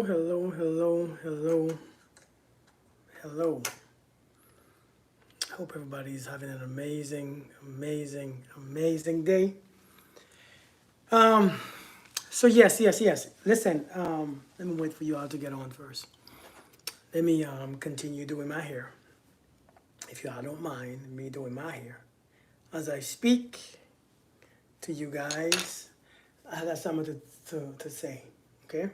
hello, hello, hello, hello. Hope everybody's having an amazing day. Um, yes. Listen, let me wait for you all to get on first. Let me continue doing my hair. If you all don't mind me doing my hair. As I speak to you guys, I got something to say. Okay?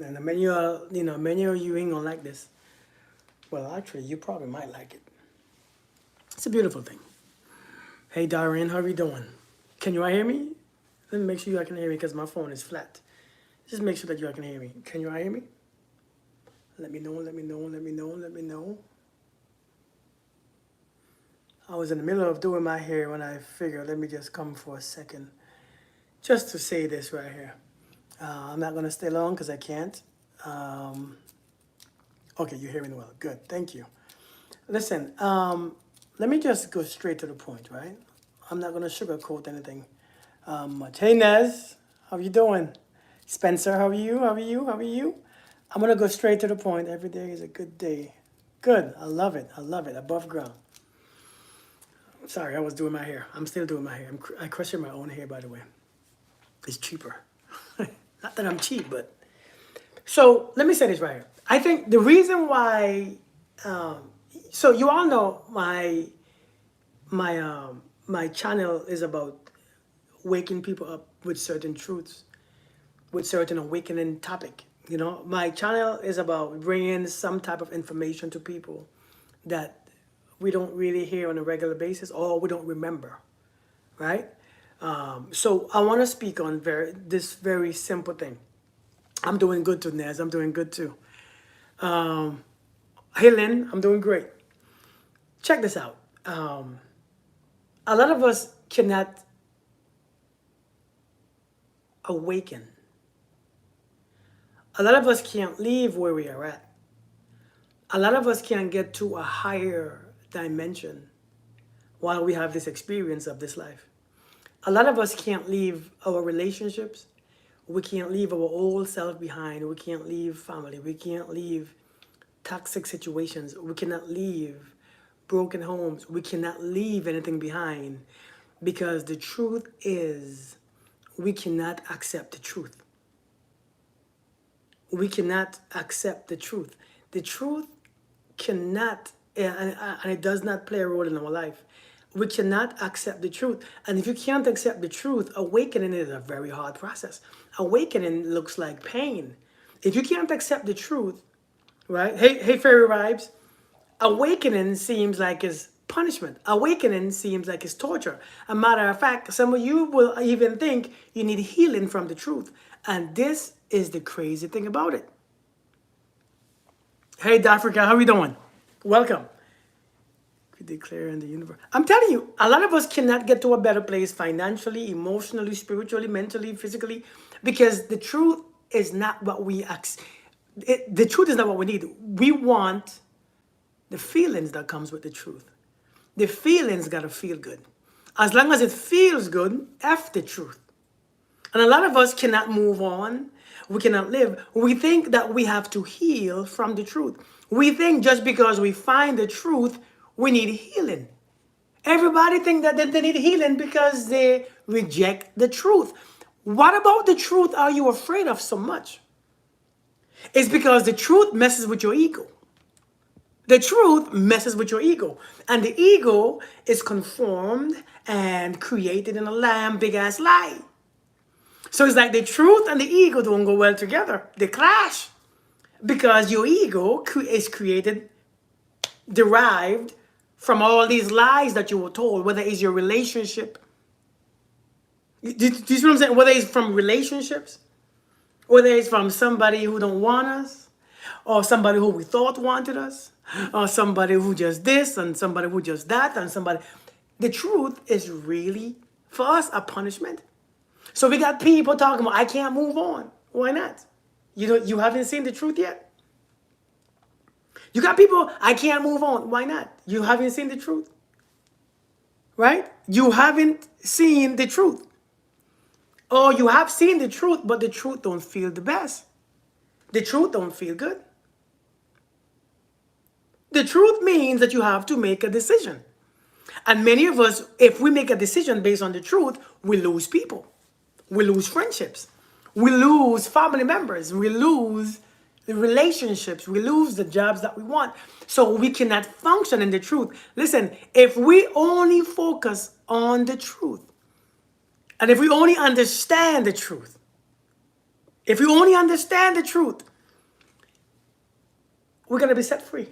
And many of many of you ain't gonna like this. Well, actually, you probably might like it. It's a beautiful thing. Hey, Darren, how are you doing? Can you all hear me? Let me make sure you all can hear me because my phone is flat. Just make sure that you all can hear me. Can you all hear me? Let me know. I was in the middle of doing my hair when I figured, let me just come for a second. Just to say this right here. I'm not going to stay long because I can't. Okay, you're hearing well. Good, thank you. Listen, let me just go straight to the point, right? I'm not going to sugarcoat anything much. Hey, Nez, how you doing? Spencer, how are you? I'm going to go straight to the point. Every day is a good day. Good, I love it. Above ground. Sorry, I was doing my hair. I'm still doing my hair. I crochet my own hair, by the way. It's cheaper. Not that I'm cheap, but... So, let me say this right here. I think the reason why... so, you all know my channel is about waking people up with certain truths, with certain awakening topic. You know, my channel is about bringing some type of information to people that we don't really hear on a regular basis or we don't remember, right? So I want to speak on this very simple thing. I'm doing good too, Nez. I'm doing good too. Hey, Lynn, I'm doing great. Check this out. A lot of us cannot awaken. A lot of us can't leave where we are at. A lot of us can't get to a higher dimension while we have this experience of this life. A lot of us can't leave our relationships. We can't leave our old self behind. We can't leave family. We can't leave toxic situations. We cannot leave broken homes. We cannot leave anything behind because the truth is we cannot accept the truth. We cannot accept the truth. The truth cannot, and it does not play a role in our life. We cannot accept the truth. And if you can't accept the truth, awakening is a very hard process. Awakening looks like pain. If you can't accept the truth, right? Hey, Fairy Vibes. Awakening seems like it's punishment. Awakening seems like it's torture. A matter of fact, some of you will even think you need healing from the truth. And this is the crazy thing about it. Hey, Africa, how are we doing? Welcome. We declare in the universe. I'm telling you, a lot of us cannot get to a better place financially, emotionally, spiritually, mentally, physically, because the truth is not what we the truth is not what we need. We want the feelings that comes with the truth. The feelings gotta feel good. As long as it feels good, F the truth. And a lot of us cannot move on. We cannot live. We think that we have to heal from the truth. We think just because we find the truth, we need healing. Everybody think that they need healing because they reject the truth. What about the truth are you afraid of so much? It's because the truth messes with your ego. The truth messes with your ego. And the ego is conformed and created in a lamb, big ass lie. So it's like the truth and the ego don't go well together. They clash. Because your ego is derived from all these lies that you were told, whether it's your relationship. Do you see what I'm saying? Whether it's from relationships, whether it's from somebody who don't want us, or somebody who we thought wanted us, or somebody who just this, and somebody who just that, and somebody. The truth is really, for us, a punishment. So we got people talking about, I can't move on. Why not? You haven't seen the truth yet? You got people, I can't move on. Why not? You haven't seen the truth. Right? You haven't seen the truth. Or you have seen the truth, but the truth don't feel the best. The truth don't feel good. The truth means that you have to make a decision. And many of us, if we make a decision based on the truth, we lose people. We lose friendships. We lose family members. We lose the relationships. We lose the jobs that we want. So we cannot function in the truth. Listen, if we only focus on the truth, and if we only understand the truth, if we only understand the truth, we're going to be set free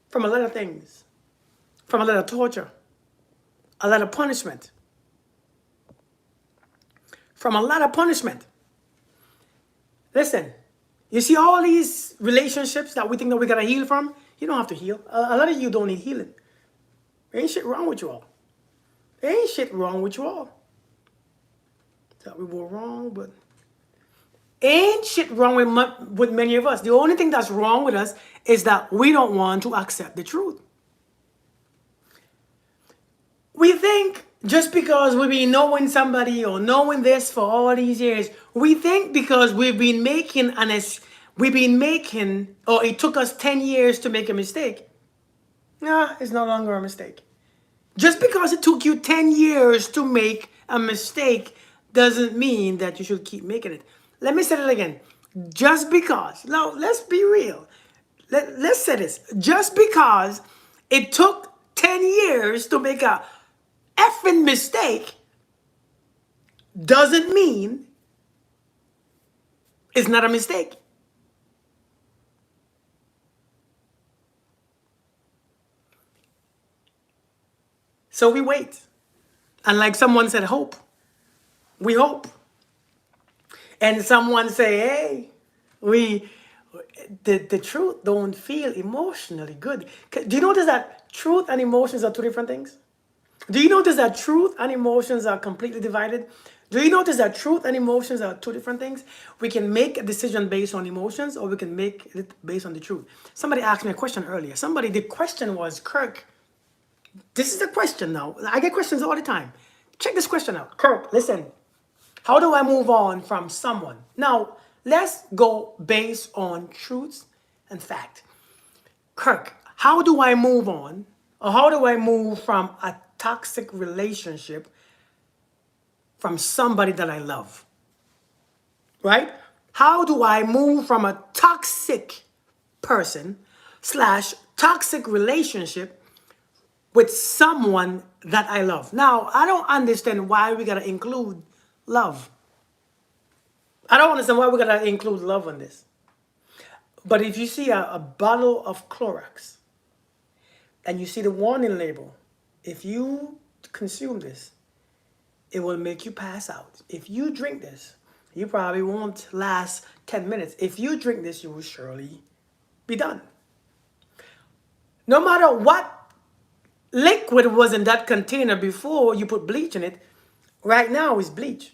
from a lot of things, from a lot of torture, a lot of punishment, from a lot of punishment. Listen, you see all these relationships that we think that we gotta heal from? You don't have to heal. A lot of you don't need healing. There ain't shit wrong with you all. There ain't shit wrong with you all. That we were wrong, but ain't shit wrong with many of us. The only thing that's wrong with us is that we don't want to accept the truth. We think just because we've been knowing somebody or knowing this for all these years, we think because we've been making or it took us 10 years to make a mistake. Nah, it's no longer a mistake. Just because it took you 10 years to make a mistake doesn't mean that you should keep making it. Let me say it again. Just because, now let's be real. Let's say this. Just because it took 10 years to make a effing mistake doesn't mean it's not a mistake. So we wait. And like someone said, hope. We hope. And someone say, hey, the truth don't feel emotionally good. Do you notice that truth and emotions are two different things? Do you notice that truth and emotions are completely divided? Do you notice that truth and emotions are two different things? We can make a decision based on emotions or we can make it based on the truth. Somebody asked me a question earlier. The question was, Kirk, this is the question now. I get questions all the time. Check this question out. Kirk, listen. How do I move on from someone? Now, let's go based on truths and fact. Kirk, how do I move on or how do I move from a toxic relationship from somebody that I love? Right? How do I move from a toxic person / toxic relationship with someone that I love? Now, I don't understand why we gotta include love. I don't understand why we gotta include love on this. But if you see a bottle of Clorox and you see the warning label, if you consume this, it will make you pass out. If you drink this, you probably won't last 10 minutes. If you drink this, you will surely be done. No matter what liquid was in that container before you put bleach in it, right now is bleach.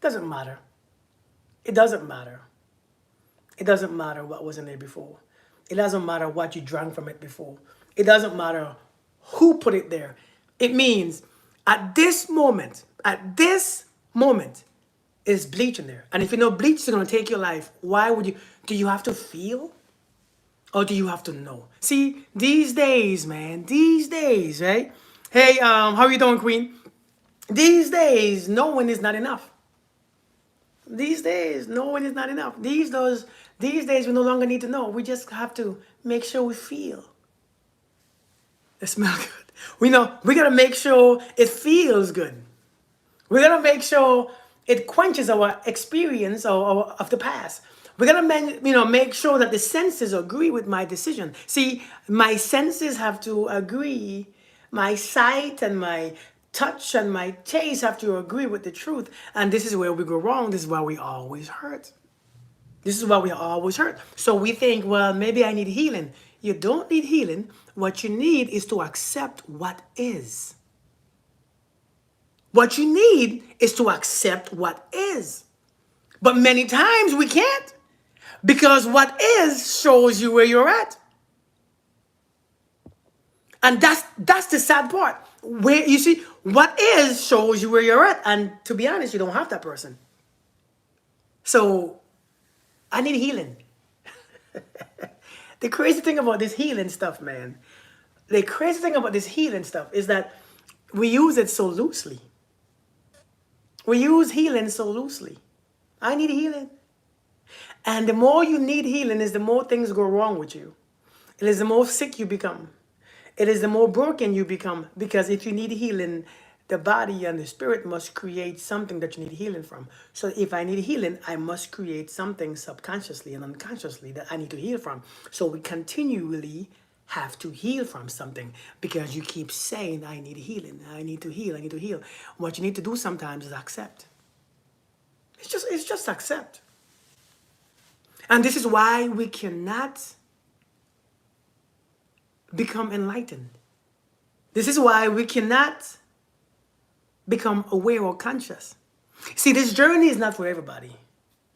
Doesn't matter. It doesn't matter. It doesn't matter what was in there before. It doesn't matter what you drank from it before. It doesn't matter who put it there. It means at this moment, is bleach in there. And if you know bleach is going to take your life, why would you? Do you have to feel? Or do you have to know? See, these days, man, right? Hey, how are you doing, Queen? These days, knowing is not enough. These days, knowing is not enough. These days, we no longer need to know. We just have to make sure we feel. It smells good. We gotta make sure it feels good. We gotta make sure it quenches our experience of the past. We gotta make sure that the senses agree with my decision. See, my senses have to agree. My sight and my touch and my taste have to agree with the truth. And this is where we go wrong. This is why we always hurt. This is why we always hurt. So we think, well, maybe I need healing. You don't need healing. What you need is to accept what is. What you need is to accept what is. But many times we can't because what is shows you where you're at. And that's the sad part. Where you see what is shows you where you're at. And to be honest, you don't have that person. So I need healing. The crazy thing about this healing stuff, man, the crazy thing about this healing stuff is that we use it so loosely. We use healing so loosely. I need healing. And the more you need healing is the more things go wrong with you. It is the more sick you become. It is the more broken you become. Because if you need healing, the body and the spirit must create something that you need healing from. So if I need healing, I must create something subconsciously and unconsciously that I need to heal from. So we continually have to heal from something because you keep saying, I need healing, I need to heal, I need to heal. What you need to do sometimes is accept. It's just accept. And this is why we cannot become enlightened. This is why we cannot become aware or conscious. See, this journey is not for everybody.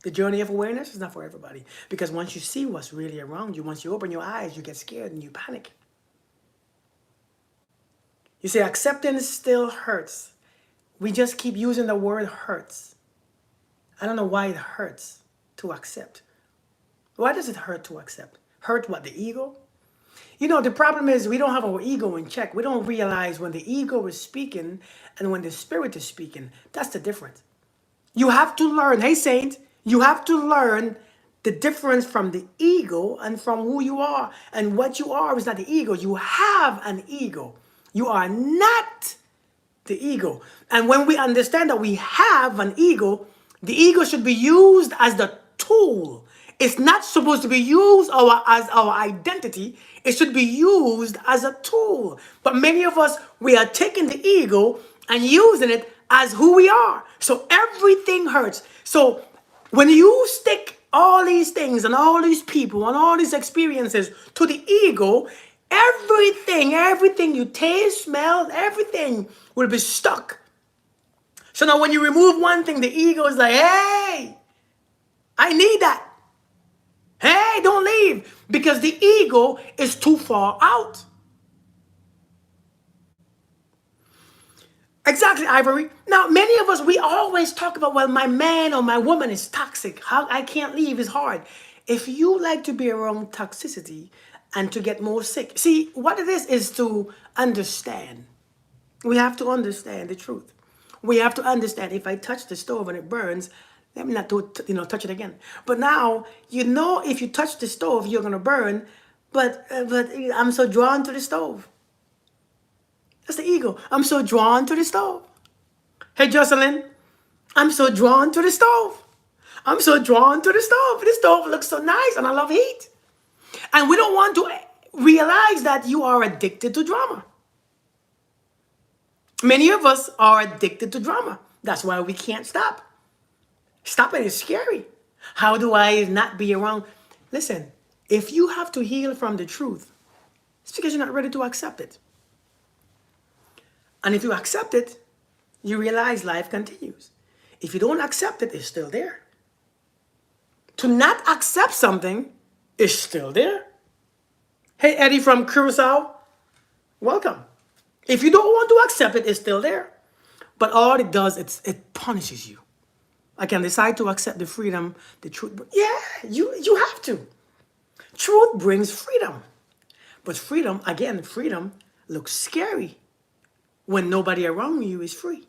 The journey of awareness is not for everybody. Because once you see what's really around you, once you open your eyes, you get scared and you panic. You say acceptance still hurts. We just keep using the word hurts. I don't know why it hurts to accept. Why does it hurt to accept? Hurt what, the ego? You know, the problem is we don't have our ego in check. We don't realize when the ego is speaking and when the spirit is speaking. That's the difference. You have to learn, hey saint, you have to learn the difference from the ego and from who you are. And what you are is not the ego. You have an ego. You are not the ego. And when we understand that we have an ego, the ego should be used as the tool. It's not supposed to be used as our identity. It should be used as a tool. But many of us, we are taking the ego and using it as who we are. So everything hurts. So when you stick all these things and all these people and all these experiences to the ego, everything you taste, smell, everything will be stuck. So now when you remove one thing, the ego is like, hey, I need that. Hey, don't leave. Because the ego is too far out. Exactly, Ivory. Now, many of us, we always talk about, well, my man or my woman is toxic. How I can't leave is hard. If you like to be around toxicity and to get more sick, see, what it is to understand. We have to understand the truth. We have to understand if I touch the stove and it burns, let me not touch it again. But now, if you touch the stove, you're going to burn, but I'm so drawn to the stove. That's the ego. I'm so drawn to the stove. Hey, Jocelyn, I'm so drawn to the stove. I'm so drawn to the stove. The stove looks so nice and I love heat. And we don't want to realize that you are addicted to drama. Many of us are addicted to drama. That's why we can't stop. Stopping is scary. How do I not be around? Listen, if you have to heal from the truth, it's because you're not ready to accept it. And if you accept it, you realize life continues. If you don't accept it, it's still there. To not accept something is still there. Hey, Eddie from Curacao, welcome. If you don't want to accept it, it's still there. But all it does, it punishes you. I can decide to accept the freedom, the truth. Yeah, you have to. Truth brings freedom. But freedom looks scary when nobody around you is free.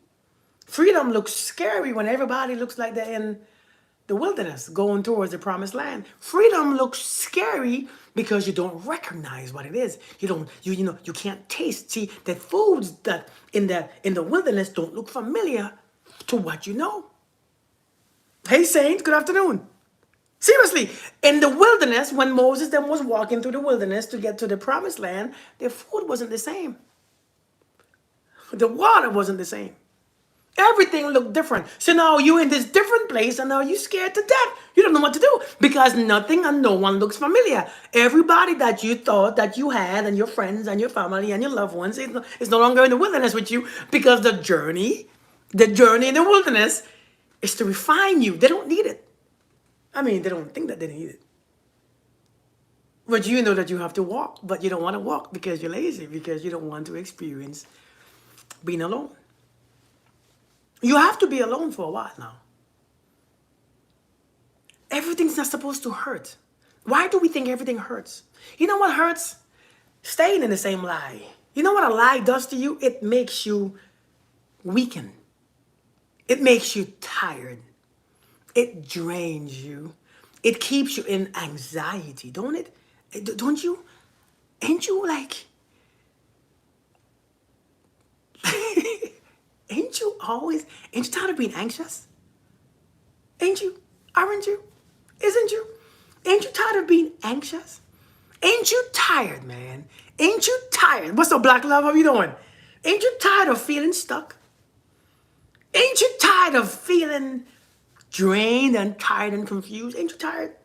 Freedom looks scary when everybody looks like they're in the wilderness going towards the promised land. Freedom looks scary because you don't recognize what it is. You can't taste. See, the foods that in the wilderness don't look familiar to what you know. Hey, Saint, good afternoon. Seriously, in the wilderness, when Moses then was walking through the wilderness to get to the promised land, their food wasn't the same. The water wasn't the same. Everything looked different. So now you're in this different place and now you're scared to death. You don't know what to do because nothing and no one looks familiar. Everybody that you thought that you had and your friends and your family and your loved ones is no longer in the wilderness with you because the journey in the wilderness is to refine you. They don't need it. I mean, they don't think that they need it. But you know that you have to walk, but you don't want to walk because you're lazy, because you don't want to experience being alone. You have to be alone for a while now. Everything's not supposed to hurt. Why do we think everything hurts? You know what hurts? Staying in the same lie. You know what a lie does to you? It makes you weaken. It makes you tired. It drains you. It keeps you in anxiety, don't it? Don't you? Ain't you like, ain't you tired of being anxious? Ain't you? Aren't you? Isn't you? Ain't you tired of being anxious? Ain't you tired, man? Ain't you tired? What's up, Black Love? How you doing? Ain't you tired of feeling stuck? Ain't you tired of feeling drained and tired and confused? Ain't you tired?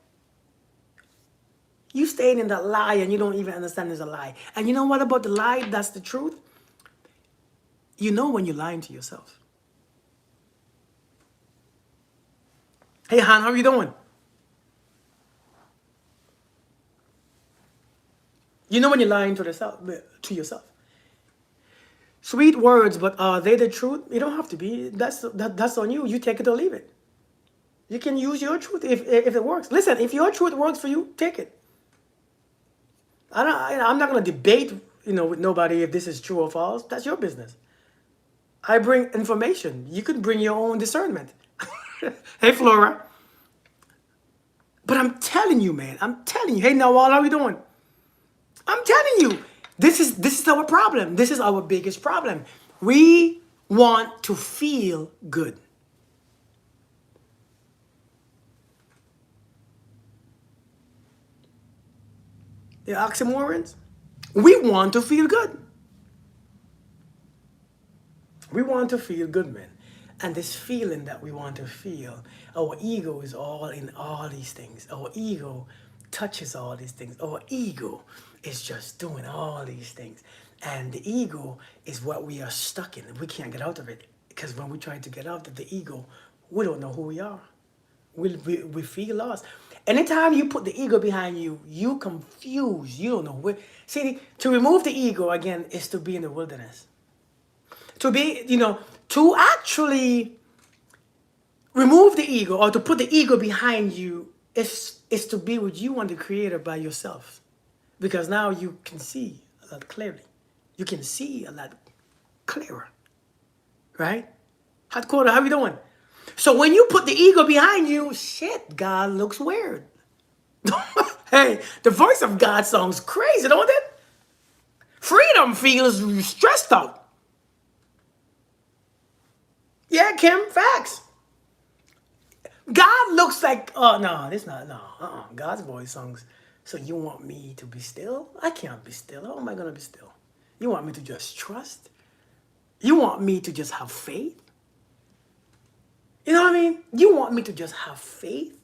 You staying in that lie and you don't even understand there's a lie. And you know what about the lie? That's the truth. You know when you're lying to yourself. Hey, Han, how are you doing? You know when you're lying to yourself. Sweet words, but are they the truth? You don't have to be. That's on you. You take it or leave it. You can use your truth if it works. Listen, if your truth works for you, take it. I'm not gonna debate, with nobody if this is true or false. That's your business. I bring information. You could bring your own discernment. Hey, Flora. But I'm telling you, man. I'm telling you. Hey, Nawal, how are you doing? I'm telling you. This is our problem. This is our biggest problem. We want to feel good. The oxymorons. We want to feel good. We want to feel good, man. And this feeling that we want to feel, our ego is all in all these things. Our ego touches all these things. Our ego is just doing all these things. And the ego is what we are stuck in. We can't get out of it. Because when we try to get out of the ego, we don't know who we are. We feel lost. Anytime you put the ego behind you, you confuse. You don't know where. See, to remove the ego, again, is to be in the wilderness. To be, to actually remove the ego or to put the ego behind you is to be with you and the creator by yourself. Because now you can see a lot clearly. You can see a lot clearer. Right? Hot quarter, how you doing? So when you put the ego behind you, shit, God looks weird. Hey, the voice of God sounds crazy, don't it? Freedom feels stressed out. Yeah, Kim, facts. God looks like, oh, no, this not, no, God's voice songs. So you want me to be still? I can't be still. How am I going to be still? You want me to just trust? You want me to just have faith? You know what I mean? You want me to just have faith?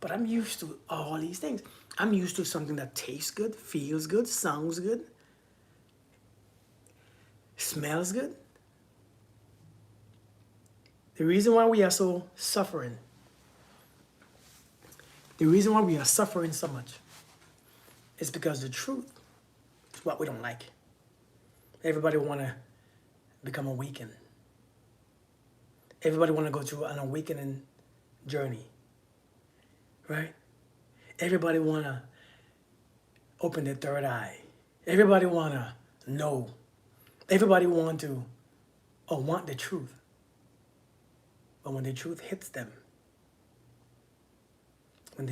But I'm used to all these things. I'm used to something that tastes good, feels good, sounds good, smells good. The reason why we are so suffering, the reason why we are suffering so much is because the truth is what we don't like. Everybody want to become awakened. Everybody want to go through an awakening journey, right? Everybody want to open their third eye. Everybody want to know. Everybody want to or want the truth. But when the truth hits them, and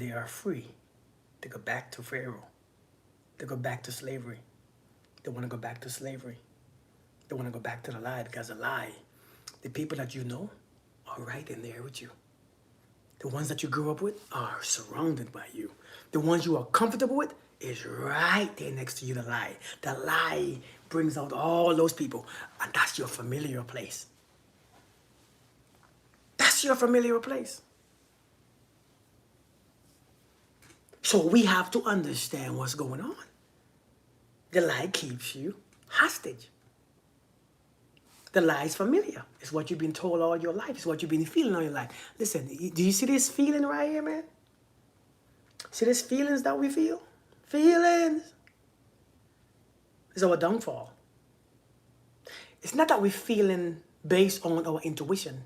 they are free, they go back to Pharaoh. They go back to slavery. They want to go back to slavery. They want to go back to the lie because the lie, the people that you know are right in there with you. The ones that you grew up with are surrounded by you. The ones you are comfortable with is right there next to you, the lie. The lie brings out all those people, and that's your familiar place. That's your familiar place. So we have to understand what's going on. The lie keeps you hostage. The lie is familiar. It's what you've been told all your life. It's what you've been feeling all your life. Listen, do you see this feeling right here, man? See these feelings that we feel? Feelings. It's our downfall. It's not that we're feeling based on our intuition.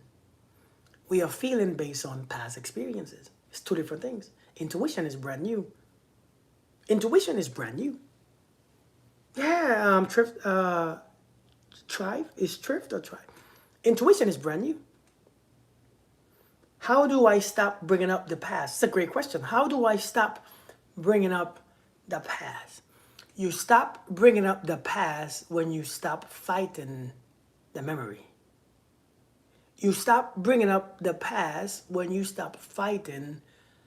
We are feeling based on past experiences. It's two different things. Intuition is brand new. Intuition is brand new. Yeah, thrive is thrift or thrive. Intuition is brand new. How do I stop bringing up the past? It's a great question. How do I stop bringing up the past? You stop bringing up the past when you stop fighting the memory. You stop bringing up the past when you stop fighting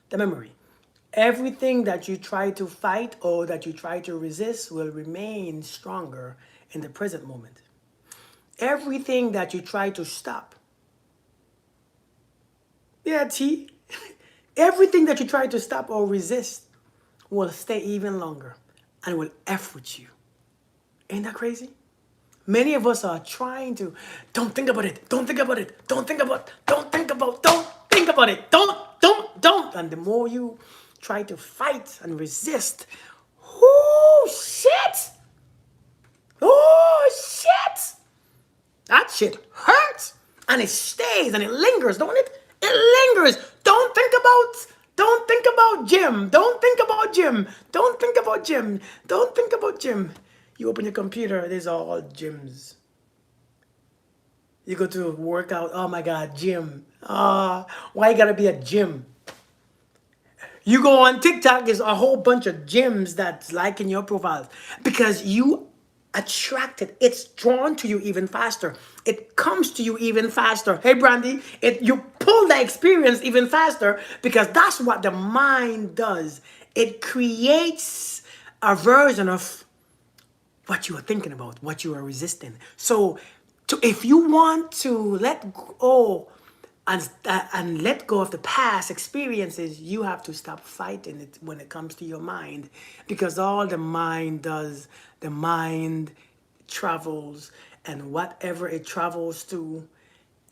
the memory. Everything that you try to fight or that you try to resist will remain stronger in the present moment. Everything that you try to stop, yeah, T, everything that you try to stop or resist will stay even longer and will effort you. Ain't that crazy? Many of us are trying to, don't think about it, don't think about it, don't think about, don't think about, don't think about it, don't. And the more you try to fight and resist, oh shit, oh shit, that shit hurts and it stays and it lingers, don't it? It lingers. Don't think about Jim. Don't think about Jim. Don't think about Jim. Don't think about Jim. You open your computer, there's all gyms. You go to work out, oh my God, gym. Why you gotta be a gym? You go on TikTok, there's a whole bunch of gyms that's liking your profiles because you attracted. It's drawn to you even faster. It comes to you even faster. Hey, Brandy, you pull the experience even faster because that's what the mind does. It creates a version of what you are thinking about, what you are resisting. So, if you want to let go and let go of the past experiences, you have to stop fighting it when it comes to your mind, because all the mind does, the mind travels, and whatever it travels to,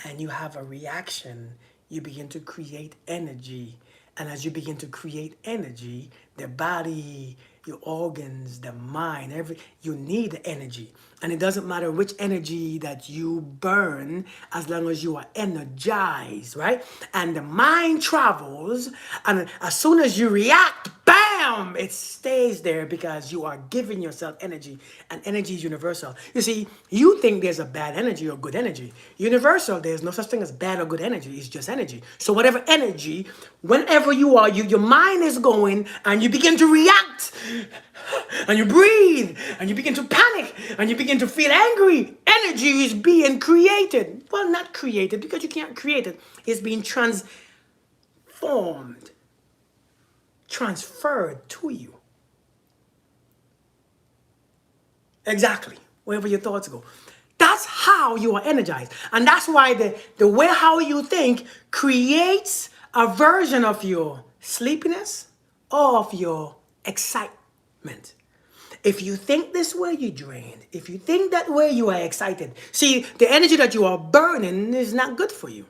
and you have a reaction, you begin to create energy. And as you begin to create energy, the body, your organs, the mind, you need energy. And it doesn't matter which energy that you burn as long as you are energized, right? And the mind travels, and as soon as you react, bam, it stays there because you are giving yourself energy, and energy is universal. You see, you think there's a bad energy or good energy. Universal, there's no such thing as bad or good energy. It's just energy. So whatever energy, whenever you are, your mind is going, and you begin to react, and you breathe, and you begin to panic, and you begin to feel angry. Energy is being created. Well, not created, because you can't create it. It's being transformed, transferred to you. Exactly. Wherever your thoughts go. That's how you are energized. And that's why the way how you think creates a version of your sleepiness or of your excitement. If you think this way, you're drained. If you think that way, you are excited. See, the energy that you are burning is not good for you.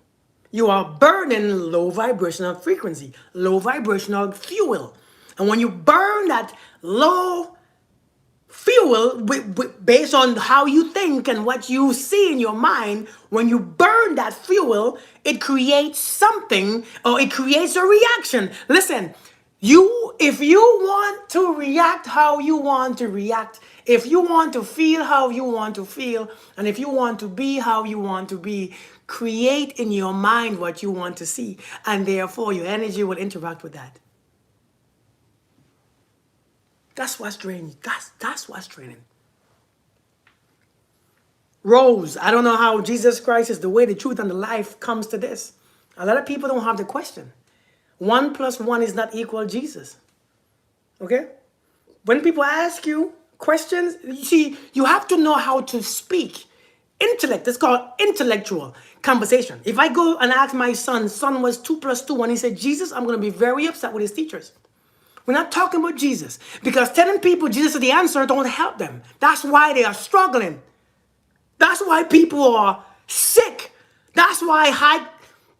You are burning low vibrational frequency, low vibrational fuel. And when you burn that low fuel based on how you think and what you see in your mind, when you burn that fuel, it creates something, or it creates a reaction. Listen, if you want to react how you want to react, if you want to feel how you want to feel, and if you want to be how you want to be, create in your mind what you want to see, and therefore your energy will interact with that. That's what's draining. That's what's draining. Rose, I don't know how Jesus Christ is the way, the truth, and the life comes to this. A lot of people don't have the question. 1 + 1 is not equal Jesus. Okay? When people ask you questions, you see, you have to know how to speak. Intellect, it's called intellectual conversation. If I go and ask my son was 2 + 2, and he said, Jesus, I'm going to be very upset with his teachers. We're not talking about Jesus, because telling people Jesus is the answer don't help them. That's why they are struggling. That's why people are sick. That's why high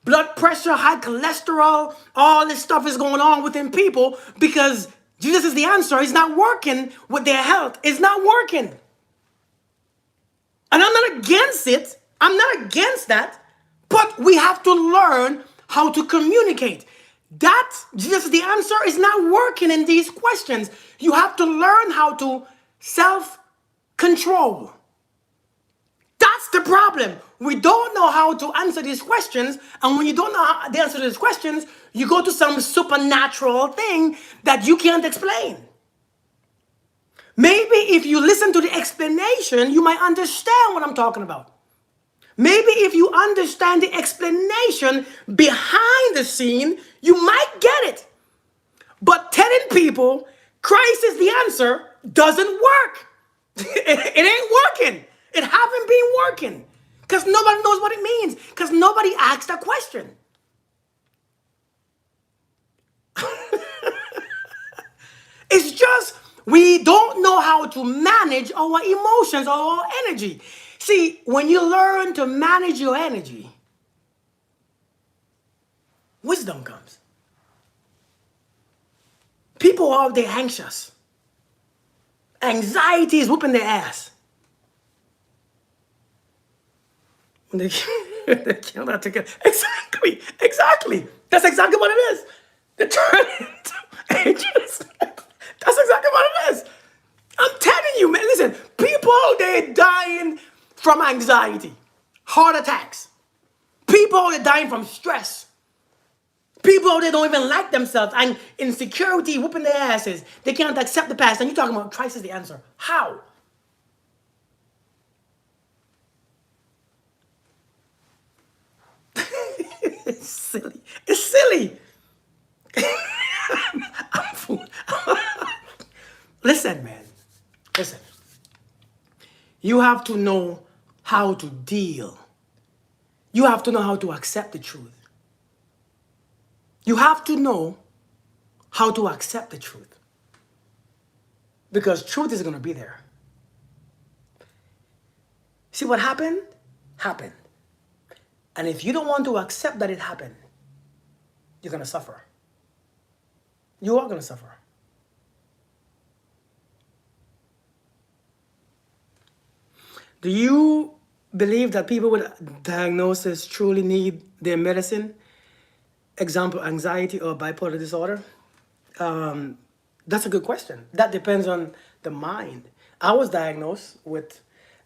blood pressure, high cholesterol, all this stuff is going on within people, because Jesus is the answer. It's not working with their health. It's not working. And I'm not against it. I'm not against that. But we have to learn how to communicate. That just the answer is not working in these questions. You have to learn how to self-control. That's the problem. We don't know how to answer these questions. And when you don't know how to answer these questions, you go to some supernatural thing that you can't explain. Maybe if you listen to the explanation, you might understand what I'm talking about. Maybe if you understand the explanation behind the scene, you might get it. But telling people Christ is the answer doesn't work. It ain't working. It haven't been working. Because nobody knows what it means. Because nobody asked that question. It's just we don't know how to manage our emotions or our energy. See, when you learn to manage your energy, wisdom comes. People are out there anxious. Anxiety is whooping their ass. When they cannot take it. Exactly. That's exactly what it is. They turn into anxious. That's exactly what it is. I'm telling you, man. Listen, people, they're dying from anxiety, heart attacks. People, they're dying from stress. People, they don't even like themselves, and insecurity whooping their asses. They can't accept the past. And you're talking about Christ is the answer. How? It's silly. It's silly. I'm fool. Listen, man. Listen. You have to know how to deal. You have to know how to accept the truth. You have to know how to accept the truth. Because truth is going to be there. See what happened? Happened. And if you don't want to accept that it happened, you're going to suffer. You are going to suffer. Do you believe that people with diagnosis truly need their medicine? Example, anxiety or bipolar disorder? That's a good question. That depends on the mind. I was diagnosed with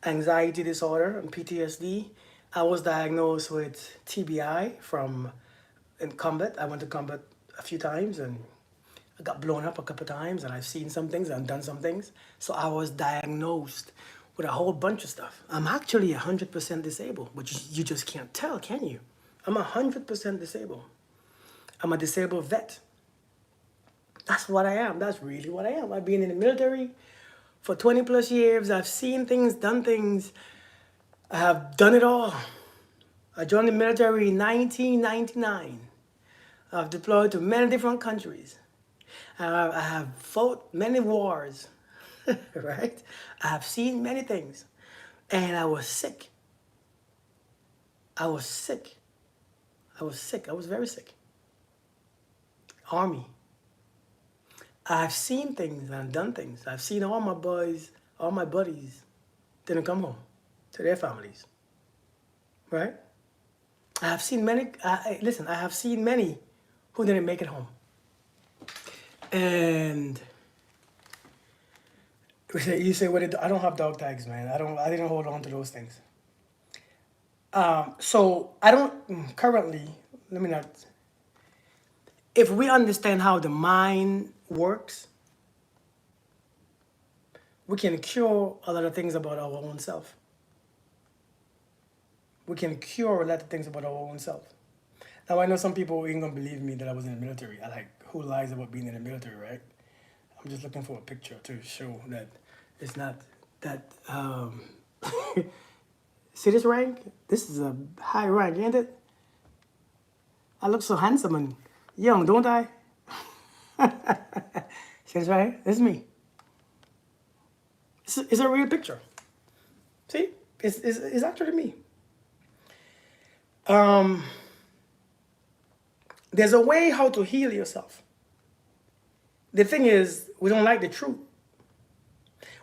anxiety disorder and PTSD. I was diagnosed with TBI from in combat. I went to combat a few times and I got blown up a couple times, and I've seen some things and done some things. So I was diagnosed with a whole bunch of stuff. I'm actually 100% disabled, but you just can't tell, can you? I'm 100% disabled. I'm a disabled vet. That's what I am. That's really what I am. I've been in the military for 20 plus years. I've seen things, done things. I have done it all. I joined the military in 1999. I've deployed to many different countries. I have fought many wars, right? I have seen many things. And I was sick. I was sick. I was very sick. Army. I've seen things and done things. I've seen all my boys, all my buddies didn't come home to their families, right? I have seen many, listen, I have seen many who didn't make it home. And you say, well, I don't have dog tags, man. I didn't hold on to those things. So I don't, currently, let me not, if we understand how the mind works, we can cure a lot of things about our own self. We can cure a lot of things about our own self. Now, I know some people ain't gonna believe me that I was in the military. I like, who lies about being in the military, right? I'm just looking for a picture to show that it's not that, see this rank? This is a high rank, ain't it? I look so handsome and young, don't I? See this right here? This is me. It's a real picture. See? It's actually me. There's a way how to heal yourself. The thing is, we don't like the truth.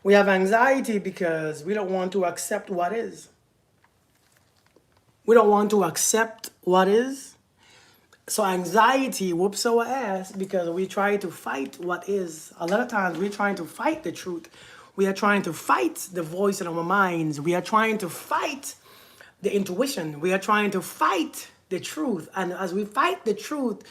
We have anxiety because we don't want to accept what is. We don't want to accept what is. So anxiety whoops our ass because we try to fight what is. A lot of times we're trying to fight the truth. We are trying to fight the voice in our minds. We are trying to fight the intuition. We are trying to fight the truth. And as we fight the truth,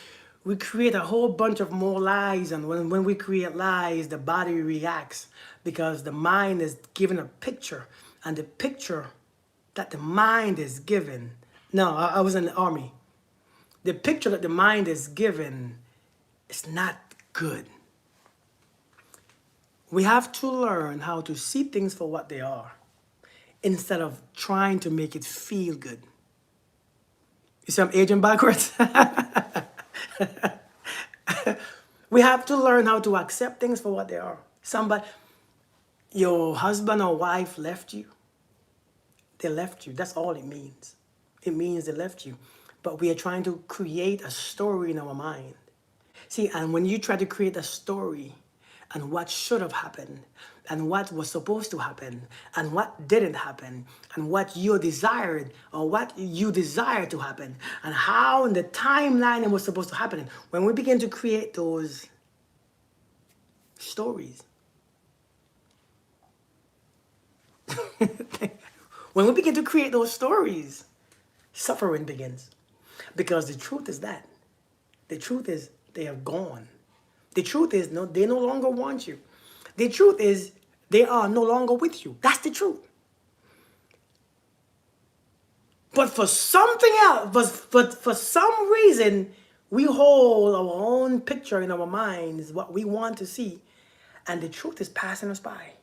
we create a whole bunch of more lies. And when we create lies, the body reacts because the mind is given a picture. And the picture that the mind is given. No, I was in the army. The picture that the mind is given is not good. We have to learn how to see things for what they are instead of trying to make it feel good. You see I'm aging backwards? We have to learn how to accept things for what they are. Somebody, your husband or wife left you. They left you. That's all it means. It means they left you. But we are trying to create a story in our mind. See, and when you try to create a story and what should have happened and what was supposed to happen and what didn't happen and what you desired or what you desire to happen and how in the timeline it was supposed to happen, when we begin to create those stories, when we begin to create those stories, suffering begins. Because the truth is that. The truth is they are gone. The truth is no, they no longer want you. The truth is they are no longer with you. That's the truth. But for something else, but for some reason, we hold our own picture in our minds, what we want to see, and the truth is passing us by.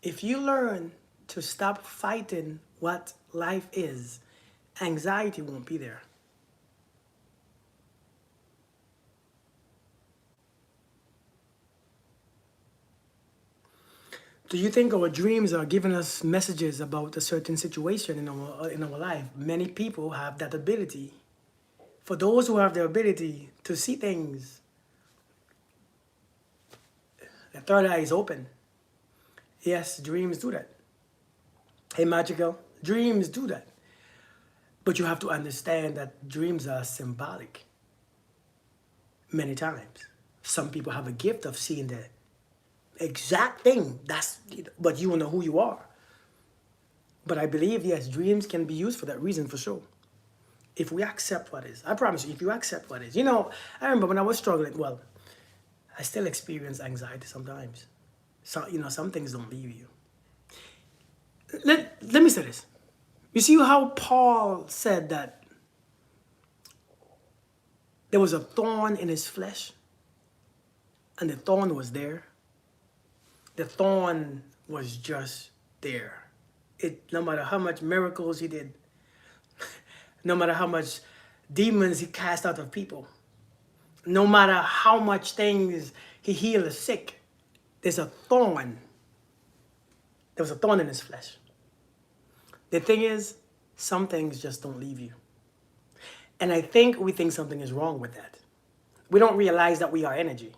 If you learn to stop fighting what life is, anxiety won't be there. Do you think our dreams are giving us messages about a certain situation in our life? Many people have that ability. For those who have the ability to see things, the third eye is open. Yes, dreams do that. Hey, Magical, dreams do that. But you have to understand that dreams are symbolic many times. Some people have a gift of seeing the exact thing. But you don't know who you are. But I believe, yes, dreams can be used for that reason for sure. If we accept what is. I promise you, if you accept what is. You know, I remember when I was struggling, well, I still experience anxiety sometimes. So, some things don't leave you. Let me say this. You see how Paul said that there was a thorn in his flesh, and the thorn was there. The thorn was just there. No matter how much miracles he did, no matter how much demons he cast out of people, no matter how much things he healed the sick, there's a thorn. There was a thorn in his flesh. The thing is, some things just don't leave you. And I think we think something is wrong with that. We don't realize that we are energy.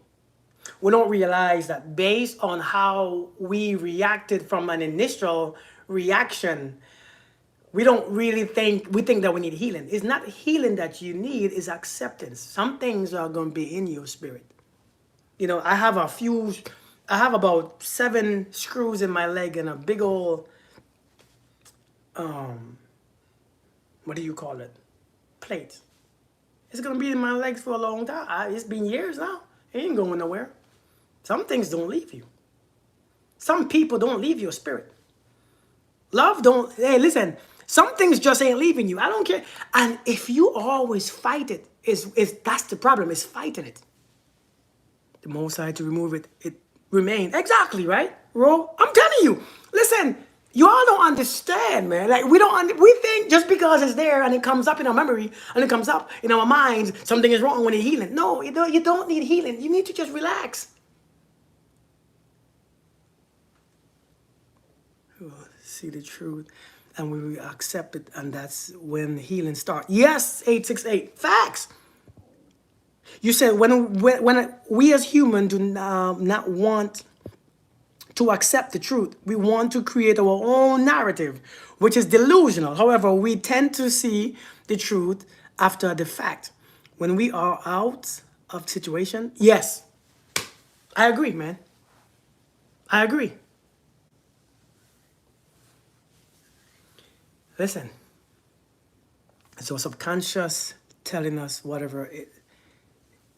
We don't realize that based on how we reacted from an initial reaction, we don't really we think that we need healing. It's not healing that you need, it's acceptance. Some things are going to be in your spirit. I have about 7 screws in my leg and a big old, what do you call it? Plate. It's going to be in my legs for a long time. It's been years now. It ain't going nowhere. Some things don't leave you. Some people don't leave your spirit. Hey, listen, some things just ain't leaving you. I don't care. And if you always fight it, that's the problem, is fighting it. The more side to remove it, it remains. Exactly, right? Ro, I'm telling you. Listen, you all don't understand, man. Like, we think just because it's there and it comes up in our memory and it comes up in our minds, something is wrong when it's healing. No, you don't need healing. You need to just relax. See the truth and we accept it, and that's when healing starts. Yes, 868 facts. You said when we as humans do not want to accept the truth. We want to create our own narrative, which is delusional. However, we tend to see the truth after the fact. When we are out of situation, yes, I agree, man. I agree. Listen, it's our subconscious telling us whatever it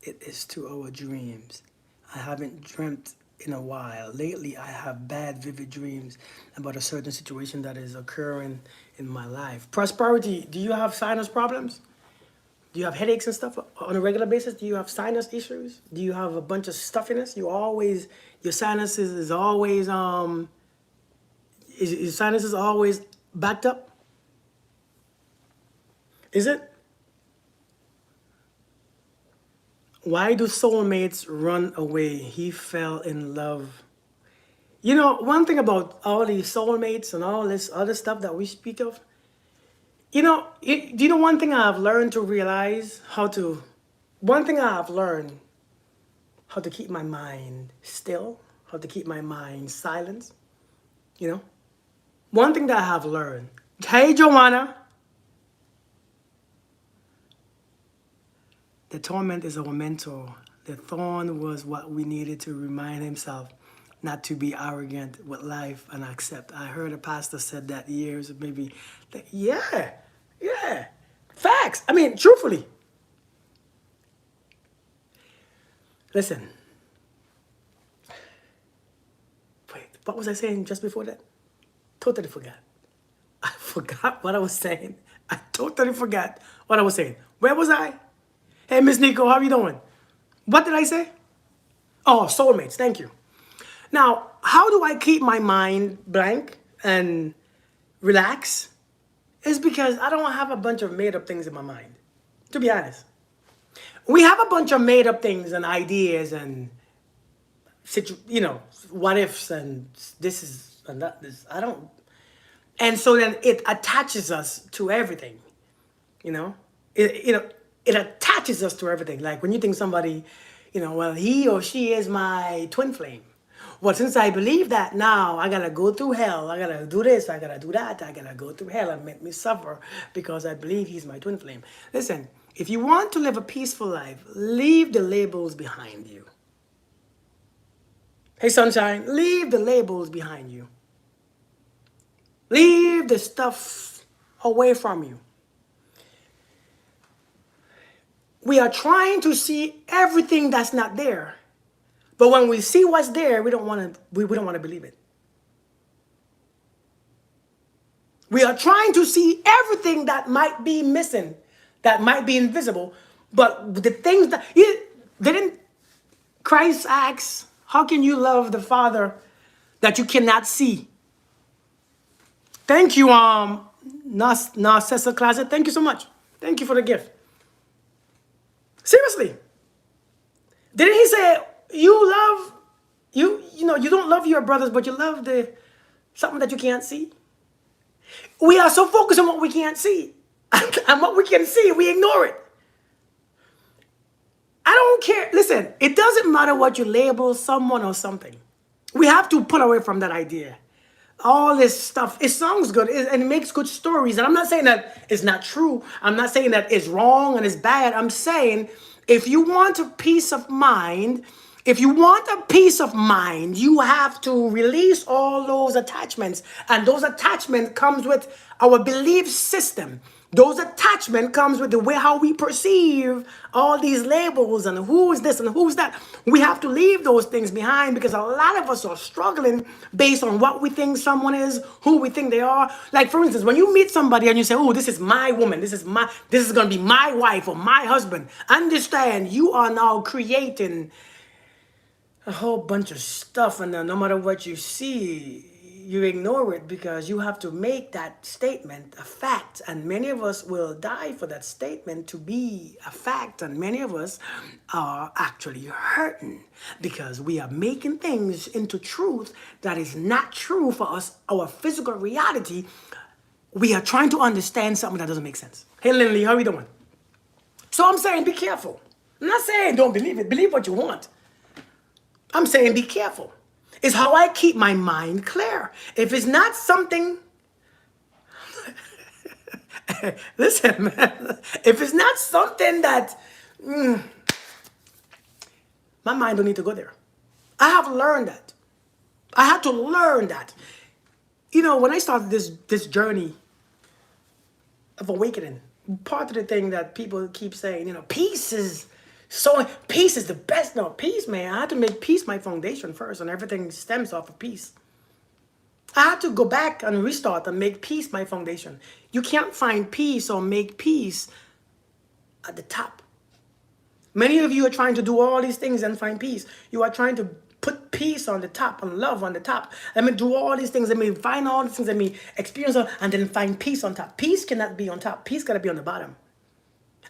is to our dreams. I haven't dreamt in a while. Lately, I have bad, vivid dreams about a certain situation that is occurring in my life. Prosperity, do you have sinus problems? Do you have headaches and stuff on a regular basis? Do you have sinus issues? Do you have a bunch of stuffiness? Your sinuses is always, your sinuses always backed up? Is it? Why do soulmates run away? He fell in love. You know, one thing about all these soulmates and all this other stuff that we speak of, do you know one thing I've learned to realize one thing I've learned how to keep my mind still, how to keep my mind silent, you know? One thing that I have learned, hey, Joanna, the torment is our mentor. The thorn was what we needed to remind himself not to be arrogant with life and accept. I heard a pastor said that years, maybe, yeah, facts. I mean, truthfully. Listen. Wait, what was I saying just before that? Totally forgot. I forgot what I was saying. I totally forgot what I was saying. Where was I? Hey, Miss Nico, how you doing? What did I say? Oh, soulmates. Thank you. Now, how do I keep my mind blank and relax? It's because I don't have a bunch of made up things in my mind, to be honest. We have a bunch of made up things and ideas and, what ifs and this is and that. I don't. And so then it attaches us to everything, you know? It attaches us to everything. Like when you think somebody, well, he or she is my twin flame. Well, since I believe that now, I gotta go through hell. I gotta do this. I gotta do that. I gotta go through hell and make me suffer because I believe he's my twin flame. Listen, if you want to live a peaceful life, leave the labels behind you. Hey, sunshine, leave the labels behind you. Leave the stuff away from you. We are trying to see everything that's not there. But when we see what's there, we don't want to believe it. We are trying to see everything that might be missing, that might be invisible, but the things that didn't Christ asks, how can you love the Father that you cannot see? Thank you, Narcissa Closet. Thank you so much. Thank you for the gift. Seriously. Didn't he say you don't love your brothers, but you love something that you can't see? We are so focused on what we can't see. And what we can see, we ignore it. I don't care. Listen, it doesn't matter what you label someone or something. We have to pull away from that idea. All this stuff, it sounds good and it makes good stories. And I'm not saying that it's not true. I'm not saying that it's wrong and it's bad. I'm saying if you want a peace of mind, you have to release all those attachments. And those attachments comes with our belief system. Those attachment comes with the way how we perceive all these labels and who's this and who's that. We have to leave those things behind because a lot of us are struggling based on what we think someone is, who we think they are. Like for instance, when you meet somebody and you say, "Oh, this is my woman. This is going to be my wife or my husband." Understand, you are now creating a whole bunch of stuff, and then no matter what you see, you ignore it because you have to make that statement a fact. And many of us will die for that statement to be a fact. And many of us are actually hurting because we are making things into truth that is not true for us, our physical reality. We are trying to understand something that doesn't make sense. Hey, Lindley, how are you doing? So I'm saying be careful. I'm not saying don't believe it. Believe what you want. I'm saying be careful. It's how I keep my mind clear. If it's not something, listen, man, if it's not something that my mind don't need to go there. I have learned that. I had to learn that. You know, when I started this journey of awakening, part of the thing that people keep saying, you know, peace is the best. No, peace, man. I had to make peace my foundation first, and everything stems off of peace. I had to go back and restart and make peace my foundation. You can't find peace or make peace at the top. Many of you are trying to do all these things and find peace. You are trying to put peace on the top and love on the top. Let me do all these things. Let me find all these things. Let me experience all, and then find peace on top. Peace cannot be on top. Peace got to be on the bottom.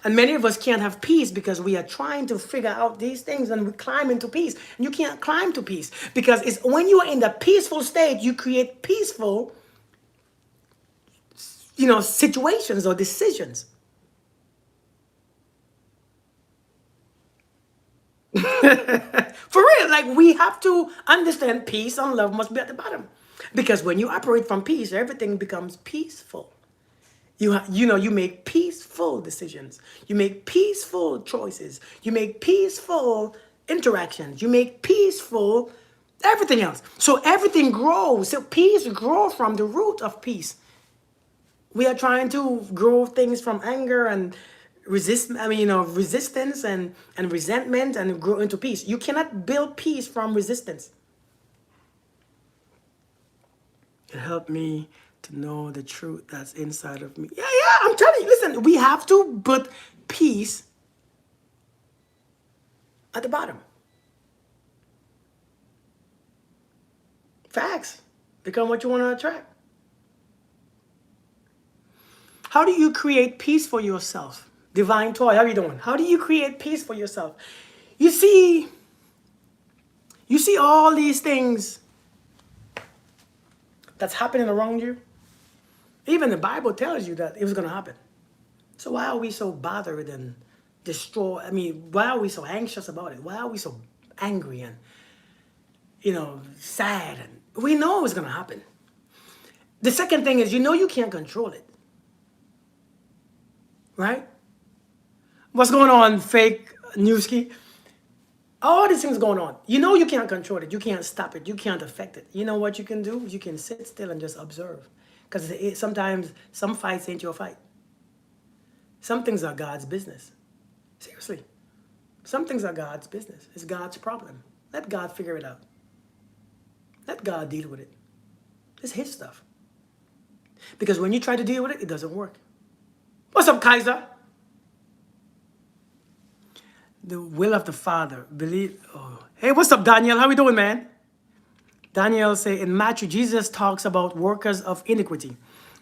And many of us can't have peace because we are trying to figure out these things and we climb into peace. And you can't climb to peace because it's when you are in the peaceful state, you create peaceful, situations or decisions. For real, like we have to understand peace and love must be at the bottom. Because when you operate from peace, everything becomes peaceful. You make peaceful decisions. You make peaceful choices. You make peaceful interactions. You make peaceful everything else. So everything grows. So peace grows from the root of peace. We are trying to grow things from anger and resistance and resentment and grow into peace. You cannot build peace from resistance. It helped me to know the truth that's inside of me. Yeah, I'm telling you, listen, we have to put peace at the bottom. Facts become what you want to attract. How do you create peace for yourself? Divine Toy, how are you doing? How do you create peace for yourself? You see all these things that's happening around you. Even the Bible tells you that it was going to happen. So why are we so bothered and why are we so anxious about it? Why are we so angry and, sad? And we know it's going to happen. The second thing is, you can't control it. Right? What's going on, fake Newski? All these things going on. You can't control it. You can't stop it. You can't affect it. You know what you can do? You can sit still and just observe. Because sometimes some fights ain't your fight. Some things are God's business. Seriously. Some things are God's business. It's God's problem. Let God figure it out. Let God deal with it. It's his stuff. Because when you try to deal with it, it doesn't work. What's up, Kaiser? The will of the Father. Hey, what's up, Daniel? How we doing, man? Daniel say in Matthew, Jesus talks about workers of iniquity.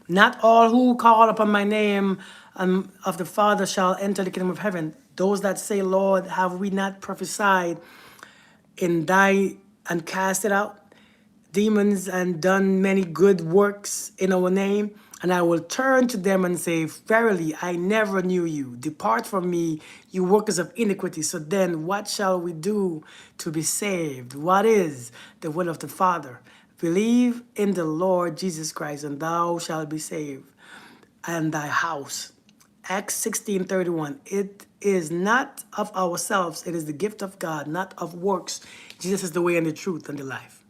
Not all who call upon my name of the Father shall enter the kingdom of heaven. Those that say, Lord, have we not prophesied in thy and cast it out demons and done many good works in our name? And I will turn to them and say, verily, I never knew you. Depart from me, you workers of iniquity. So then what shall we do to be saved? What is the will of the Father? Believe in the Lord Jesus Christ, and thou shalt be saved, and thy house. Acts 16:31. It is not of ourselves, it is the gift of God, not of works. Jesus is the way and the truth and the life.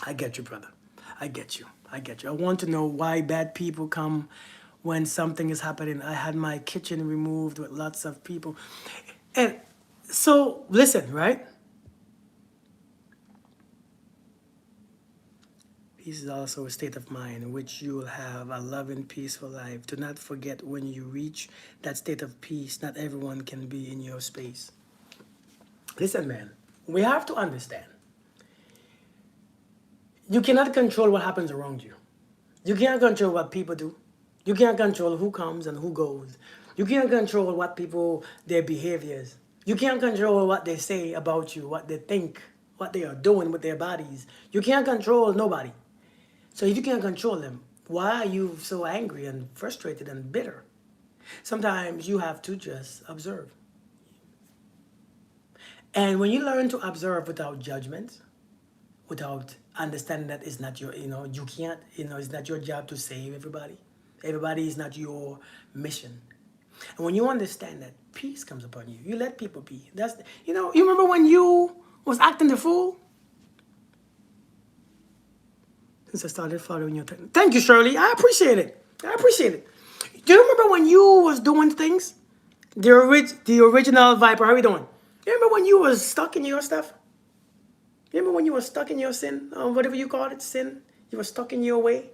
I get you, brother. I get you. I want to know why bad people come when something is happening. I had my kitchen removed with lots of people. And so, listen, right? Peace is also a state of mind in which you will have a loving, peaceful life. Do not forget, when you reach that state of peace, not everyone can be in your space. Listen, man, we have to understand. You cannot control what happens around you. You can't control what people do. You can't control who comes and who goes. You can't control what people, their behaviors. You can't control what they say about you, what they think, what they are doing with their bodies. You can't control nobody. So if you can't control them, why are you so angry and frustrated and bitter? Sometimes you have to just observe. And when you learn to observe without judgment, without understanding that it's not your, you can't, it's not your job to save everybody. Everybody is not your mission. And when you understand that, peace comes upon you. You let people be. You remember when you was acting the fool? Since I started following your technique. Thank you, Shirley. I appreciate it. I appreciate it. Do you remember when you was doing things? The original Viper, how are you doing? You remember when you was stuck in your stuff? You remember when you were stuck in your sin? Whatever you call it, sin? You were stuck in your way?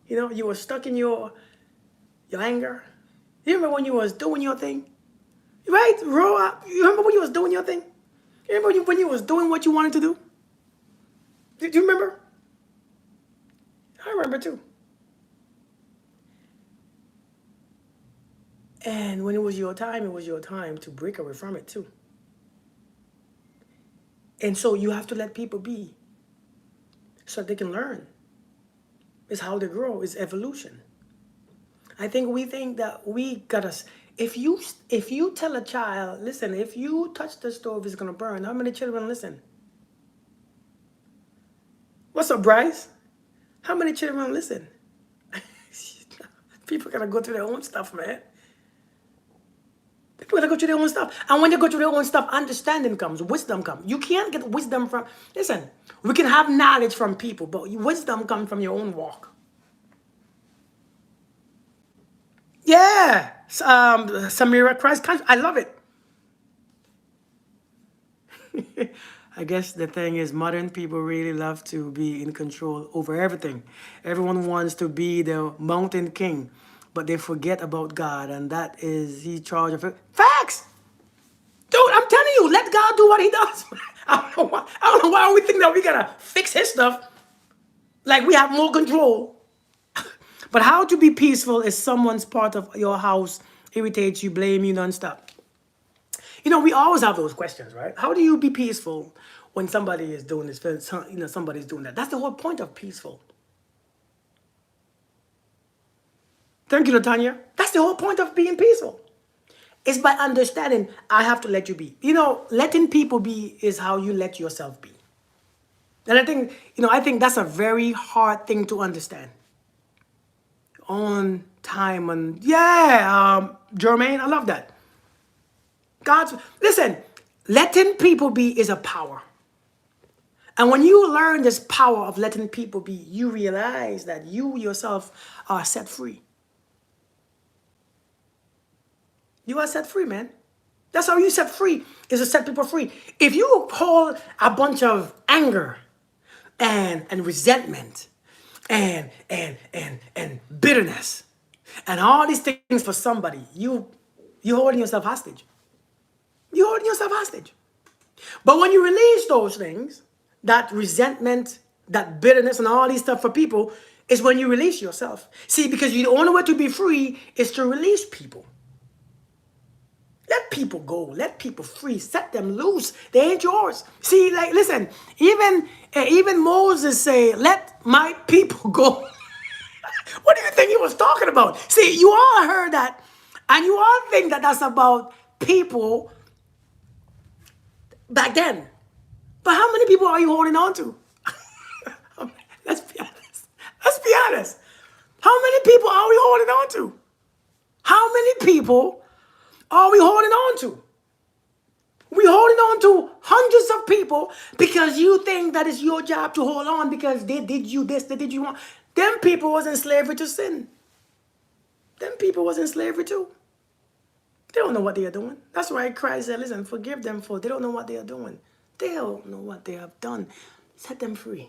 You were stuck in your anger? You remember when you was doing your thing? Right? Roll up. You remember when you was doing your thing? You remember when you was doing what you wanted to do? Do you remember? I remember too. And when it was your time to break away from it too. And so you have to let people be so they can learn. It's how they grow. It's evolution. I think we think that we gotta. If you tell a child, listen, if you touch the stove, it's gonna burn. How many children listen? What's up, Bryce? How many children listen? People gotta go through their own stuff, man. People gotta go through their own stuff. And when they go through their own stuff, understanding comes, wisdom comes. You can't get wisdom from, listen, we can have knowledge from people, but wisdom comes from your own walk. Yeah. Samira Christ, I love it. I guess the thing is, modern people really love to be in control over everything. Everyone wants to be the mountain king, but they forget about God, and that is He charge of it. Facts, dude. I'm telling you, let God do what He does. I don't know why we think that we gotta fix His stuff, like we have more control. But how to be peaceful is someone's part of your house irritates you, blame you nonstop. We always have those questions, right? How do you be peaceful when somebody is doing this? Somebody's doing that. That's the whole point of peaceful. Thank you, Latanya. That's the whole point of being peaceful. It's by understanding I have to let you be. Letting people be is how you let yourself be. And I think that's a very hard thing to understand. On time and Jermaine, I love that. Listen, letting people be is a power. And when you learn this power of letting people be, you realize that you yourself are set free. You are set free, man. That's how you set free, is to set people free. If you hold a bunch of anger and resentment and bitterness and all these things for somebody, you're holding yourself hostage. You're holding yourself hostage. But when you release those things, that resentment, that bitterness, and all these stuff for people, is when you release yourself. See, because the only way to be free is to release people. Let people go. Let people free. Set them loose. They ain't yours. See, listen, even Moses say, let my people go. What do you think he was talking about? See, you all heard that, and you all think that that's about people back then. But how many people are you holding on to? Let's be honest. Let's be honest. How many people are we holding on to? How many people are we holding on to? We're holding on to hundreds of people because you think that it's your job to hold on because they did you this, they did you wrong. Them people was in slavery to sin. Them people was in slavery too. They don't know what they are doing. That's why Christ said, listen, forgive them for they don't know what they are doing. They don't know what they have done. Set them free.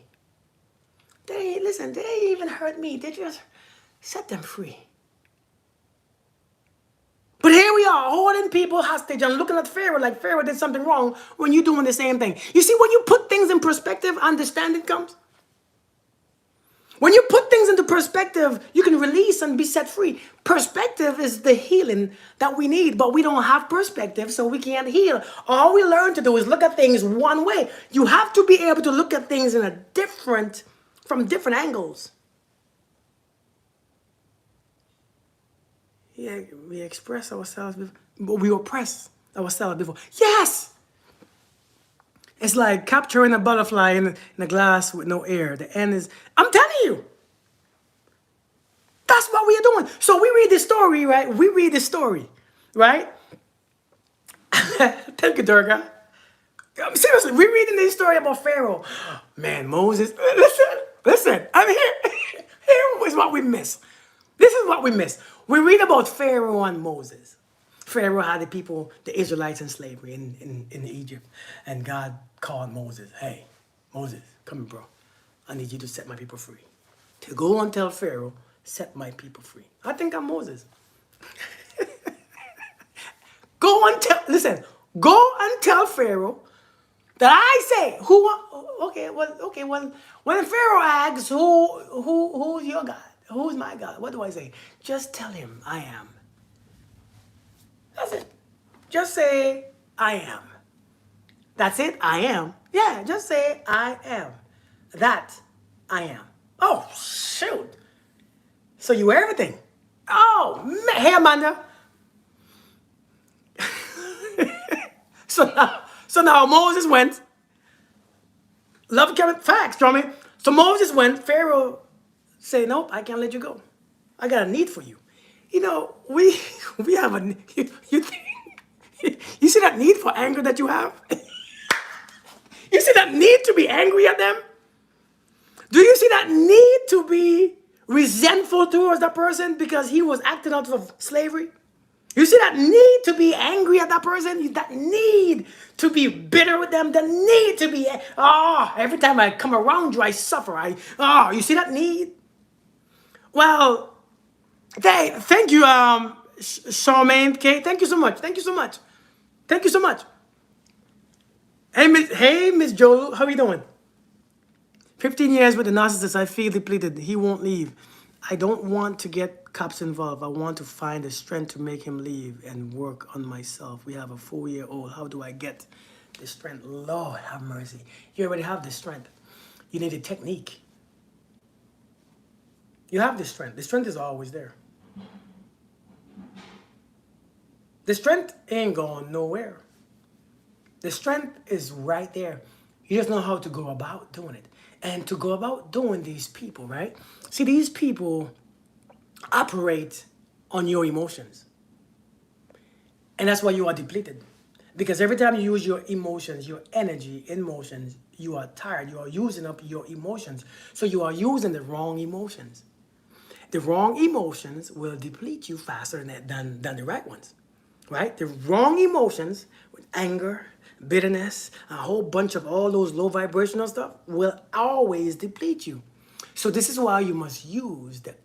They ain't even hurt me. They just set them free. But here we are, holding people hostage and looking at Pharaoh like Pharaoh did something wrong when you're doing the same thing. You see, when you put things in perspective, understanding comes. When you put things into perspective, you can release and be set free. Perspective is the healing that we need, but we don't have perspective, so we can't heal. All we learn to do is look at things one way. You have to be able to look at things from different angles. Yeah, we express ourselves, but we oppress ourselves before. Yes! It's like capturing a butterfly in a glass with no air. The end is, I'm telling you, that's what we are doing. So we read the story, right? We read the story, right? Thank you, Durga. Seriously, we're reading this story about Pharaoh. Man, Moses, listen, I'm here. Here is what we miss. This is what we miss. We read about Pharaoh and Moses. Pharaoh had the people, the Israelites in slavery in Egypt. And God called Moses, hey, Moses, come here, bro. I need you to set my people free. To go and tell Pharaoh, set my people free. I think I'm Moses. Go and tell, listen, go and tell Pharaoh that I say, when Pharaoh asks, who's your God? Who's my God? What do I say? Just tell him I am. That's it. Just say, I am. That's it, I am. Yeah, just say, I am. That, I am. Oh, shoot. So you wear everything. Oh, man. Hey, Amanda. So now Moses went. Love carry facts, Drummy. So Moses went. Pharaoh said, nope, I can't let you go. I got a need for you. You know, we have a, you think, you see that need for anger that you have? You see that need to be angry at them? Do you see that need to be resentful towards that person because he was acting out of slavery? You see that need to be angry at that person? That need to be bitter with them? The need to be, every time I come around you, I suffer. You see that need? Well, thank you, Charmaine, Kate. Thank you so much. Thank you so much. Thank you so much. Hey, Miss Joel, how are you doing? 15 years with the narcissist, I feel depleted. He won't leave. I don't want to get cops involved. I want to find the strength to make him leave and work on myself. We have a 4-year-old. How do I get the strength? Lord have mercy. You already have the strength. You need a technique. You have the strength. The strength is always there. The strength ain't going nowhere. The strength is right there. You just know how to go about doing it. And to go about doing these people, right? See, these people operate on your emotions. And that's why you are depleted. Because every time you use your emotions, your energy, emotions, you are tired. You are using up your emotions. So you are using the wrong emotions. The wrong emotions will deplete you faster than the right ones. Right? The wrong emotions, with anger, bitterness, a whole bunch of all those low vibrational stuff will always deplete you. So this is why you must use the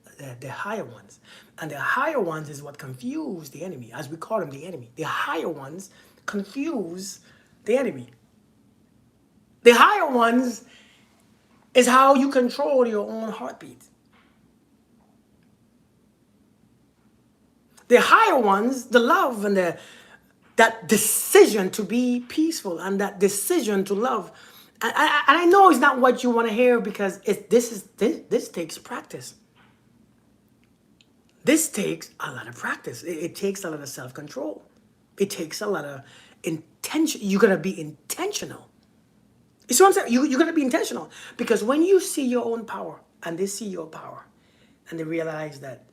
higher ones. And the higher ones is what confuse the enemy, as we call them the enemy. The higher ones confuse the enemy. The higher ones is how you control your own heartbeat. The higher ones, the love and that decision to be peaceful and that decision to love. And I know it's not what you want to hear because this takes practice. This takes a lot of practice. It takes a lot of self-control. It takes a lot of intention. You're going to be intentional. You see what I'm saying? You're going to be intentional. Because when you see your own power and they see your power and they realize that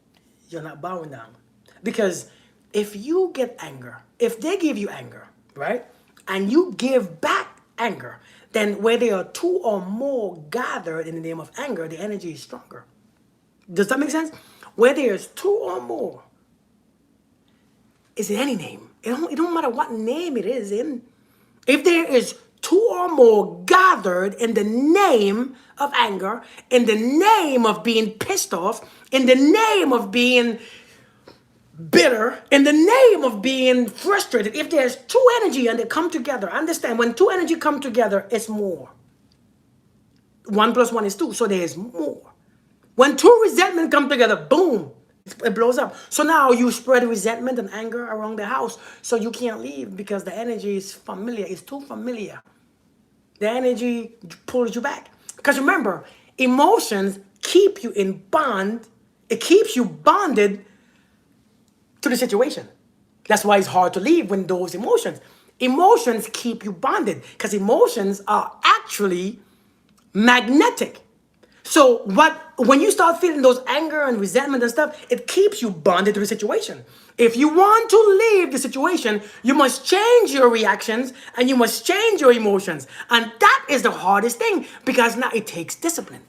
you're not bowing down. Because if you get anger, if they give you anger, right, and you give back anger, then where there are two or more gathered in the name of anger, the energy is stronger. Does that make sense? Where there's two or more, is in any name. It don't matter what name it is in. If there is two or more gathered in the name of anger, in the name of being pissed off, in the name of being bitter, in the name of being frustrated, if there's two energy and they come together, understand when two energy come together, it's more. 1 + 1 is 2, so there's more. When two resentment come together, boom, it blows up. So now you spread resentment and anger around the house, so you can't leave because the energy is familiar. It's too familiar. The energy pulls you back. Because remember, emotions keep you in bond. It keeps you bonded to the situation. That's why it's hard to leave when those emotions. Emotions keep you bonded because emotions are actually magnetic. So when you start feeling those anger and resentment and stuff, it keeps you bonded to the situation. If you want to leave the situation, you must change your reactions and you must change your emotions. And that is the hardest thing because now it takes discipline.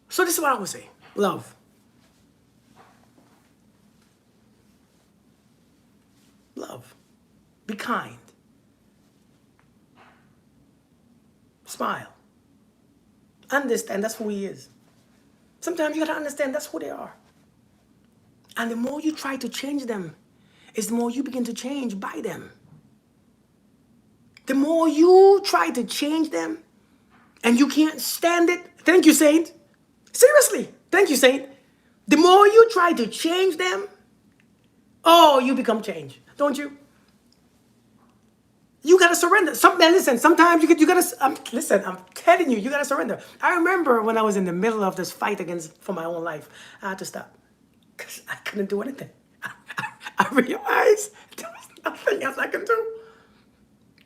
So this is what I would say. Love. Love. Be kind. Smile. Understand that's who he is. Sometimes you gotta understand that's who they are. And the more you try to change them, is the more you begin to change by them. The more you try to change them and you can't stand it, thank you, Saint. Seriously, thank you, Saint. The more you try to change them, oh, you become change, don't you? You gotta surrender. Listen, sometimes you gotta, listen, I'm telling you, you gotta surrender. I remember when I was in the middle of this fight for my own life, I had to stop because I couldn't do anything. I realized there was nothing else I could do.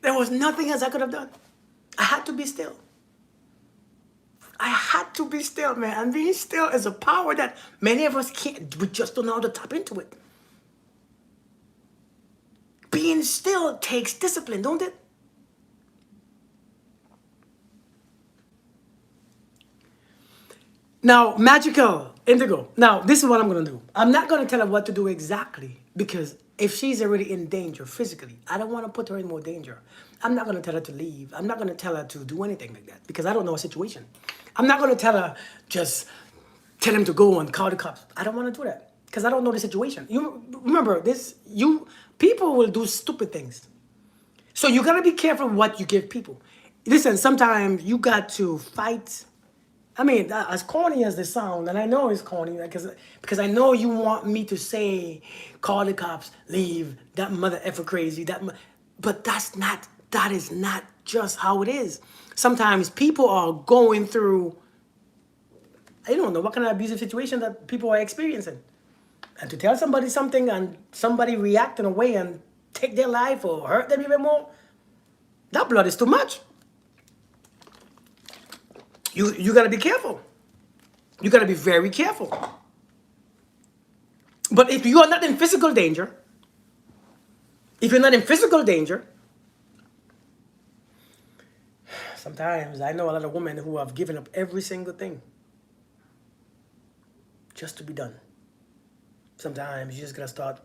There was nothing else I could have done. I had to be still. I had to be still, man. And being still is a power that many of us can't. We just don't know how to tap into it. Being still takes discipline, don't it? Now, magical indigo. Now, this is what I'm going to do. I'm not going to tell her what to do exactly because if she's already in danger physically, I don't want to put her in more danger. I'm not going to tell her to leave. I'm not going to tell her to do anything like that because I don't know her situation. I'm not going to tell her just tell him to go and call the cops. I don't want to do that because I don't know the situation. You remember this? People will do stupid things. So you got to be careful what you give people. Listen, sometimes you got to fight. I mean, as corny as this sound, and I know it's corny because I know you want me to say, call the cops, leave, that mother effer crazy, but that is not just how it is. Sometimes people are going through, I don't know, what kind of abusive situation that people are experiencing. And to tell somebody something and somebody react in a way and take their life or hurt them even more, that blood is too much. You gotta be careful. You gotta be very careful. But if you are not in physical danger, if you're not in physical danger, sometimes I know a lot of women who have given up every single thing just to be done. Sometimes you just gotta start,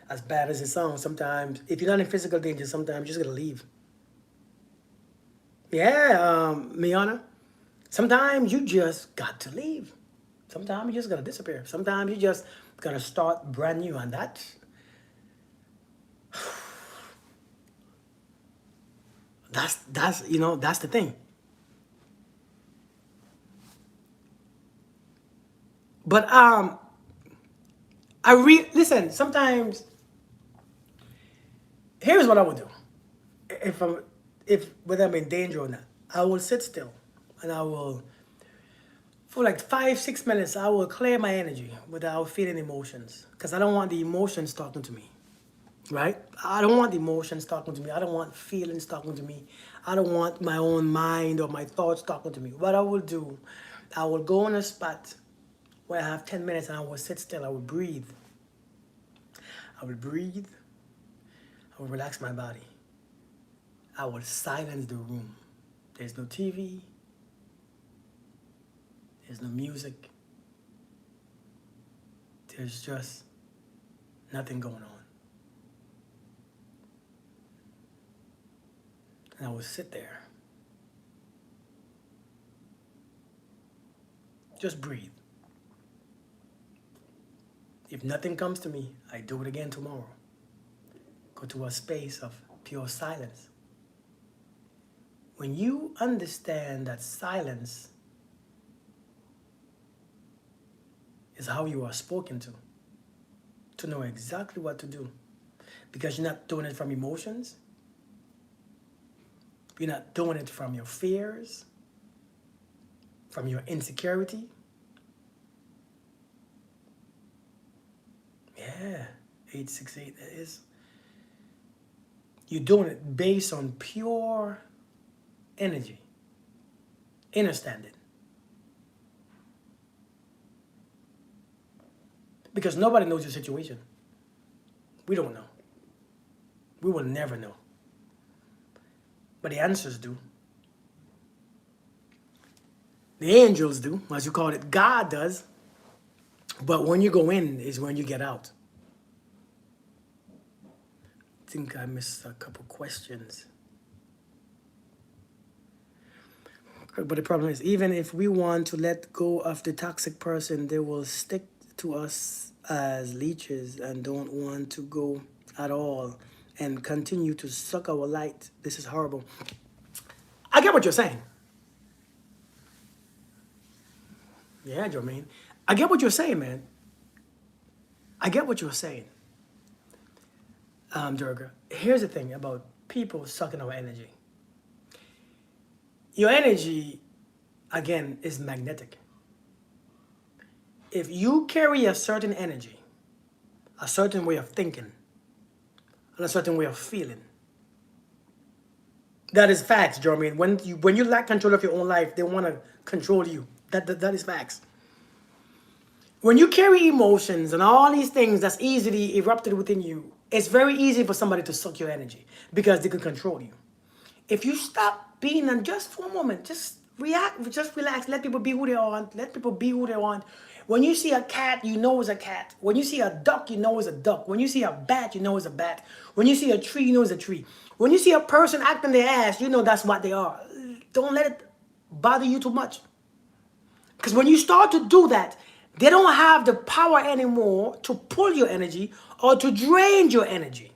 as bad as it sounds, sometimes, if you're not in physical danger, sometimes you just gotta leave. Yeah, Miana. Sometimes you just got to leave. Sometimes you just gotta disappear. Sometimes you just gotta start brand new, and that's that's the thing. But listen. Sometimes here's what I would do if whether I'm in danger or not. I will sit still, and I will for like 5-6 minutes. I will clear my energy without feeling emotions because I don't want the emotions talking to me. Right? I don't want emotions talking to me. I don't want feelings talking to me. I don't want my own mind or my thoughts talking to me. What I will do, I will go on a spot where I have 10 minutes and I will sit still. I will breathe. I will breathe. I will relax my body. I will silence the room. There's no TV. There's no music. There's just nothing going on. And I will sit there. Just breathe. If nothing comes to me, I do it again tomorrow. Go to a space of pure silence. When you understand that silence is how you are spoken to know exactly what to do. Because you're not doing it from emotions. You're not doing it from your fears, from your insecurity. Yeah, 868, that is. You're doing it based on pure energy, understanding. Because nobody knows your situation. We don't know. We will never know. But the answers do. The angels do, as you call it. God does. But when you go in is when you get out. I think I missed a couple questions. But the problem is, even if we want to let go of the toxic person, they will stick to us as leeches and don't want to go at all and continue to suck our light. This is horrible. I get what you're saying. Yeah, Jermaine. I get what you're saying, man. I get what you're saying. Durga. Here's the thing about people sucking our energy. Your energy, again, is magnetic. If you carry a certain energy, a certain way of thinking, and a certain way of feeling, that is facts, Jermaine. When you lack control of your own life, they want to control you. That is facts. When you carry emotions and all these things that's easily erupted within you, it's very easy for somebody to suck your energy because they can control you. If you stop being and just for a moment, just react, just relax, let people be who they want, let people be who they want. When you see a cat, you know it's a cat. When you see a duck, you know it's a duck. When you see a bat, you know it's a bat. When you see a tree, you know it's a tree. When you see a person acting their ass, you know that's what they are. Don't let it bother you too much. Because when you start to do that, they don't have the power anymore to pull your energy or to drain your energy.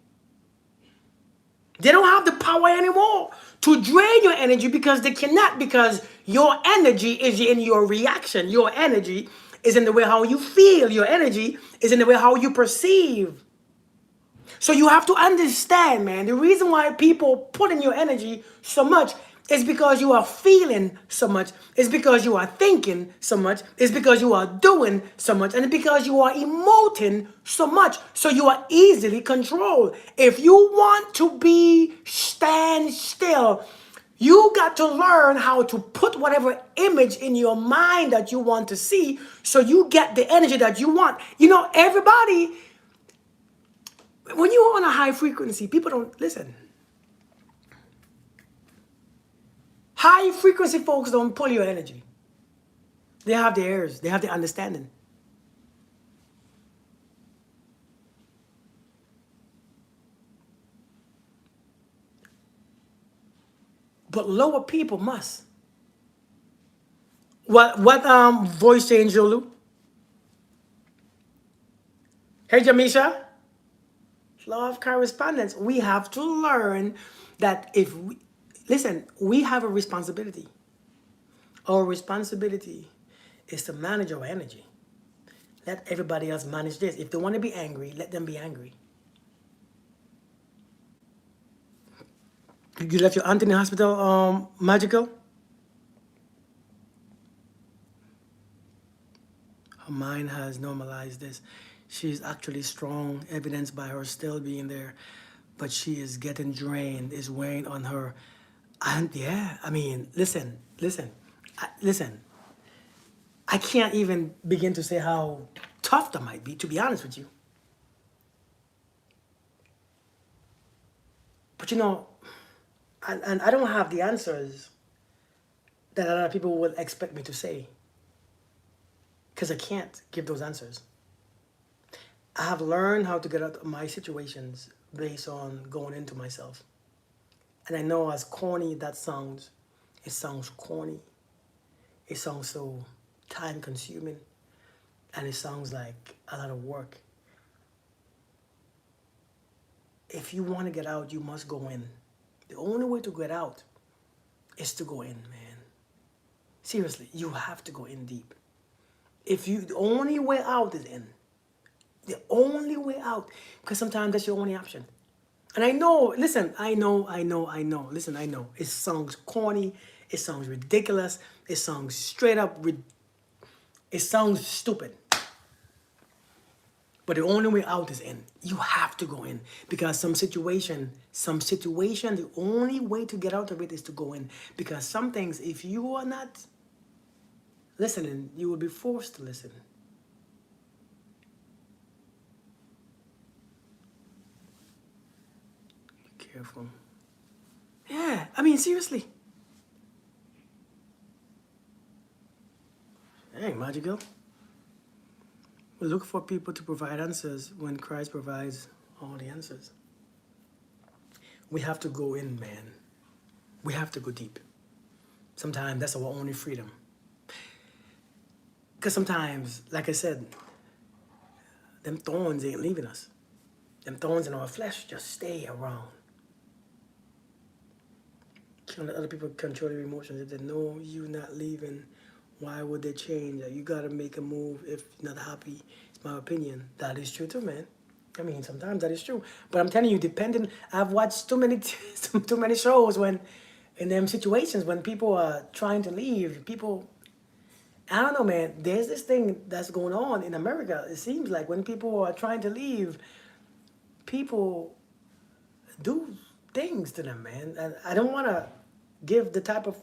They don't have the power anymore to drain your energy because they cannot, because your energy is in your reaction. Your energy is in the way how you feel. Your energy is in the way how you perceive. So you have to understand, man, the reason why people put in your energy so much is because you are feeling so much. It's because you are thinking so much. It's because you are doing so much. And it's because you are emoting so much. So you are easily controlled. If you want to stand still, you got to learn how to put whatever image in your mind that you want to see so you get the energy that you want. You know, everybody, when you're on a high frequency, people don't listen. High frequency folks don't pull your energy. They have the ears, they have the understanding. But lower people must. What voice change, Jolu? Hey, Jamisha. Law of correspondence. We have to learn that if we listen, we have a responsibility. Our responsibility is to manage our energy. Let everybody else manage this. If they want to be angry, let them be angry. You left your aunt in the hospital, Magical? Her mind has normalized this. She's actually strong, evidenced by her still being there, but she is getting drained, is weighing on her. And yeah, I mean, listen. I can't even begin to say how tough that might be, to be honest with you. But you know, and I don't have the answers that a lot of people would expect me to say, because I can't give those answers. I have learned how to get out of my situations based on going into myself. And I know as corny that sounds, it sounds corny. It sounds so time consuming. And it sounds like a lot of work. If you want to get out, you must go in. The only way to get out is to go in, man. Seriously, you have to go in deep. The only way out is in. The only way out. Because sometimes that's your only option. And I know, listen, I know. Listen, I know. It sounds corny. It sounds ridiculous. It sounds straight up, it sounds stupid. But the only way out is in. You have to go in because some situation, the only way to get out of it is to go in. Because some things, if you are not listening, you will be forced to listen. Be careful. Yeah, I mean, seriously. Hey, magical. We look for people to provide answers when Christ provides all the answers. We have to go in, man. We have to go deep. Sometimes that's our only freedom. Because sometimes, like I said, them thorns ain't leaving us. Them thorns in our flesh just stay around. Can't let other people control your emotions. If they know you're not leaving, why would they change? You gotta make a move if you're not happy. It's my opinion. That is true too, man. I mean, sometimes that is true. But I'm telling you, I've watched too many too many shows when in them situations when people are trying to leave, people, I don't know, man, there's this thing that's going on in America. It seems like when people are trying to leave, people do things to them, man. And I don't want to give the type of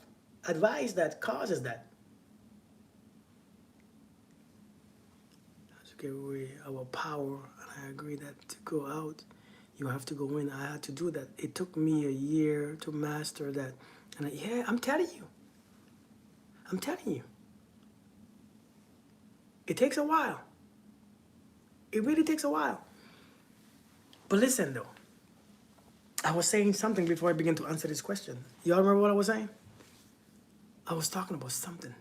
advice that causes that. To give away our power, and I agree that to go out, you have to go in. I had to do that. It took me a year to master that. And yeah, I'm telling you. It takes a while. It really takes a while. But listen, though. I was saying something before I begin to answer this question. Y'all remember what I was saying? I was talking about something.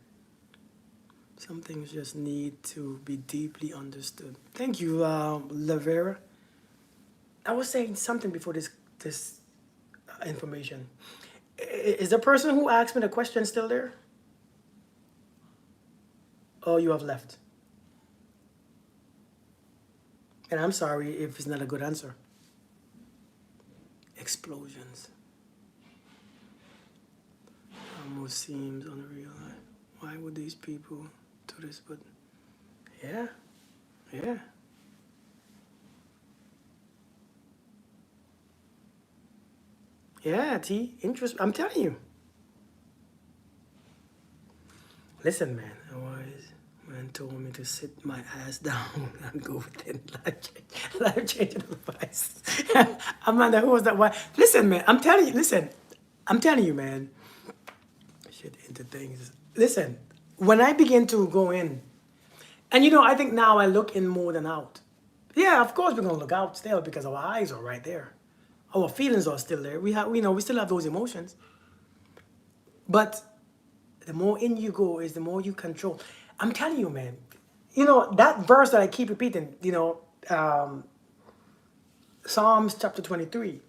Some things just need to be deeply understood. Thank you, Lavera. I was saying something before this information. Is the person who asked me the question still there? Or you have left? And I'm sorry if it's not a good answer. Explosions. Almost seems unreal. Why would these people do this? But yeah. Yeah, T. Interest. I'm telling you. Listen, man. Man told me to sit my ass down and go within life changing advice. Amanda, who was that? Why? Listen, man. I'm telling you. Listen. I'm telling you, man. Shit into things. Listen. When I begin to go in, and I think now I look in more than out. Yeah, of course we're gonna look out still because our eyes are right there. Our feelings are still there. We still have those emotions. But the more in you go is the more you control. I'm telling you, man. That verse that I keep repeating, Psalms chapter 23.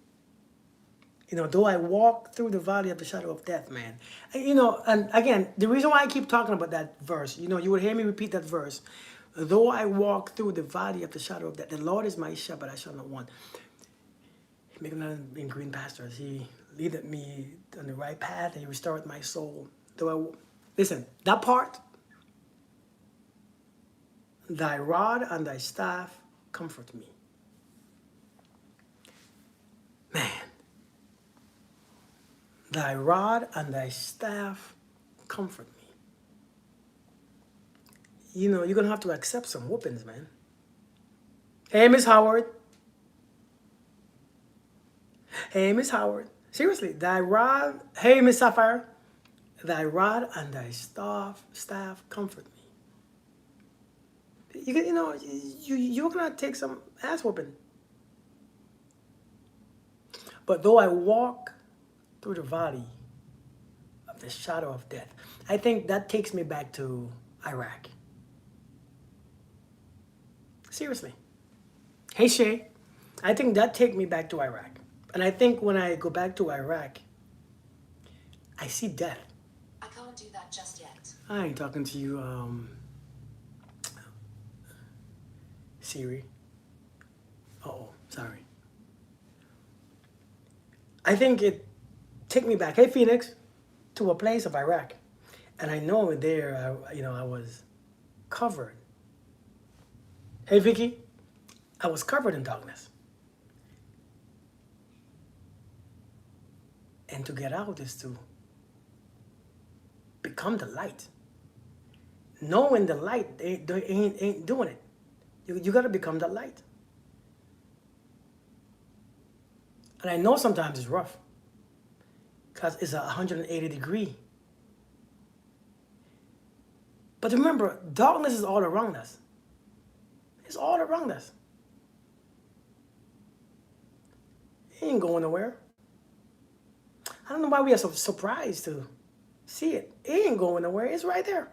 Though I walk through the valley of the shadow of death, man. And again, the reason why I keep talking about that verse, you would hear me repeat that verse. Though I walk through the valley of the shadow of death, the Lord is my shepherd, I shall not want. He make me lie in green pastures. He leadeth me on the right path, and He restored my soul. Listen, that part, thy rod and thy staff comfort me. Man, thy rod and thy staff comfort me. You're going to have to accept some whoopings, man. Hey, Miss Howard. Seriously, thy rod, hey, Miss Sapphire. Thy rod and thy staff comfort me. You're going to take some ass whooping. But though I walk through the valley of the shadow of death, I think that takes me back to Iraq. Seriously. Hey, Shay. I think that takes me back to Iraq. And I think when I go back to Iraq, I see death. I can't do that just yet. I ain't talking to you, Siri. Uh-oh, sorry. I think it take me back, hey Phoenix, to a place of Iraq. And I know there, I was covered. Hey Vicky, I was covered in darkness. And to get out is to become the light. Knowing the light ain't doing it. You got to become the light. And I know sometimes it's rough because it's 180 degree. But remember, darkness is all around us. It's all around us. It ain't going nowhere. I don't know why we are so surprised to see it. It ain't going nowhere. It's right there.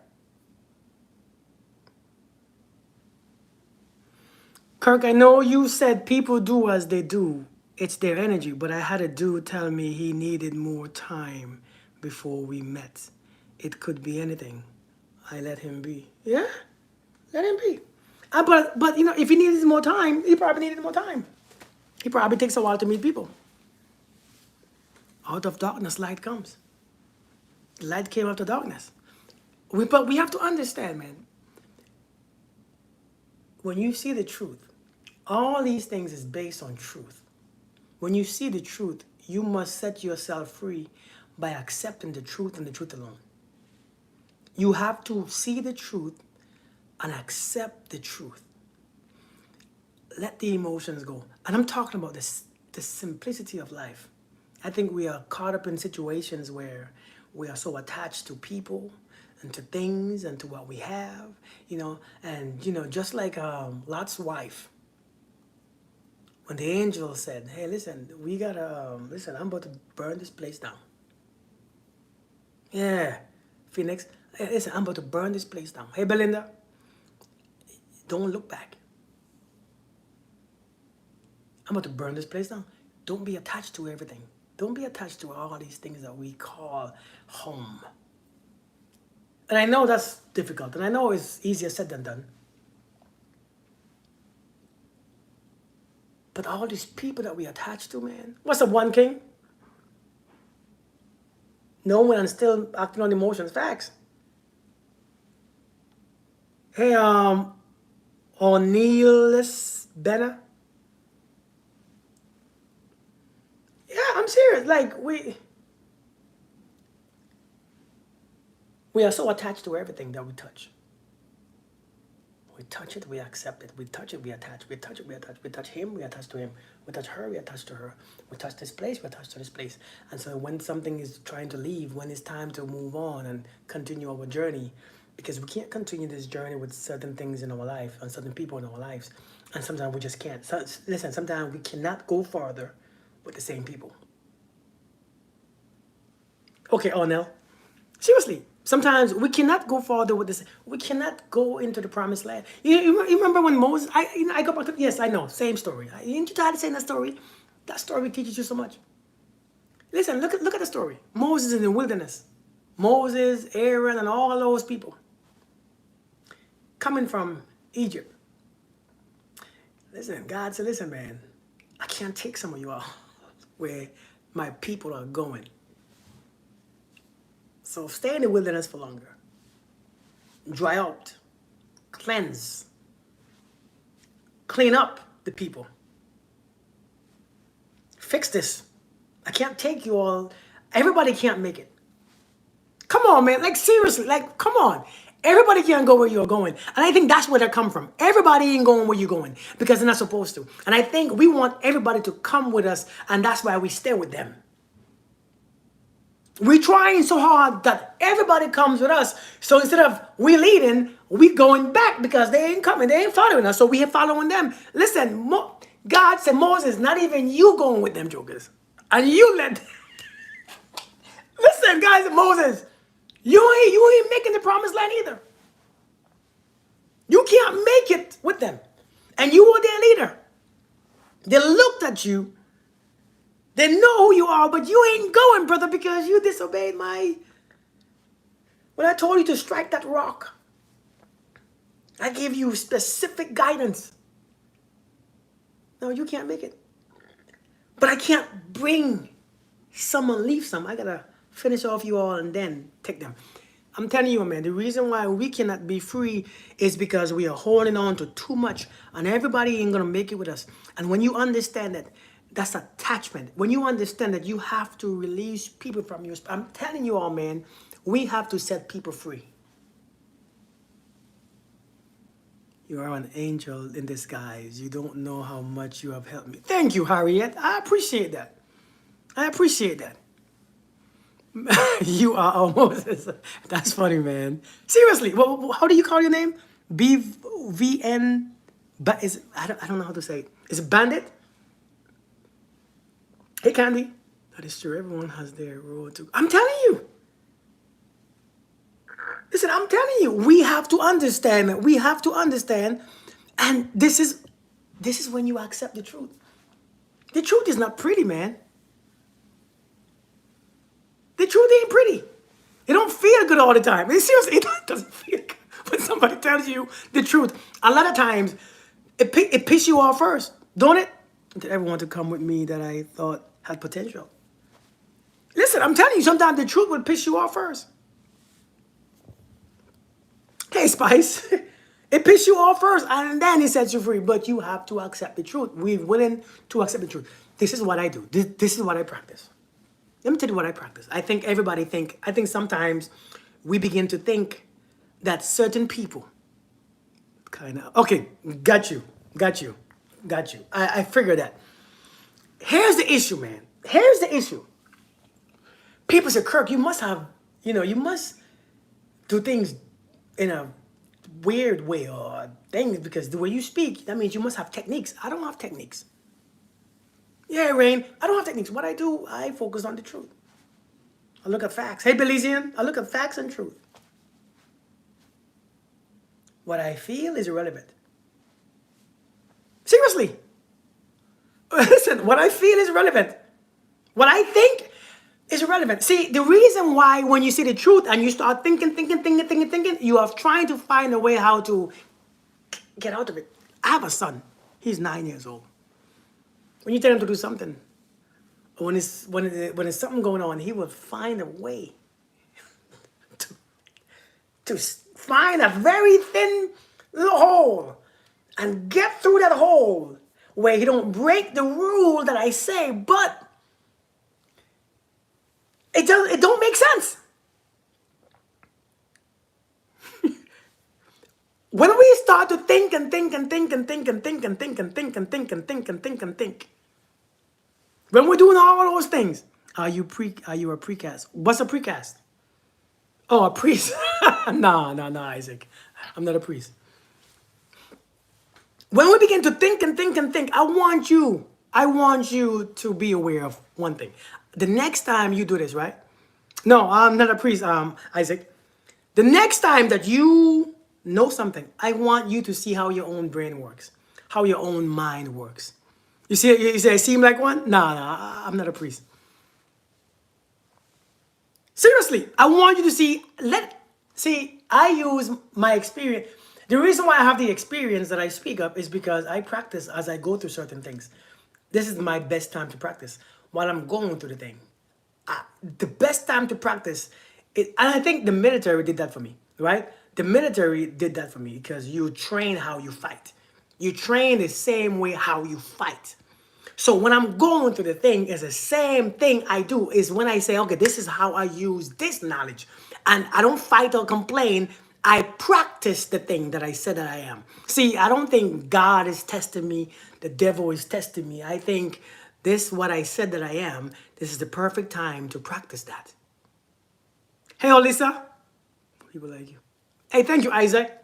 Kirk, I know you said people do as they do. It's their energy, but I had a dude tell me he needed more time before we met. It could be anything. I let him be. Yeah, let him be. But you know, if he needed more time, he probably needed more time. He probably takes a while to meet people. Out of darkness, light comes. Light came out of darkness. But we have to understand, man. When you see the truth, all these things is based on truth. When you see the truth, you must set yourself free by accepting the truth and the truth alone. You have to see the truth and accept the truth. Let the emotions go. And I'm talking about this, the simplicity of life. I think we are caught up in situations where we are so attached to people and to things and to what we have, you know, and, you know, just like Lot's wife, when the angel said, hey, listen, we gotta, listen, I'm about to burn this place down. Yeah, Phoenix, hey, listen, I'm about to burn this place down. Hey, Belinda, don't look back. I'm about to burn this place down. Don't be attached to everything. Don't be attached to all these things that we call home. And I know that's difficult, and I know it's easier said than done. But all these people that we attach to, man. What's up, One King? Knowing and still acting on emotions. Facts. Hey, O'Neillis Benner. Yeah, I'm serious. Like, we are so attached to everything that we touch. We touch it, we accept it. We touch it, we attach. We touch it, we attach. We touch him, we attach to him. We touch her, we attach to her. We touch this place, we attach to this place. And so when something is trying to leave, when it's time to move on and continue our journey, because we can't continue this journey with certain things in our life and certain people in our lives. And sometimes we just can't. So, listen, sometimes we cannot go farther with the same people. Okay, Ornell. Seriously, sometimes we cannot go farther with this. We cannot go into the promised land. You remember when Moses? I go back to, yes, I know, same story. Ain't you tired of saying that story? That story teaches you so much. Listen, look at the story. Moses in the wilderness. Moses, Aaron, and all those people coming from Egypt. Listen, God said, listen, man, I can't take some of you all where my people are going. So stay in the wilderness for longer. Dry out. Cleanse. Clean up the people. Fix this. I can't take you all. Everybody can't make it. Come on, man. Like, seriously. Like, come on. Everybody can't go where you're going. And I think that's where they come from. Everybody ain't going where you're going because they're not supposed to. And I think we want everybody to come with us, and that's why we stay with them. We're trying so hard that everybody comes with us. So instead of we leading, we going back because they ain't coming. They ain't following us. So we are following them. Listen, God said, Moses, not even you going with them jokers. And you let... Listen, guys, Moses, you ain't making the promised land either. You can't make it with them. And you are their leader. They looked at you. They know who you are, but you ain't going, brother, because you disobeyed when I told you to strike that rock. I gave you specific guidance. No, you can't make it. But I can't bring some and leave some. I gotta finish off you all and then take them. I'm telling you, man, the reason why we cannot be free is because we are holding on to too much, and everybody ain't gonna make it with us. And when you understand that, that's attachment. When you understand that you have to release people from your, I'm telling you all, man, we have to set people free. You are an angel in disguise. You don't know how much you have helped me. Thank you, Harriet. I appreciate that. I appreciate that. You are almost. That's funny, man. Seriously, how do you call your name? BVN. But is I don't know how to say it. Is it Bandit? Hey, Candy. That is true. Everyone has their role to. I'm telling you. Listen, I'm telling you. We have to understand. We have to understand, and this is when you accept the truth. The truth is not pretty, man. The truth ain't pretty. It don't feel good all the time. Seriously, it doesn't feel good when somebody tells you the truth. A lot of times, it pisses you off first, don't it? Did everyone to come with me that I thought had potential? Listen, I'm telling you, sometimes the truth will piss you off first. Hey, Spice. It pisses you off first, and then it sets you free. But you have to accept the truth. We're willing to accept the truth. This is what I do. This is what I practice. Let me tell you what I practice. I think sometimes we begin to think that certain people okay, got you. I figured that. Here's the issue, man. Here's the issue. People say, Kirk, you must have, you must do things in a weird way or things because the way you speak, that means you must have techniques. I don't have techniques. Yeah, Rain, I don't have techniques. What I do, I focus on the truth. I look at facts. Hey, Belizean, I look at facts and truth. What I feel is irrelevant. Seriously. Listen, what I feel is irrelevant. What I think is irrelevant. See, the reason why when you see the truth and you start thinking, you are trying to find a way how to get out of it. I have a son. He's 9 years old. When you tell him to do something, when it's something going on, he will find a way to find a very thin little hole and get through that hole where he don't break the rule that I say, but it don't make sense. When we start to think and think, when we're doing all those things, are you a precast? What's a precast? Oh, a priest. No, Isaac. I'm not a priest. When we begin to think and think, I want you to be aware of one thing. The next time you do this, right? No, I'm not a priest, Isaac. The next time that you know something, I want you to see how your own brain works, how your own mind works. You say I seem like one? No, I'm not a priest. Seriously, I want you to see, I use my experience. The reason why I have the experience that I speak of is because I practice as I go through certain things. This is my best time to practice while I'm going through the thing. The best time to practice, and I think the military did that for me, right? The military did that for me because you train how you fight. You train the same way how you fight. So when I'm going through the thing, it's the same thing I do. Is when I say, okay, this is how I use this knowledge. And I don't fight or complain. I practice the thing that I said that I am. See, I don't think God is testing me. The devil is testing me. I think this, what I said that I am, this is the perfect time to practice that. Hey, Olisa. People like you. Hey, thank you, Isaac.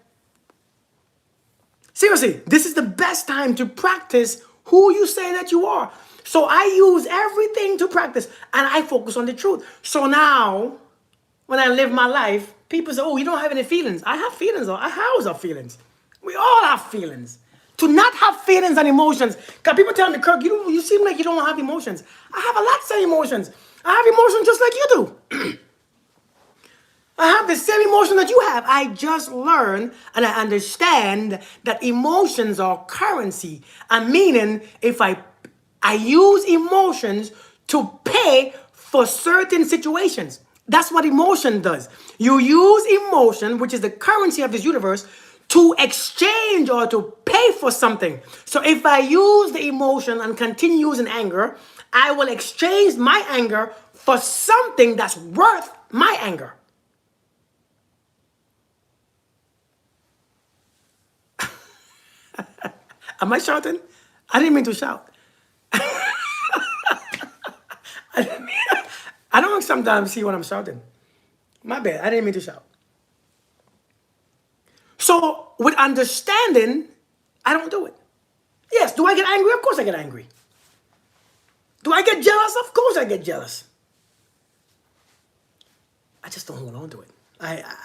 Seriously, this is the best time to practice who you say that you are. So I use everything to practice and I focus on the truth. So now, when I live my life, people say, oh, you don't have any feelings. I have feelings. I always have feelings. We all have feelings. To not have feelings and emotions. Because people tell me, Kirk, you seem like you don't have emotions. I have a lots of emotions. I have emotions just like you do. I have the same emotion that you have. I just learned and I understand that emotions are currency. And meaning, if I use emotions to pay for certain situations. That's what emotion does. You use emotion, which is the currency of this universe, to exchange or to pay for something. So if I use the emotion and continue using anger, I will exchange my anger for something that's worth my anger. Am I shouting? I didn't mean to shout. I don't sometimes see when I'm shouting. My bad. I didn't mean to shout. So with understanding, I don't do it. Yes, do I get angry? Of course I get angry. Do I get jealous? Of course I get jealous. I just don't hold on to it.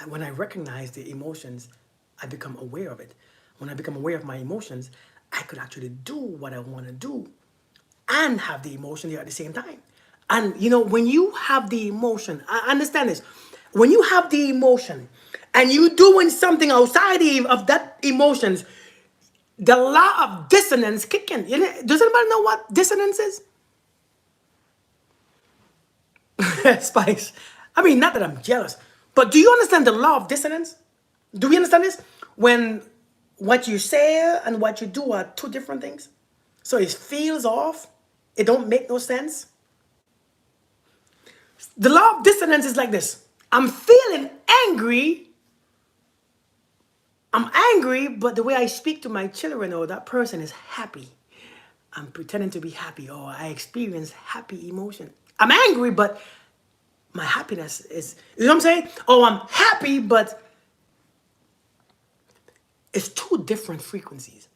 When I recognize the emotions, I become aware of it. When I become aware of my emotions, I could actually do what I want to do and have the emotion there at the same time. And you know, when you have the emotion, I understand this. When you have the emotion and you doing something outside of that emotions, the law of dissonance kick in. Does anybody know what dissonance is? Spice. I mean, not that I'm jealous, but do you understand the law of dissonance? Do we understand this? When what you say and what you do are two different things. So it feels off. It don't make no sense. The law of dissonance is like this. I'm feeling angry. I'm angry, but the way I speak to my children, or that person is happy. I'm pretending to be happy, or I experience happy emotion. I'm angry, but my happiness is, you know what I'm saying? Oh, I'm happy, but it's two different frequencies.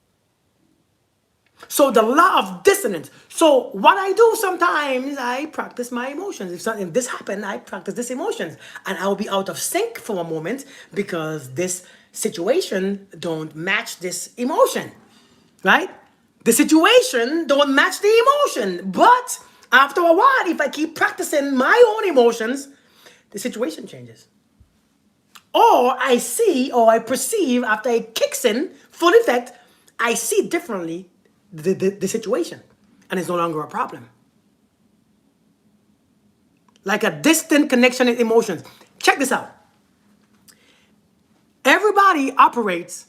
So the law of dissonance. So what I do sometimes, I practice my emotions. If something this happened, I practice this emotions, and I'll be out of sync for a moment because this situation don't match this emotion, right? The situation don't match the emotion, but after a while, if I keep practicing my own emotions, the situation changes. Or I see or I perceive after it kicks in full effect, I see differently the situation, and it's no longer a problem. Like a distant connection in emotions. Check this out. Everybody operates,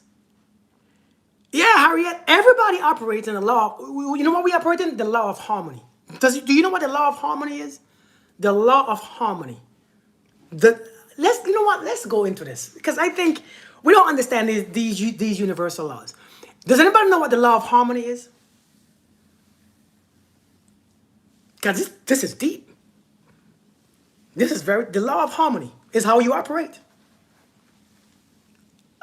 yeah, Harriet, everybody operates in the law. You know what we operate in? The law of harmony. Do you know what the law of harmony is? The law of harmony. You know what? Let's go into this because I think we don't understand these universal laws. Does anybody know what the law of harmony is? Because this is deep. The law of harmony is how you operate.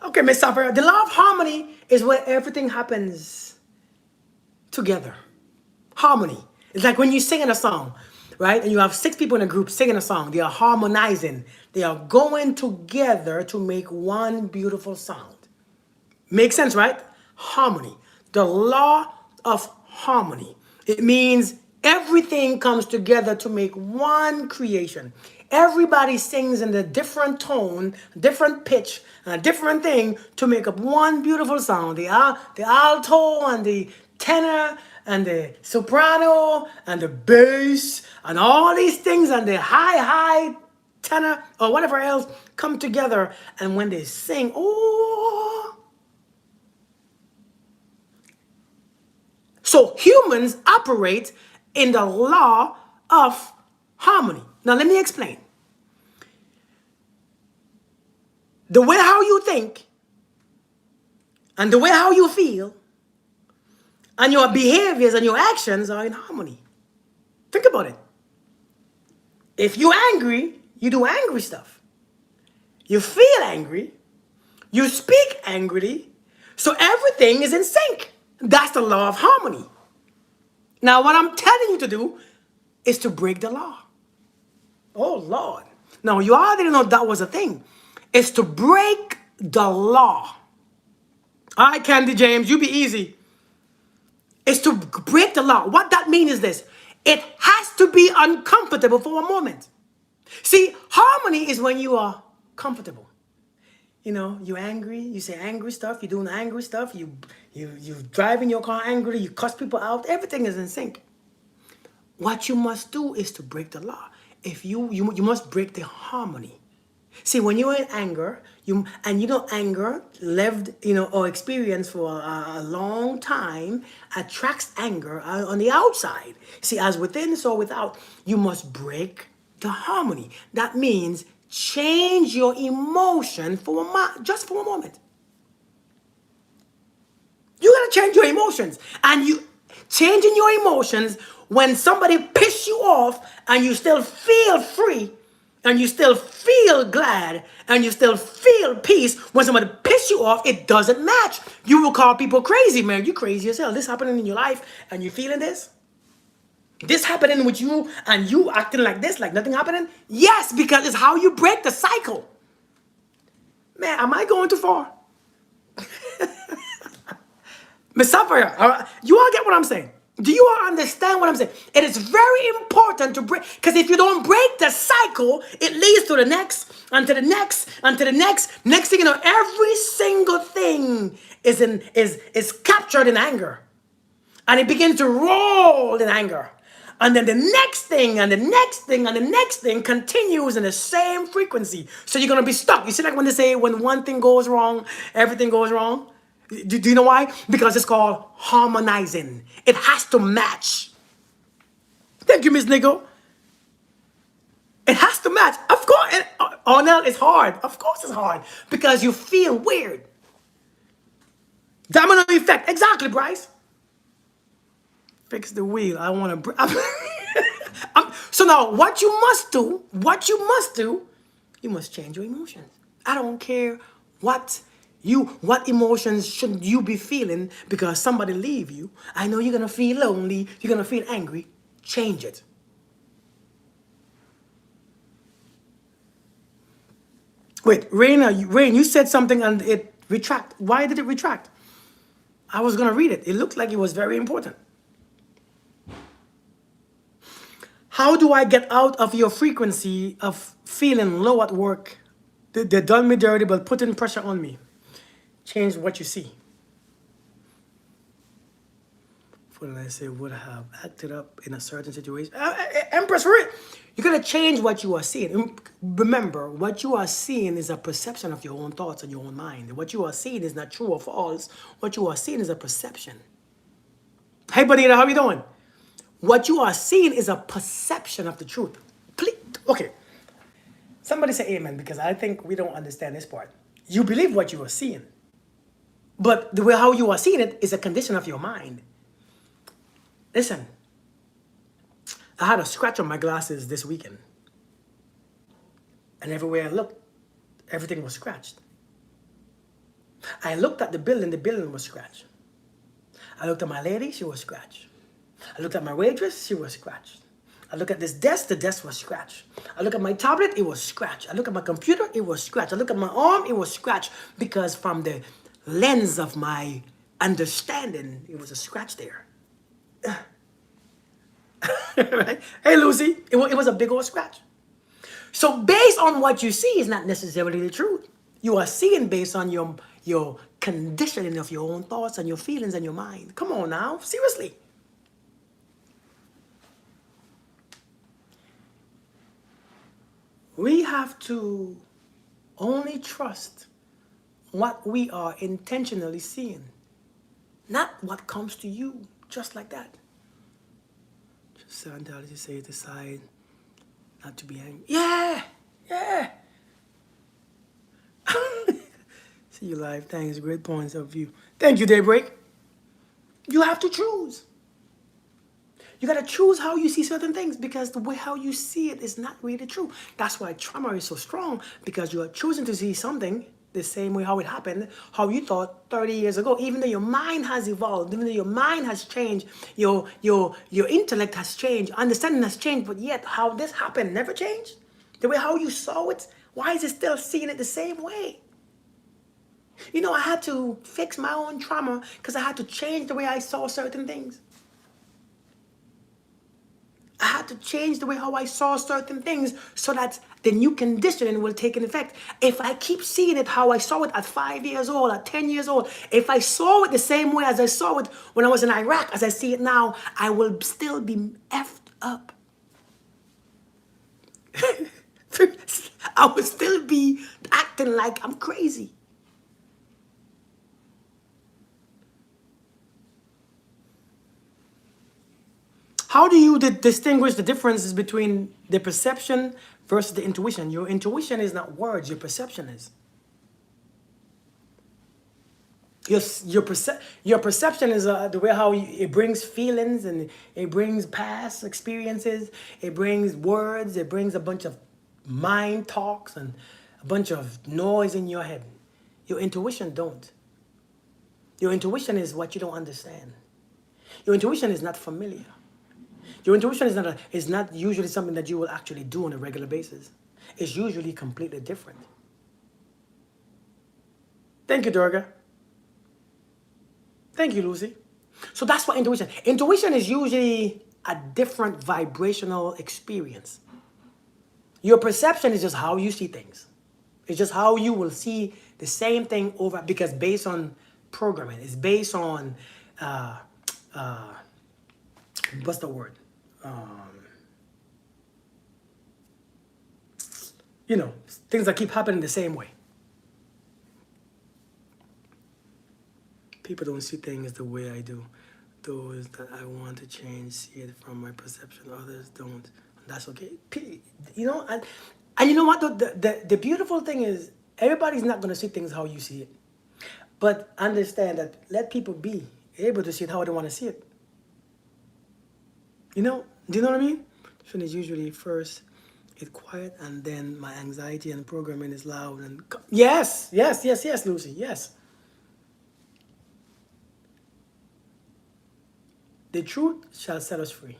Okay, Miss Sapphire, the law of harmony is where everything happens together. Harmony. It's like when you're singing a song, right? And you have 6 people in a group singing a song. They are harmonizing. They are going together to make one beautiful sound. Makes sense, right? Harmony. The law of harmony. It means everything comes together to make one creation. Everybody sings in a different tone, different pitch, and a different thing to make up one beautiful sound. The alto and the tenor and the soprano and the bass and all these things and the high tenor or whatever else come together. And when they sing, oh. So humans operate in the law of harmony. Now let me explain. The way how you think and the way how you feel and your behaviors and your actions are in harmony. Think about it. If you're angry, you do angry stuff. You feel angry. You speak angrily. So everything is in sync. That's the law of harmony. Now, what I'm telling you to do is to break the law. Oh, Lord. Now, you already know that was a thing. It's to break the law. All right, Candy James, you be easy. It's to break the law. What that means is this. It has to be uncomfortable for a moment. See, harmony is when you are comfortable. You know, you're angry, you say angry stuff, you're doing angry stuff, you driving your car angrily, you cuss people out, everything is in sync. What you must do is to break the law. if you must break the harmony. See, when you're in anger, anger lived, or experienced for a long time attracts anger on the outside. See, as within, so without. You must break the harmony. That means change your emotion just for a moment. You gotta change your emotions, and you changing your emotions when somebody piss you off, and you still feel free, and you still feel glad, and you still feel peace. When somebody piss you off, it doesn't match. You will call people crazy, man. You crazy as hell. This happening in your life, and you feeling this. This happening with you, and you acting like this, like nothing happening. Yes, because it's how you break the cycle. Man, am I going too far? Miss Sapphire, you all get what I'm saying? Do you all understand what I'm saying? It is very important to break, because if you don't break the cycle, it leads to the next, and to the next, and to the next. Next thing you know, every single thing is captured in anger, and it begins to roll in anger. And then the next thing, and the next thing, and the next thing continues in the same frequency. So you're gonna be stuck. You see, like when they say when one thing goes wrong, everything goes wrong. Do you know why? Because it's called harmonizing. It has to match. Thank you, Miss Niggo. It has to match. Of course. Oh no, it's hard. Of course it's hard. Because you feel weird. Domino effect. Exactly, Bryce. Fix the wheel. I want to. So now, what you must do, you must change your emotions. I don't care what emotions should you be feeling because somebody leave you. I know you're gonna feel lonely. You're gonna feel angry. Change it. Wait, Rain, you said something and it retract. Why did it retract? I was gonna read it. It looked like it was very important. How do I get out of your frequency of feeling low at work? They done me dirty, but putting pressure on me. Change what you see. What did I say? Would have acted up in a certain situation. Empress, you gotta change what you are seeing. Remember, what you are seeing is a perception of your own thoughts and your own mind. What you are seeing is not true or false. What you are seeing is a perception. Hey, Bonita, how you doing? What you are seeing is a perception of the truth. Please, okay. Somebody say amen, because I think we don't understand this part. You believe what you are seeing, but the way how you are seeing it is a condition of your mind. Listen, I had a scratch on my glasses this weekend, and everywhere I looked, everything was scratched. I looked at the building was scratched. I looked at my lady, she was scratched. I looked at my waitress, she was scratched. I look at this desk, the desk was scratched. I look at my tablet, it was scratched. I look at my computer, it was scratched. I look at my arm, it was scratched. Because from the lens of my understanding, it was a scratch there. Right? Hey, Lucy, it was a big old scratch. So based on what you see is not necessarily the truth. You are seeing based on your conditioning of your own thoughts and your feelings and your mind. Come on now, seriously. We have to only trust what we are intentionally seeing, not what comes to you, just like that. Just Scientology say decide not to be angry. Yeah. See you live. Thanks. Great points of view. Thank you, Daybreak. You have to choose. You gotta choose how you see certain things, because the way how you see it is not really true. That's why trauma is so strong, because you are choosing to see something the same way how it happened, how you thought 30 years ago. Even though your mind has evolved, even though your mind has changed, your intellect has changed, understanding has changed, but yet how this happened never changed. The way how you saw it, why is it still seeing it the same way? You know, I had to fix my own trauma because I had to change the way I saw certain things. I had to change the way how I saw certain things so that the new conditioning will take an effect. If I keep seeing it how I saw it at 5 years old, at 10 years old, if I saw it the same way as I saw it when I was in Iraq, as I see it now, I will still be effed up. I would still be acting like I'm crazy. How do you distinguish the differences between the perception versus the intuition? Your intuition is not words, your perception is. Your perception is the way how it brings feelings, and it brings past experiences, it brings words, it brings a bunch of mind talks and a bunch of noise in your head. Your intuition don't. Your intuition is what you don't understand. Your intuition is not familiar. Your intuition is not usually something that you will actually do on a regular basis. It's usually completely different. Thank you, Durga. Thank you, Lucy. So that's what intuition. Intuition is usually a different vibrational experience. Your perception is just how you see things. It's just how you will see the same thing over, because based on programming, it's based on uh, uh, what's the word? You know, things that keep happening the same way. People don't see things the way I do. Those that I want to change see it from my perception. Others don't. That's okay. You know, and you know what? The beautiful thing is everybody's not going to see things how you see it. But understand that let people be able to see it how they want to see it. You know? Do you know what I mean? So it's usually first it's quiet, and then my anxiety and programming is loud and yes, yes, yes, yes, Lucy, yes. The truth shall set us free.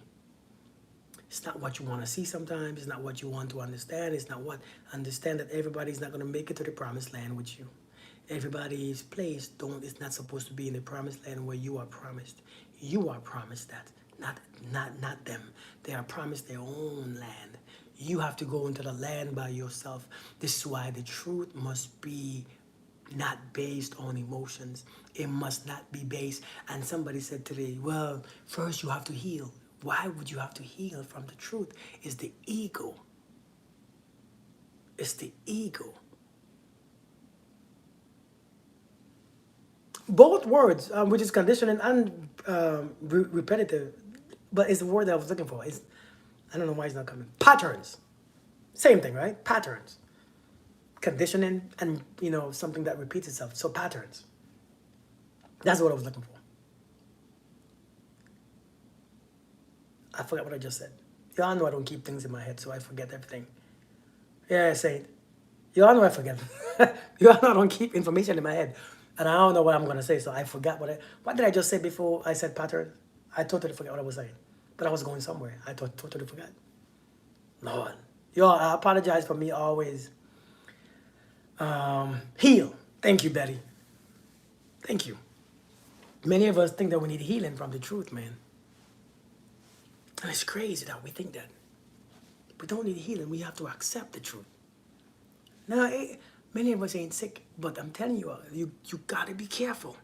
It's not what you want to see sometimes. It's not what you want to understand. It's not what. Understand that everybody's not going to make it to the promised land with you. Everybody's place is not supposed to be in the promised land where you are promised. You are promised that, not them. They are promised their own land. You have to go into the land by yourself. This is why the truth must be not based on emotions. It must not be based. And somebody said today, well, first you have to heal. Why would you have to heal from the truth? It's the ego. It's the ego. Both words, which is conditioning and repetitive, but it's the word that I was looking for. I don't know why it's not coming. Patterns. Same thing, right? Patterns. Conditioning and, something that repeats itself. So patterns. That's what I was looking for. I forgot what I just said. Y'all know I don't keep things in my head, so I forget everything. Yeah, I say it. Y'all know I forget. Y'all know I don't keep information in my head. And I don't know what I'm going to say, so I forgot what did I just say before I said pattern? I totally forgot what I was saying. But I was going somewhere. I totally forgot. Lord. Y'all, I apologize for me always. Heal. Thank you, Betty. Thank you. Many of us think that we need healing from the truth, man. And it's crazy that we think that. We don't need healing. We have to accept the truth. Now, many of us ain't sick, but I'm telling you, you got to be careful.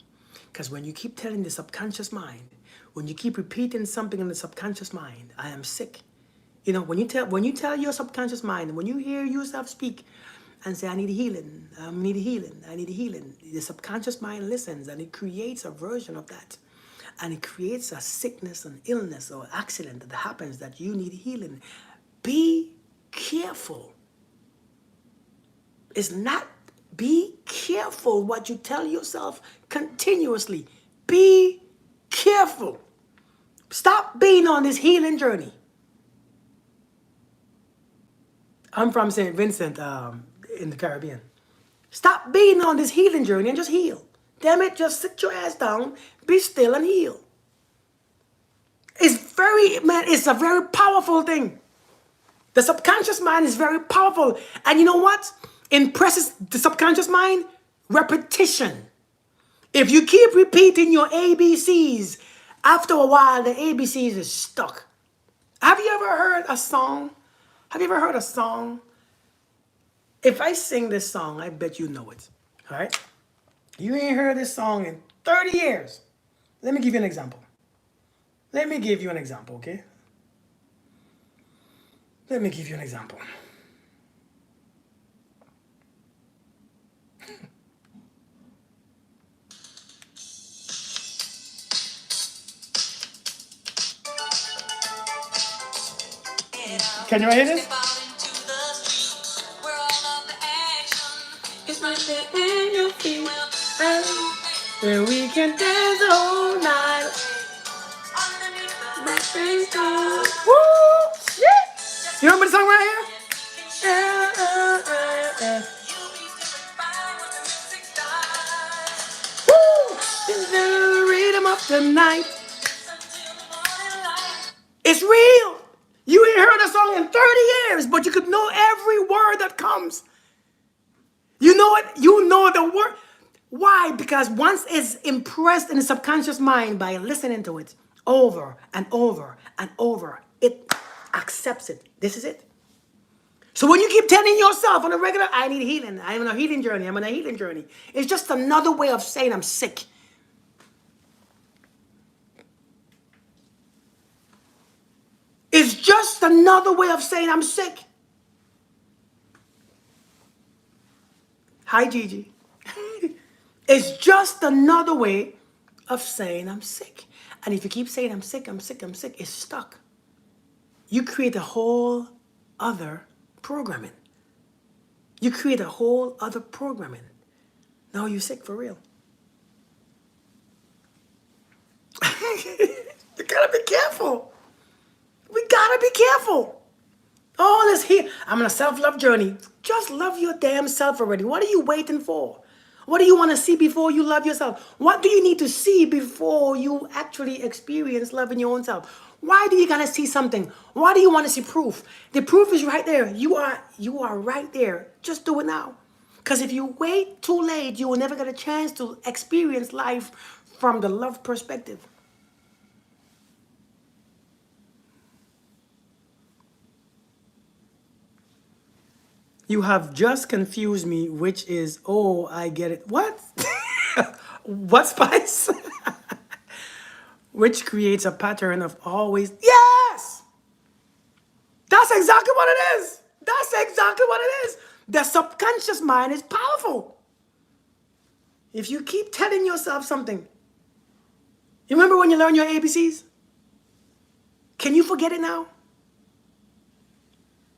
Because when you keep telling the subconscious mind, when you keep repeating something in the subconscious mind, I am sick. When you tell your subconscious mind, when you hear yourself speak and say, I need healing, I need healing, I need healing, the subconscious mind listens and it creates a version of that. And it creates a sickness, an illness, or accident that happens that you need healing. Be careful. It's not, be careful what you tell yourself continuously. Be careful. Stop being on this healing journey. I'm from St. Vincent in the Caribbean. Stop being on this healing journey and just heal. Damn it, just sit your ass down, be still and heal. It's a very powerful thing. The subconscious mind is very powerful. And you know what impresses the subconscious mind? Repetition. If you keep repeating your ABCs, after a while, the ABCs is stuck. Have you ever heard a song? Have you ever heard a song? If I sing this song, I bet you know it. All right? You ain't heard this song in 30 years. Let me give you an example. Okay? Let me give you an example. Can you hear this? Then we can dance all night. Woo! Shit! You remember the song right here? Woo! It's the rhythm of the night. It's real. You ain't heard a song in 30 years, but you could know every word that comes. You know it. You know the word. Why? Because once it's impressed in the subconscious mind by listening to it over and over and over, it accepts it. This is it. So when you keep telling yourself on a regular, I need healing, I'm on a healing journey, I'm on a healing journey, it's just another way of saying I'm sick. It's just another way of saying I'm sick. Hi, Gigi. It's just another way of saying I'm sick. And if you keep saying I'm sick, I'm sick, I'm sick, it's stuck. You create a whole other programming. You create a whole other programming. Now you're sick for real. You gotta be careful. We gotta be careful. Oh, let's hear. I'm on a self-love journey. Just love your damn self already. What are you waiting for? What do you want to see before you love yourself? What do you need to see before you actually experience loving your own self? Why do you gotta see something? Why do you want to see proof? The proof is right there. You are right there. Just do it now. Because if you wait too late, you will never get a chance to experience life from the love perspective. You have just confused me, which is, oh, I get it. What? What spice? Which creates a pattern of always, yes! That's exactly what it is. That's exactly what it is. The subconscious mind is powerful. If you keep telling yourself something, you remember when you learned your ABCs? Can you forget it now?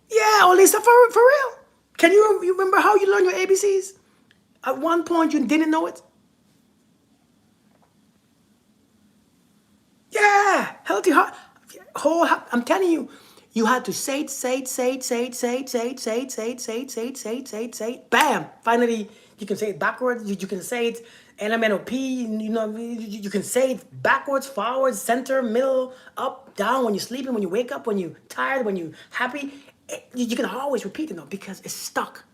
Yeah, oh, Lisa, for real. Can you remember how you learned your ABCs? At one point, you didn't know it. Yeah, healthy heart. I'm telling you, you had to say it, say it, say it, say it, say it, say it, say it, say it, say it, say it, say it, say it, say it. Bam! Finally, you can say it backwards. You can say it elemental P. You know, you can say it backwards, forwards, center, middle, up, down. When you're sleeping, when you wake up, when you're tired, when you're happy, you can always repeat it now because it's stuck.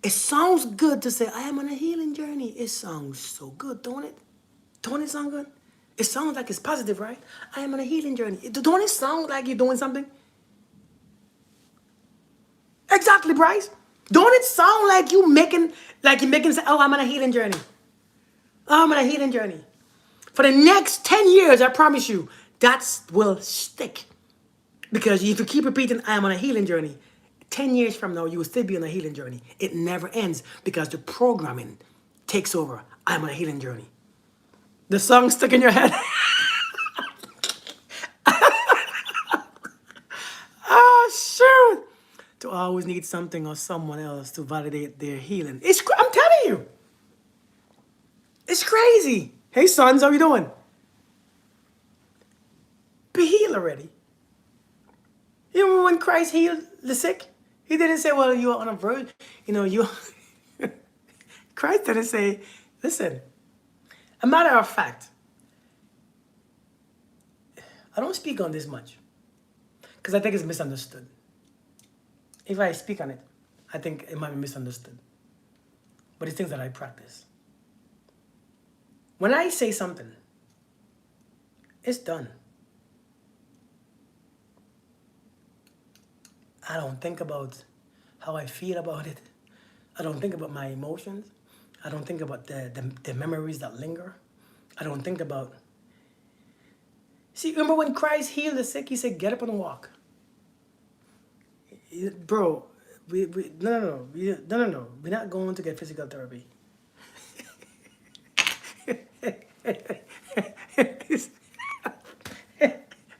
It sounds good to say, I am on a healing journey. It sounds so good, don't it? Don't it sound good? It sounds like it's positive, right? I am on a healing journey. Don't it sound like you're doing something? Exactly, Bryce. Don't it sound like you're making say, oh, I'm on a healing journey. Oh, I'm on a healing journey. For the next 10 years, I promise you, that will stick. Because if you keep repeating, I am on a healing journey, 10 years from now, you will still be on a healing journey. It never ends because the programming takes over. I'm on a healing journey. The song stuck in your head. Oh, shoot. To always need something or someone else to validate their healing. I'm telling you. It's crazy. Hey, sons, how you doing? Be healed already. You remember when Christ healed the sick? He didn't say, well, you are on a verge. You know, you... Christ didn't say, listen, a matter of fact, I don't speak on this much because I think it's misunderstood. If I speak on it, I think it might be misunderstood. But it's things that I practice. When I say something, it's done. I don't think about how I feel about it. I don't think about my emotions. I don't think about the memories that linger. I don't think about See, remember when Christ healed the sick, he said, get up and walk. Bro, no. We're not going to get physical therapy.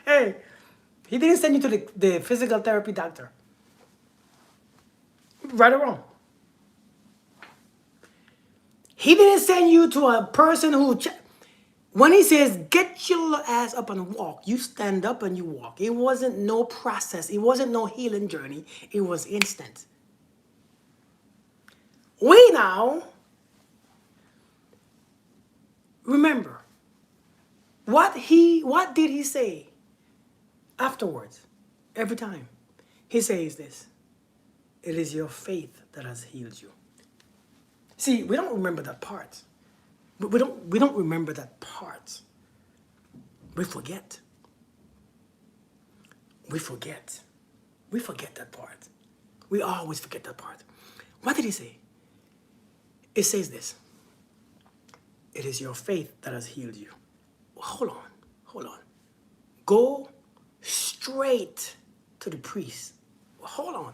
Hey, he didn't send you to the physical therapy doctor. Right or wrong? He didn't send you to a person who, when he says, get your ass up and walk, you stand up and you walk. It wasn't no process. It wasn't no healing journey. It was instant. We now, remember, what did he say afterwards? Every time. He says this, it is your faith that has healed you. See, we don't remember that part. We don't remember that part. We forget. We forget. We forget that part. We always forget that part. What did he say? It says this. It is your faith that has healed you. Hold on. Go straight to the priest. Hold on.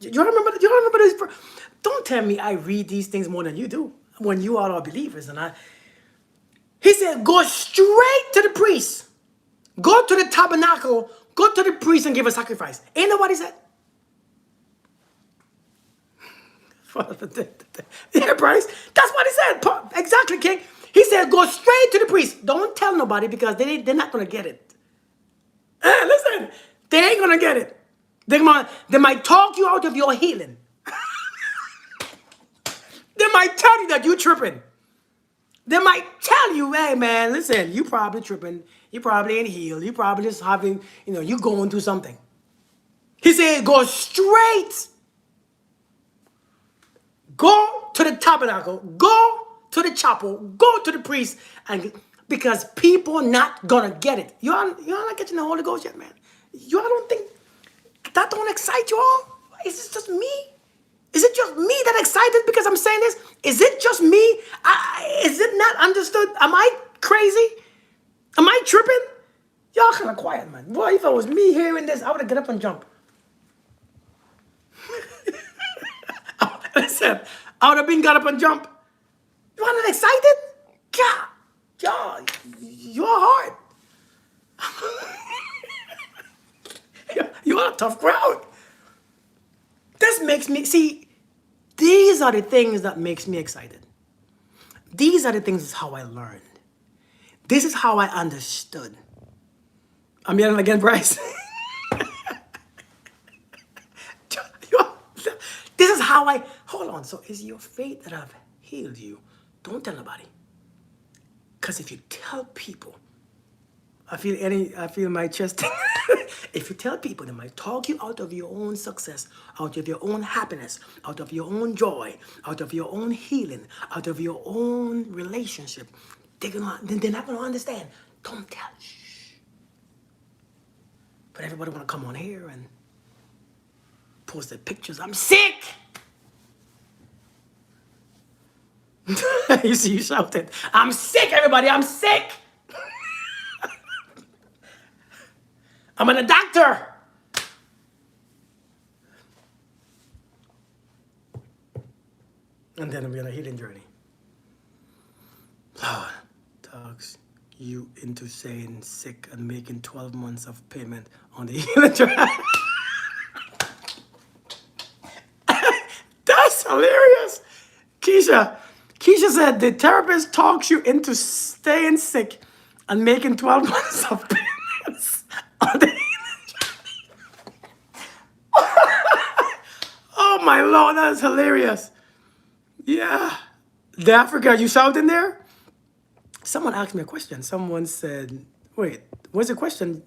You don't remember this? Don't tell me I read these things more than you do when you are all believers. He said, go straight to the priest. Go to the tabernacle. Go to the priest and give a sacrifice. Ain't that what he said? Yeah, Bryce. That's what he said. Exactly, King. He said, go straight to the priest. Don't tell nobody because they're not going to get it. Listen, they ain't going to get it. They might talk you out of your healing. They might tell you that you tripping. They might tell you, hey, man, listen, you probably tripping. You probably ain't healed. You probably just having, you going through something. He said, go straight. Go to the tabernacle. Go to the chapel. Go to the priest. And because people not going to get it. You're not getting the Holy Ghost yet, man. You don't think that don't excite you all? Is it just me? Is it just me that excited because I'm saying this? Is it just me? Is it not understood? Am I crazy? Am I tripping? Y'all kind of quiet, man. Boy, if it was me hearing this, I would have get up and jump. Listen, I would have been got up and jump. You are not excited? God, y'all, you're hard. You are a tough crowd. This makes me, see, these are the things that makes me excited. These are the things how I learned. This is how I understood. I'm yelling again, Bryce. This is how hold on. So is your faith that I've healed you? Don't tell nobody. Because if you tell people, I feel my chest. If you tell people, they might talk you out of your own success, out of your own happiness, out of your own joy, out of your own healing, out of your own relationship. They're not gonna understand. Don't tell. Shh. But everybody wanna come on here and post their pictures. I'm sick. You see, you shouted. I'm sick, everybody. I'm sick. I'm at a doctor. And then we're on a healing journey. Lord talks you into saying sick and making 12 months of payment on the healing journey. That's hilarious. Keisha said the therapist talks you into staying sick and making 12 months of payments on the healing journey. Oh my Lord, that is hilarious. Yeah. The Africa, you shouting there? Someone asked me a question. Someone said, wait, what's the question?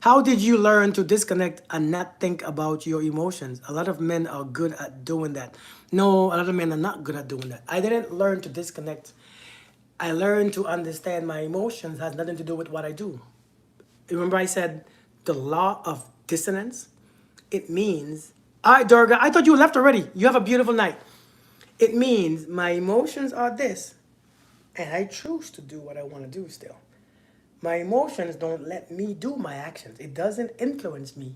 How did you learn to disconnect and not think about your emotions? A lot of men are good at doing that. No, a lot of men are not good at doing that. I didn't learn to disconnect. I learned to understand my emotions has nothing to do with what I do. Remember I said the law of dissonance? It means, all right, Durga, I thought you left already. You have a beautiful night. It means my emotions are this, and I choose to do what I want to do still. My emotions don't let me do my actions. It doesn't influence me.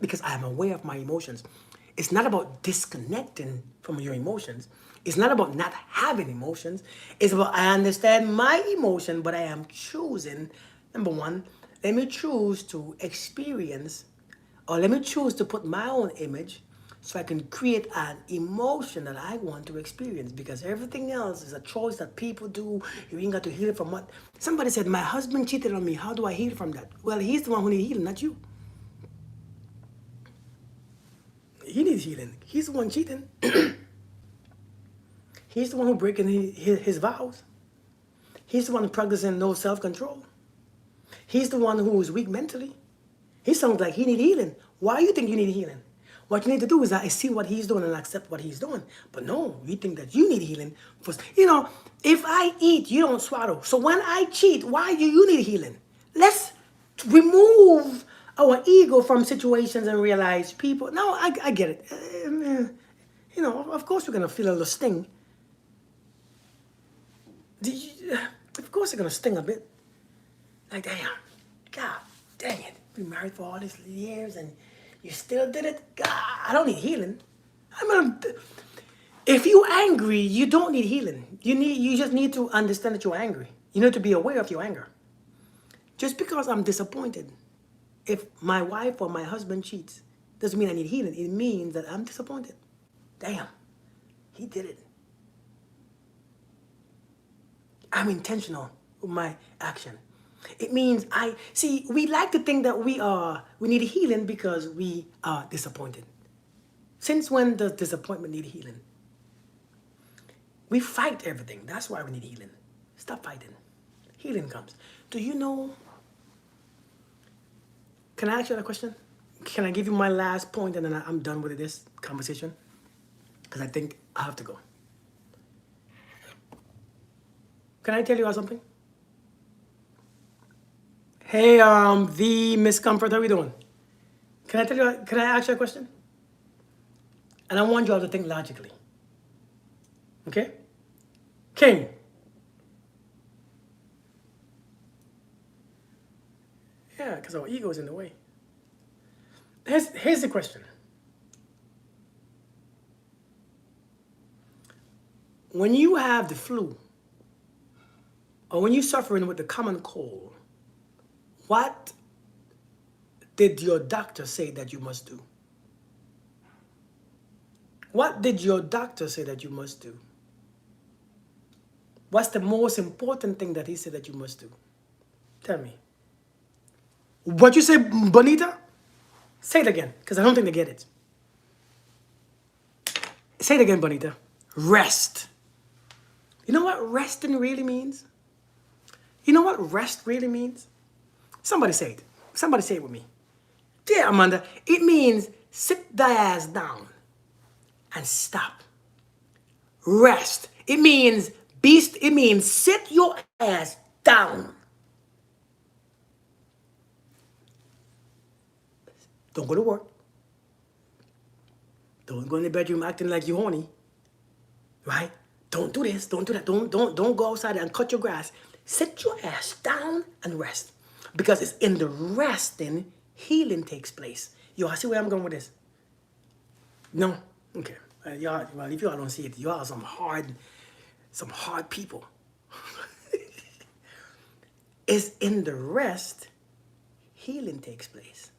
Because I am aware of my emotions. It's not about disconnecting from your emotions. It's not about not having emotions. It's about I understand my emotion, but I am choosing. Number one, let me choose to experience, or let me choose to put my own image so I can create an emotion that I want to experience, because everything else is a choice that people do. You ain't got to heal it from what somebody said. My husband cheated on me. How do I heal from that? Well, he's the one who needs healing, not you. He needs healing. He's the one cheating. He's the one who breaking his vows. He's the one practicing no self-control. He's the one who is weak mentally. He sounds like he need healing. Why do you think you need healing? What you need to do is I see what he's doing and accept what he's doing. But no, you think that you need healing. If I eat, you don't swallow. So when I cheat, why do you need healing? Let's remove our ego from situations and realize people. No, I get it. Of course we're going to feel a little sting. Of course it's going to sting a bit. Like, damn, God dang it. Been married for all these years and you still did it? God, I don't need healing. If you're angry, you don't need healing. You just need to understand that you're angry. You need to be aware of your anger. Just because I'm disappointed, if my wife or my husband cheats, doesn't mean I need healing. It means that I'm disappointed. Damn, he did it. I'm intentional with my action. It means we like to think that we need healing because we are disappointed. Since when does disappointment need healing? We fight everything. That's why we need healing. Stop fighting. Healing comes. Do you know? Can I ask you a question? Can I give you my last point and then I'm done with this conversation? Because I think I have to go. Can I tell you something? Hey, the Miss Comfort, how we doing? Can I ask you a question? And I want you all to think logically. Okay? King. Yeah, because our ego is in the way. Here's the question. When you have the flu, or when you're suffering with the common cold, what did your doctor say that you must do? What did your doctor say that you must do? What's the most important thing that he said that you must do? Tell me. What you say, Bonita? Say it again, because I don't think they get it. Say it again, Bonita. Rest. You know what resting really means? You know what rest really means? Somebody say it. Somebody say it with me. Dear Amanda, it means sit thy ass down and stop. Rest. It means sit your ass down. Don't go to work. Don't go in the bedroom acting like you horny. Right? Don't do this. Don't do that. Don't go outside and cut your grass. Sit your ass down and rest. Because it's in the resting healing takes place. I see where I'm going with this. No? Okay. Well, if y'all don't see it, y'all are some hard people. It's in the rest healing takes place.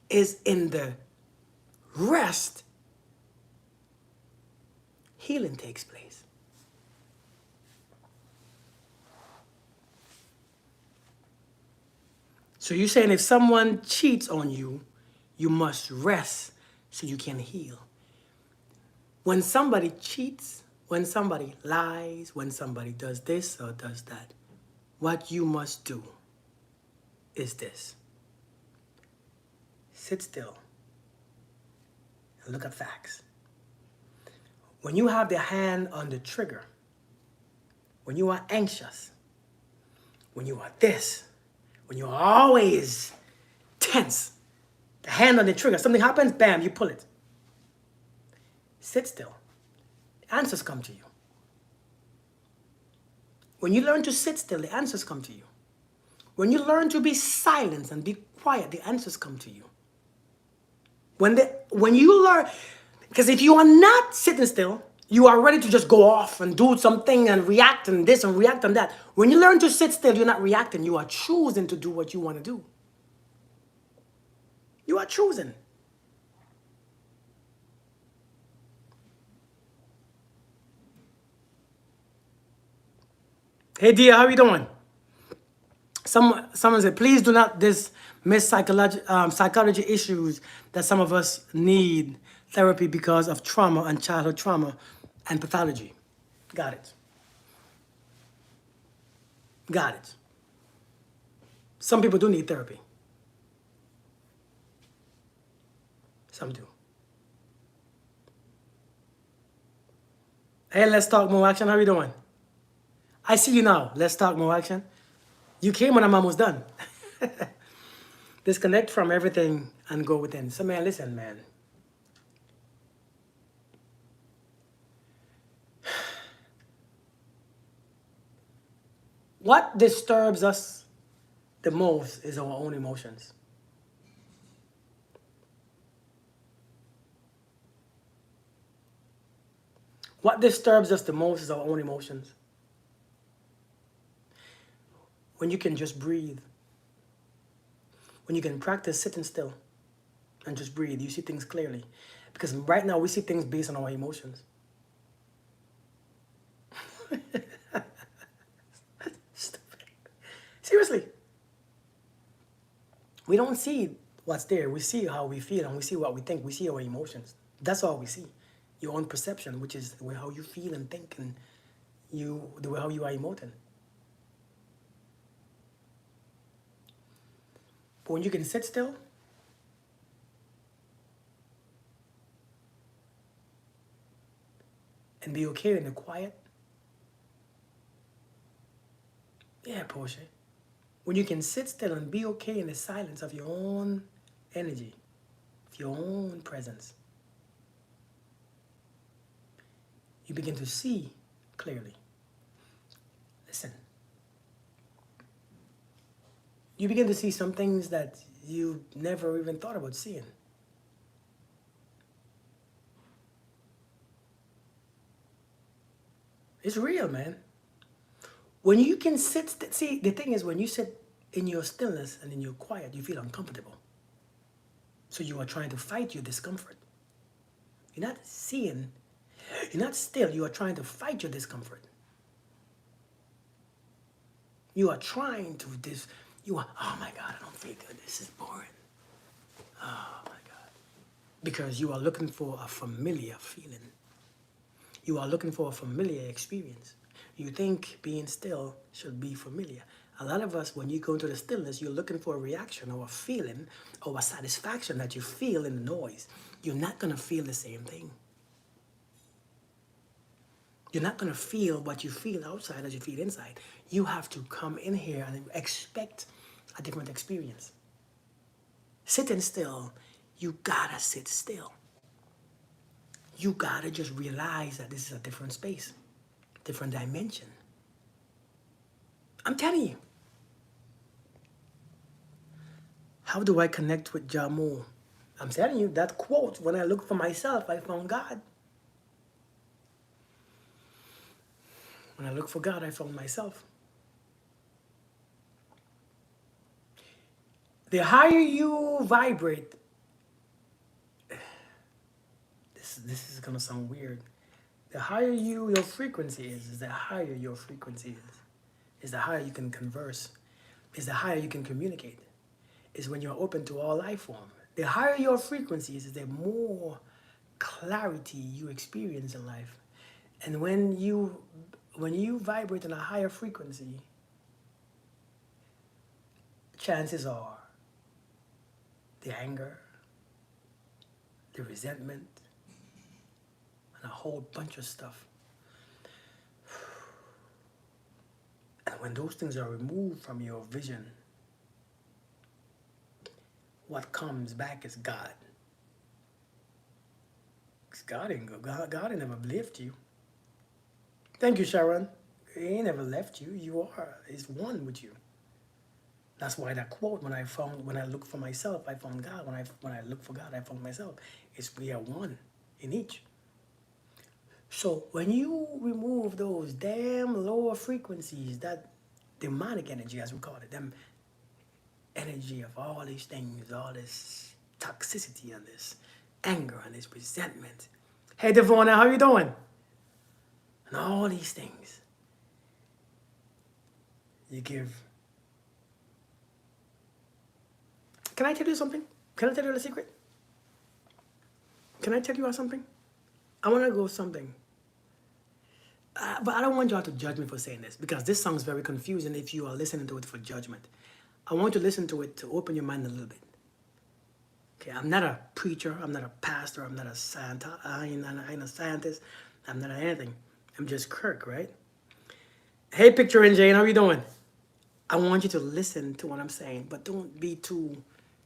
Is in the rest, healing takes place. So you're saying if someone cheats on you, you must rest so you can heal. When somebody cheats, when somebody lies, when somebody does this or does that, what you must do is this. Sit still and look at facts. When you have the hand on the trigger, when you are anxious, when you are this, when you are always tense, the hand on the trigger, something happens, bam, you pull it. Sit still. Answers come to you. When you learn to sit still, the answers come to you. When you learn to be silent and be quiet, the answers come to you. When you learn, because if you are not sitting still, you are ready to just go off and do something and react and this and react and that. When you learn to sit still, you're not reacting. You are choosing to do what you want to do. You are choosing. Hey, dear, how you doing? Someone said, please do not dismiss psychology issues that some of us need therapy because of trauma and childhood trauma and pathology. Got it. Got it. Some people do need therapy. Some do. Hey, let's talk more action. How you doing? I see you now. Let's talk more action. You came when I'm almost done. Disconnect from everything and go within. So, man, listen, man. What disturbs us the most is our own emotions. What disturbs us the most is our own emotions. When you can just breathe, when you can practice sitting still and just breathe, you see things clearly. Because right now we see things based on our emotions. Stupid. Seriously. We don't see what's there. We see how we feel and we see what we think. We see our emotions. That's all we see. Your own perception, which is the way how you feel and think and the way how you are emoting. But when you can sit still and be okay in the quiet, yeah, Portia. When you can sit still and be okay in the silence of your own energy, of your own presence, you begin to see clearly. Listen. You begin to see some things that you never even thought about seeing. It's real, man. When you can see, the thing is, when you sit in your stillness and in your quiet, you feel uncomfortable. So you are trying to fight your discomfort. You're not seeing, you're not still, you are trying to fight your discomfort. You are trying to oh my God, I don't feel good. This is boring. Oh my God. Because you are looking for a familiar feeling. You are looking for a familiar experience. You think being still should be familiar. A lot of us, when you go into the stillness, you're looking for a reaction or a feeling or a satisfaction that you feel in the noise. You're not going to feel the same thing. You're not going to feel what you feel outside as you feel inside. You have to come in here and expect a different experience. Sitting still, you gotta sit still. You gotta just realize that this is a different space, different dimension. I'm telling you. How do I connect with Jamo? I'm telling you, that quote, when I look for myself, I found God. When I look for God, I found myself. The higher you vibrate, this is gonna sound weird. The higher your frequency is the higher your frequency is the higher you can converse, is the higher you can communicate, is when you're open to all life form. The higher your frequency is the more clarity you experience in life. And when you vibrate in a higher frequency, chances are the anger, the resentment, and a whole bunch of stuff. And when those things are removed from your vision, what comes back is God. Because God ain't never left you. Thank you, Sharon. He ain't never left you. You are. It's one with you. That's why that quote, when I look for myself, I found God. When I look for God, I found myself. It's we are one in each. So when you remove those damn lower frequencies, that demonic energy, as we call it, them energy of all these things, all this toxicity and this anger and this resentment. Hey Devona, how you doing? And all these things. You give. Can I tell you something? Can I tell you a secret? Can I tell you something? I want to go something. But I don't want y'all to judge me for saying this because this sounds very confusing if you are listening to it for judgment. I want you to listen to it to open your mind a little bit. Okay, I'm not a preacher. I'm not a pastor. I'm not a scientist. I ain't a scientist. I'm not anything. I'm just Kirk, right? Hey, Picture and Jane, how you doing? I want you to listen to what I'm saying, but don't be too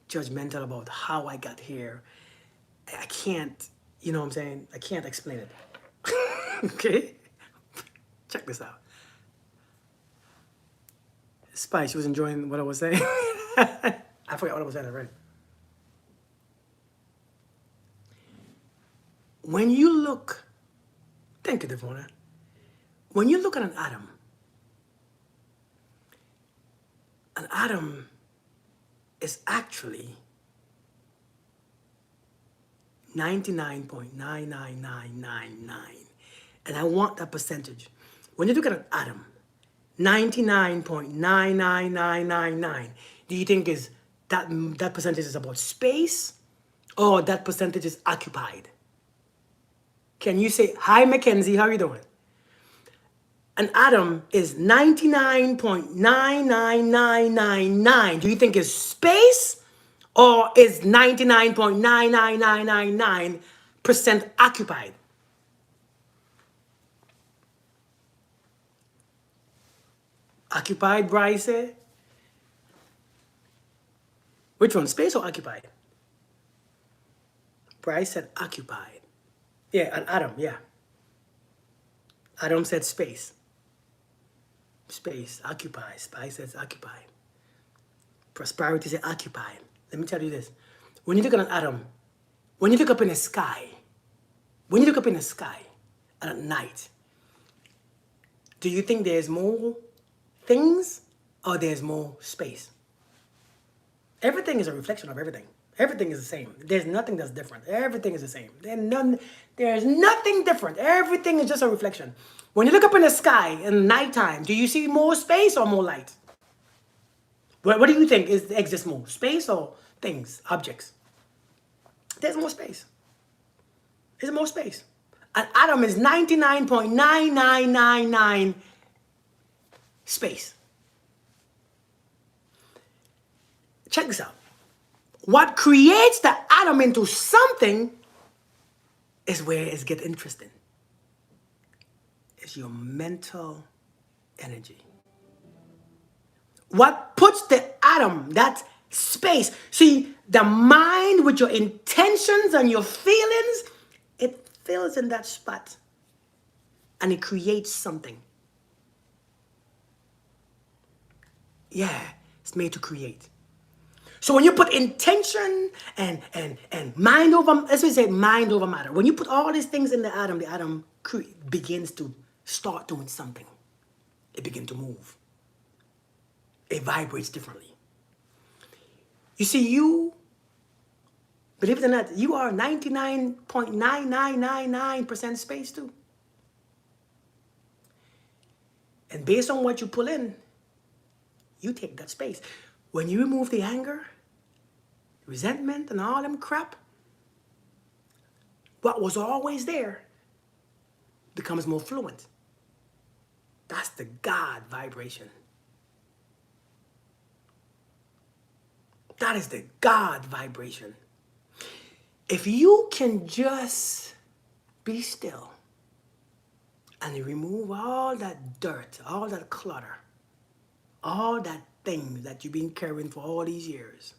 judgmental about how I got here. I can't, you know what I'm saying? I can't explain it. Okay? Check this out. Spice, she was enjoying what I was saying. I forgot what I was saying already. When you look, thank you, Devona. When you look at an atom is actually 99.99999. And I want that percentage. When you look at an atom, 99.99999, do you think is that percentage is about space or that percentage is occupied? Can you say, hi Mackenzie, how are you doing? An atom is 99.99999. Do you think it's space or is 99.99999% occupied? Occupied, Bryce said. Which one, space or occupied? Bryce said occupied. Yeah, an atom, yeah. Adam said space. Space, occupied. Spice says occupied. Prosperity said occupied. Let me tell you this. When you look at an atom, when you look up in the sky, at night, do you think there's more things or there's more space? Everything is a reflection of everything. Everything is the same. There's nothing that's different. Everything is the same. There's nothing different. Everything is just a reflection. When you look up in the sky in nighttime, do you see more space or more light? What do you think exists more? Space or things, objects? There's more space. There's more space. An atom is 99.9999 space. Check this out. What creates the atom into something is where it gets interesting. It's your mental energy. What puts the atom, that space, see, the mind with your intentions and your feelings, it fills in that spot and it creates something. Yeah, it's made to create. So when you put intention and mind over, let's say mind over matter. When you put all these things in the atom begins to start doing something. It begins to move. It vibrates differently. You see, you, believe it or not, you are 99.9999% space too. And based on what you pull in, you take that space. When you remove the anger, resentment, and all them crap, what was always there becomes more fluent. That's the God vibration. That is the God vibration. If you can just be still and you remove all that dirt, all that clutter, all that things that you've been carrying for all these years,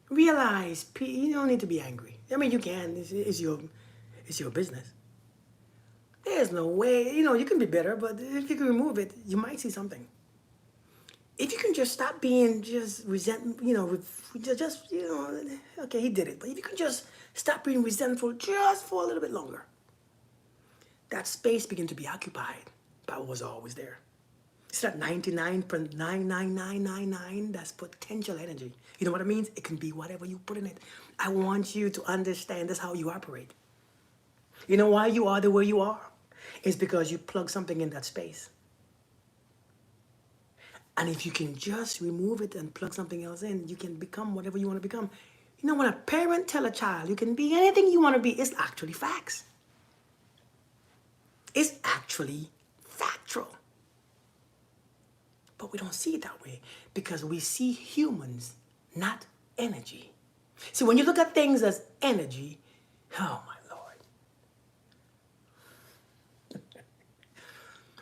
realize you don't need to be angry. I mean, you can. It's your business. There's no way, you can be better, but if you can remove it, you might see something. If you can just stop being just okay, he did it, but if you can just stop being resentful just for a little bit longer, that space begin to be occupied by what was always there. It's that 99.99999, that's potential energy. You know what it means? It can be whatever you put in it. I want you to understand that's how you operate. You know why you are the way you are? It's because you plug something in that space. And if you can just remove it and plug something else in, you can become whatever you want to become. You know, when a parent tell a child you can be anything you want to be, it's actually facts. It's actually factual. But we don't see it that way because we see humans, not energy. See, when you look at things as energy, oh my Lord.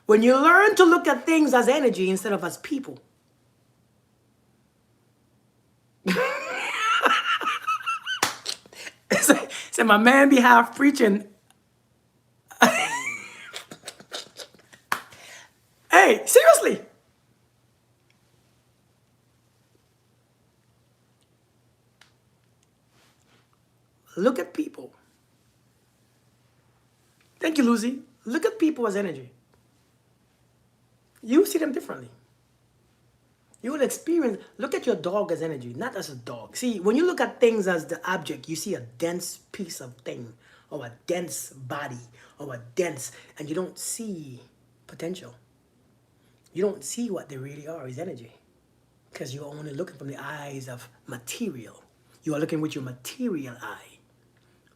When you learn to look at things as energy instead of as people, so my man be half preaching. Hey, seriously. Look at people. Thank you, Lucy. Look at people as energy. You see them differently. You will experience, look at your dog as energy, not as a dog. See, when you look at things as the object, you see a dense piece of thing, or a dense body, or a dense, and you don't see potential. You don't see what they really are, is energy. Because you're only looking from the eyes of material. You are looking with your material eye.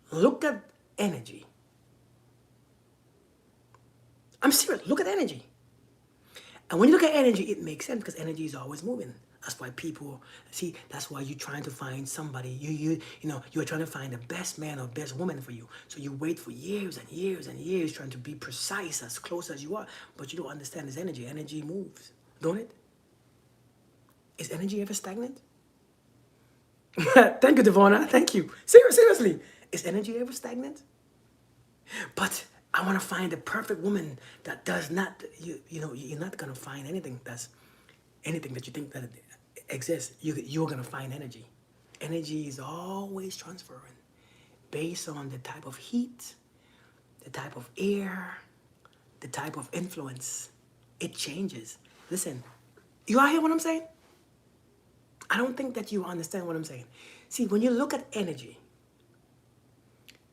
Look at energy. I'm serious, look at energy. And when you look at energy, it makes sense because energy is always moving. That's why people see. That's why you're trying to find somebody. You're trying to find the best man or best woman for you. So you wait for years and years and years trying to be precise, as close as you are. But you don't understand this energy. Energy moves, don't it? Is energy ever stagnant? Thank you, Devona. Thank you. Seriously, is energy ever stagnant? But I want to find the perfect woman that does not, you're not going to find anything that you think that exists. You're going to find energy. Energy is always transferring based on the type of heat, the type of air, the type of influence. It changes. Listen, you all hear what I'm saying? I don't think that you understand what I'm saying. See, when you look at energy,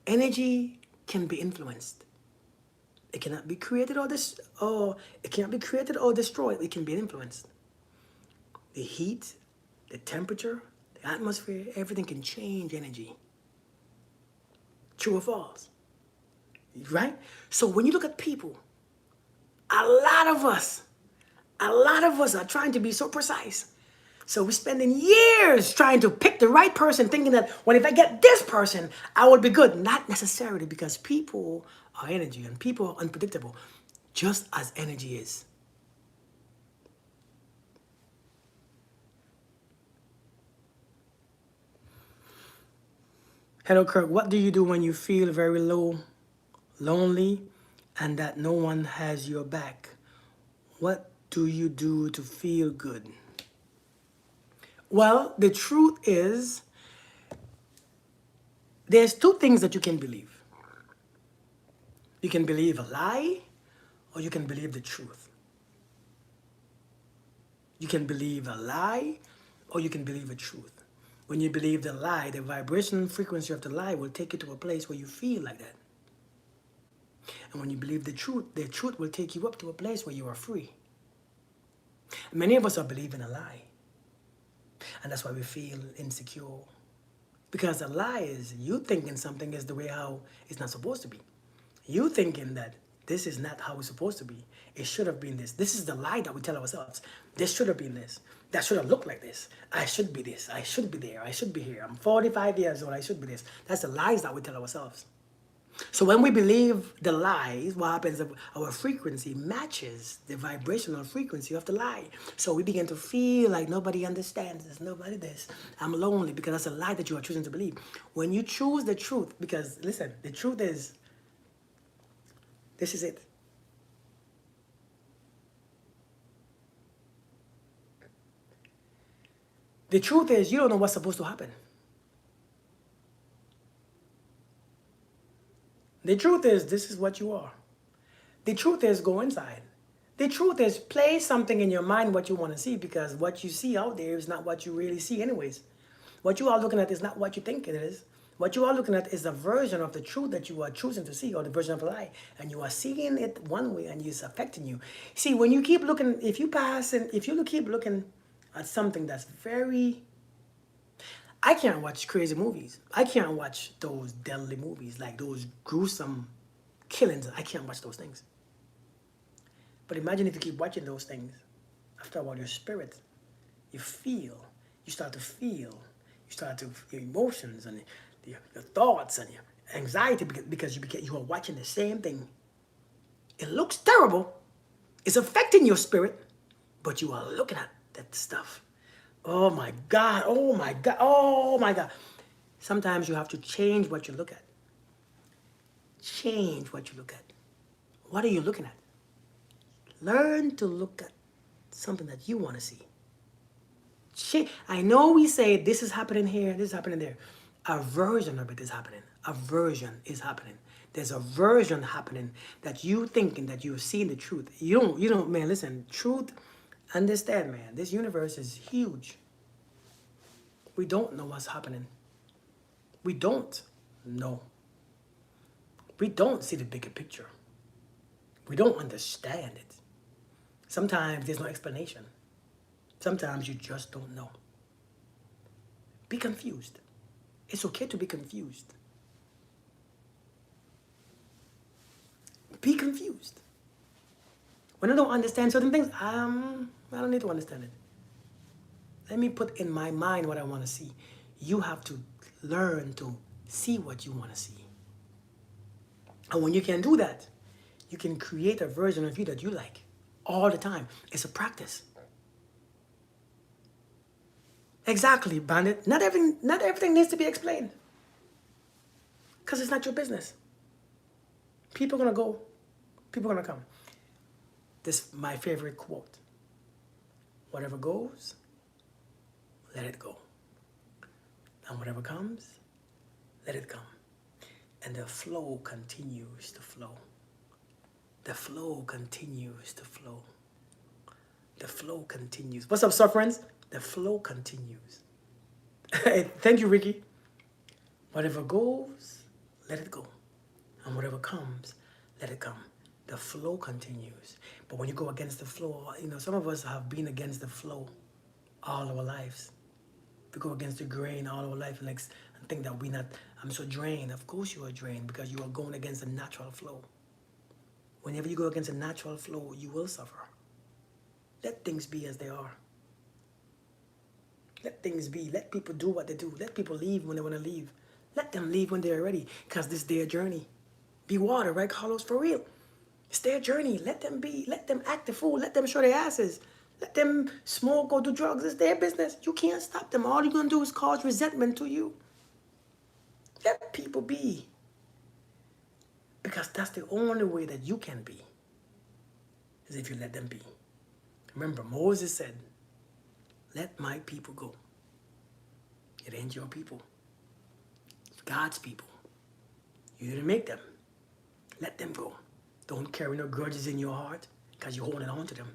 energy can be influenced. It cannot be created or it cannot be created or destroyed. It can be influenced. The heat, the temperature, the atmosphere, everything can change energy. True or false? Right? So when you look at people, a lot of us are trying to be so precise. So we're spending years trying to pick the right person, thinking that, well, if I get this person, I will be good. Not necessarily, because people are energy and people are unpredictable, just as energy is. Hello, Kirk. What do you do when you feel very low, lonely, and that no one has your back? What do you do to feel good? Well, the truth is, there's two things that you can believe. You can believe a lie, or you can believe the truth. You can believe a lie, or you can believe a truth. When you believe the lie, the vibration frequency of the lie will take you to a place where you feel like that. And when you believe the truth will take you up to a place where you are free. Many of us are believing a lie. And that's why we feel insecure. Because a lie is you thinking something is the way how it's not supposed to be. You thinking that this is not how it's supposed to be. It should have been this. This is the lie that we tell ourselves. This should have been this. That should have looked like this. I should be this. I should be there. I should be here. I'm 45 years old. I should be this. That's the lies that we tell ourselves. So when we believe the lies, what happens is our frequency matches the vibrational frequency of the lie. So we begin to feel like nobody understands this, nobody this. I'm lonely, because that's a lie that you are choosing to believe. When you choose the truth, because listen, the truth is This is it. The truth is, you don't know what's supposed to happen. The truth is, this is what you are. The truth is, go inside. The truth is, play something in your mind what you want to see, because what you see out there is not what you really see anyways. What you are looking at is not what you think it is. What you are looking at is a version of the truth that you are choosing to see, or the version of a lie. And you are seeing it one way and it's affecting you. See, when you keep looking, if you keep looking at something that's very, I can't watch crazy movies. I can't watch those deadly movies, like those gruesome killings. I can't watch those things. But imagine if you keep watching those things. After a while, your spirit, you start to feel, your emotions and your thoughts and your anxiety, because you are watching the same thing. It looks terrible. It's affecting your spirit, but you are looking at that stuff. Oh my God, oh my God, oh my God. Sometimes you have to change what you look at. Change what you look at. What are you looking at? Learn to look at something that you want to see. I know we say this is happening here, this is happening there. A version of it is happening. A version is happening. There's a version happening that you thinking that you're seeing the truth. You don't, man, listen, truth, understand, man, this universe is huge. We don't know what's happening. We don't know. We don't see the bigger picture. We don't understand it. Sometimes there's no explanation. Sometimes you just don't know. Be confused. It's okay to be confused. Be confused. When I don't understand certain things, I don't need to understand it. Let me put in my mind what I want to see. You have to learn to see what you want to see. And when you can do that, you can create a version of you that you like all the time. It's a practice. Exactly, Bandit. Not everything needs to be explained. Because it's not your business. People are going to go. People are going to come. This is my favorite quote. Whatever goes, let it go. And whatever comes, let it come. And the flow continues to flow. The flow continues to flow. The flow continues. What's up, sir friends? The flow continues. Thank you, Ricky. Whatever goes, let it go. And whatever comes, let it come. The flow continues. But when you go against the flow, some of us have been against the flow all our lives. We go against the grain all our life and think that I'm so drained. Of course you are drained, because you are going against the natural flow. Whenever you go against the natural flow, you will suffer. Let things be as they are. Let things be. Let people do what they do. Let people leave when they want to leave. Let them leave when they're ready, because this is their journey. Be water, right, Carlos? For real. It's their journey. Let them be. Let them act the fool. Let them show their asses. Let them smoke or do drugs. It's their business. You can't stop them. All you're going to do is cause resentment to you. Let people be. Because that's the only way that you can be, is if you let them be. Remember, Moses said, let my people go. It ain't your people. It's God's people. You didn't make them. Let them go. Don't carry no grudges in your heart, because you're holding on to them.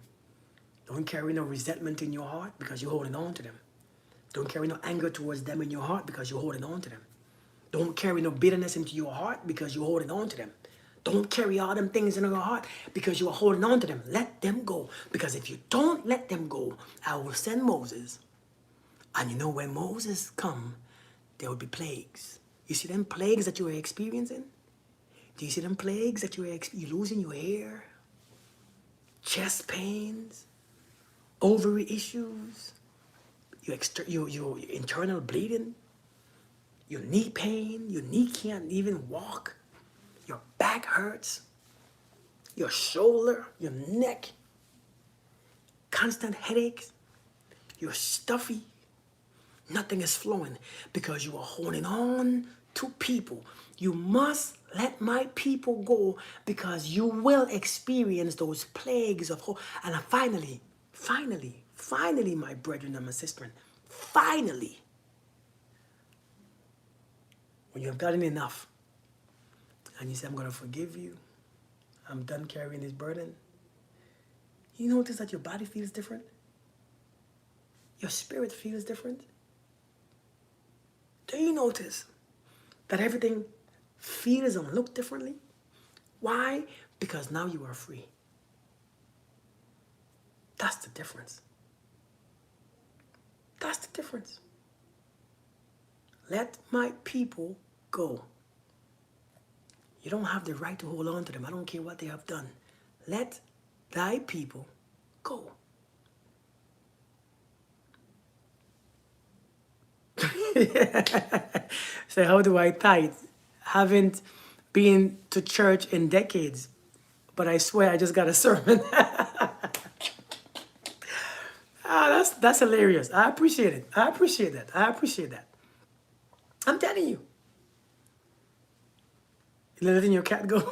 Don't carry no resentment in your heart, because you're holding on to them. Don't carry no anger towards them in your heart, because you're holding on to them. Don't carry no bitterness into your heart, because you're holding on to them. Don't carry all them things in your heart, because you are holding on to them. Let them go. Because if you don't let them go, I will send Moses. And when Moses come, there will be plagues. You see them plagues that you are experiencing? Do you see them plagues that you're losing your hair? Chest pains? Ovary issues? Your internal bleeding? Your knee pain? Your knee can't even walk? Your back hurts? Your shoulder? Your neck? Constant headaches? You're stuffy? Nothing is flowing because you are holding on to people. You must Let my people go, because you will experience those plagues of hope. And finally, my brethren and my sister, finally, when you have gotten enough and you say, I'm going to forgive you, I'm done carrying this burden, you notice that your body feels different, your spirit feels different. Do you notice that everything feels and looks differently? Why? Because now you are free. That's the difference. That's the difference. Let my people go. You don't have the right to hold on to them. I don't care what they have done. Let thy people go. So how do I tithe? Haven't been to church in decades, but I swear I just got a sermon. That's hilarious. I appreciate it. I appreciate that. I appreciate that. I'm telling you. You're letting your cat go.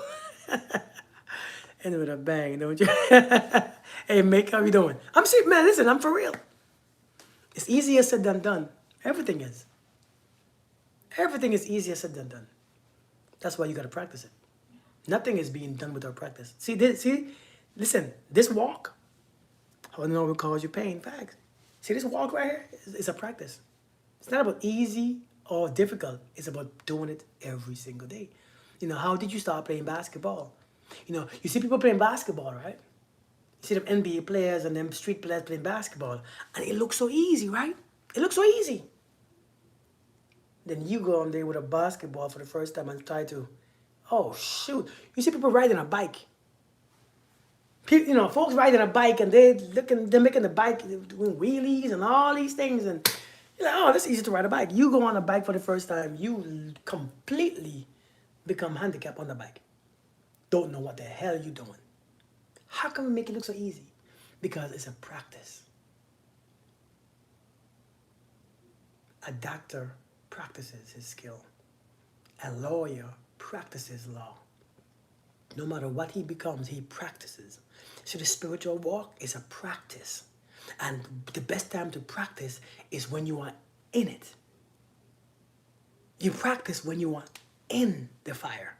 And with a bang, don't you? Hey, Mick, how you doing? I'm serious, man. Listen, I'm for real. It's easier said than done. Everything is. Everything is easier said than done. That's why you got to practice it. Nothing is being done without practice. Listen, this walk, I don't know what cause you pain. Facts. See, this walk right here is a practice. It's not about easy or difficult. It's about doing it every single day. You know, how did you start playing basketball? You know, you see people playing basketball, right? You see them NBA players and them street players playing basketball, and it looks so easy, right? It looks so easy. Then you go on there with a basketball for the first time and try to, oh shoot! You see people riding a bike. You know, folks riding a bike and they're making the bike doing wheelies and all these things, and you're like, oh, that's easy to ride a bike. You go on a bike for the first time, you completely become handicapped on the bike. Don't know what the hell you're doing. How can we make it look so easy? Because it's a practice. A doctor practices his skill. A lawyer practices law. No matter what he becomes, he practices. So the spiritual walk is a practice. And the best time to practice is when you are in it. You practice when you are in the fire.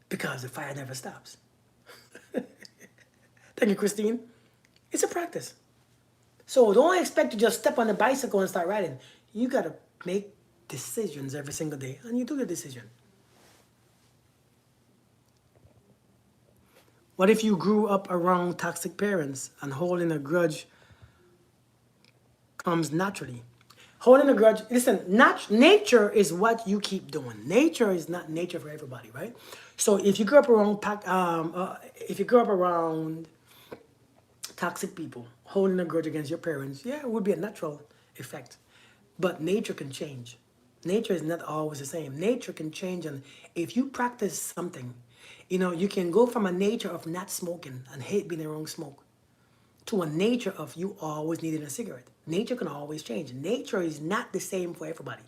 Because the fire never stops. Thank you, Christine. It's a practice. So don't expect to just step on the bicycle and start riding. You got to make decisions every single day, and you do the decision. What if you grew up around toxic parents and holding a grudge comes naturally? Holding a grudge, listen, nature is what you keep doing. Nature is not nature for everybody, right? So if you grew up around toxic people, holding a grudge against your parents, yeah, it would be a natural effect. But nature can change. Nature is not always the same. Nature can change, and if you practice something, you know, you can go from a nature of not smoking and hate being around smoke to a nature of you always needing a cigarette. Nature can always change. Nature is not the same for everybody.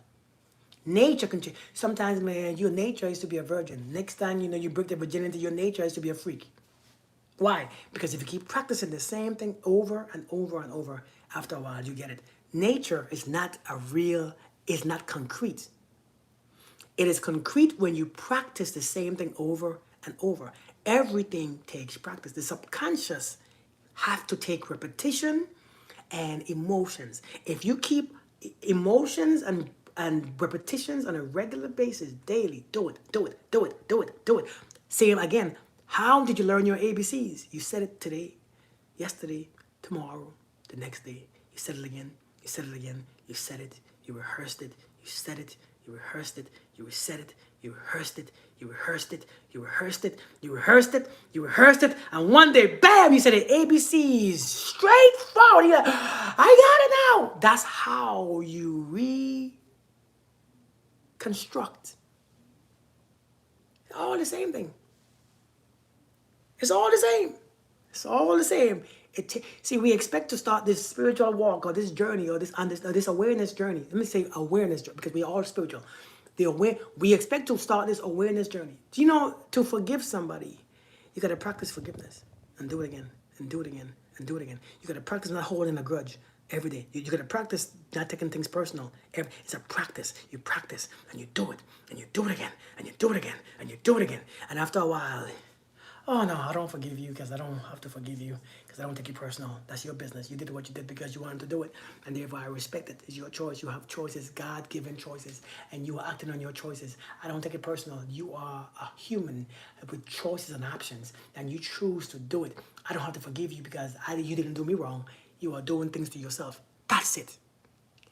Nature can change. Sometimes, man, your nature is to be a virgin. Next time, you know, you break the virginity, your nature is to be a freak. Why? Because if you keep practicing the same thing over and over and over, after a while you get it. Nature is not is not concrete. It is concrete when you practice the same thing over and over. Everything takes practice. The subconscious have to take repetition and emotions. If you keep emotions and repetitions on a regular basis, daily, do it. Say it again. How did you learn your ABCs? You said it today, yesterday, tomorrow, the next day. You said it again, you said it again, you said it, you rehearsed it, you said it, you rehearsed it, you said it, you rehearsed it, you rehearsed it, you rehearsed it, you rehearsed it, you rehearsed it, and one day, bam, you said it, ABCs, straightforward. You're like, I got it now. That's how you reconstruct. All the same thing. It's all the same. It's all the same. See, we expect to start this spiritual walk or this journey or this awareness journey. Let me say awareness journey because we are all spiritual. We expect to start this awareness journey. Do you know, to forgive somebody, you got to practice forgiveness and do it again and do it again and do it again. You got to practice not holding a grudge every day. You got to practice not taking things personal. It's a practice. You practice and you do it and you do it again and you do it again and you do it again. And after a while, oh no, I don't forgive you because I don't have to forgive you because I don't take it personal. That's your business. You did what you did because you wanted to do it. And therefore I respect it. It's your choice. You have choices, God-given choices. And you are acting on your choices. I don't take it personal. You are a human with choices and options. And you choose to do it. I don't have to forgive you because you didn't do me wrong. You are doing things to yourself. That's it.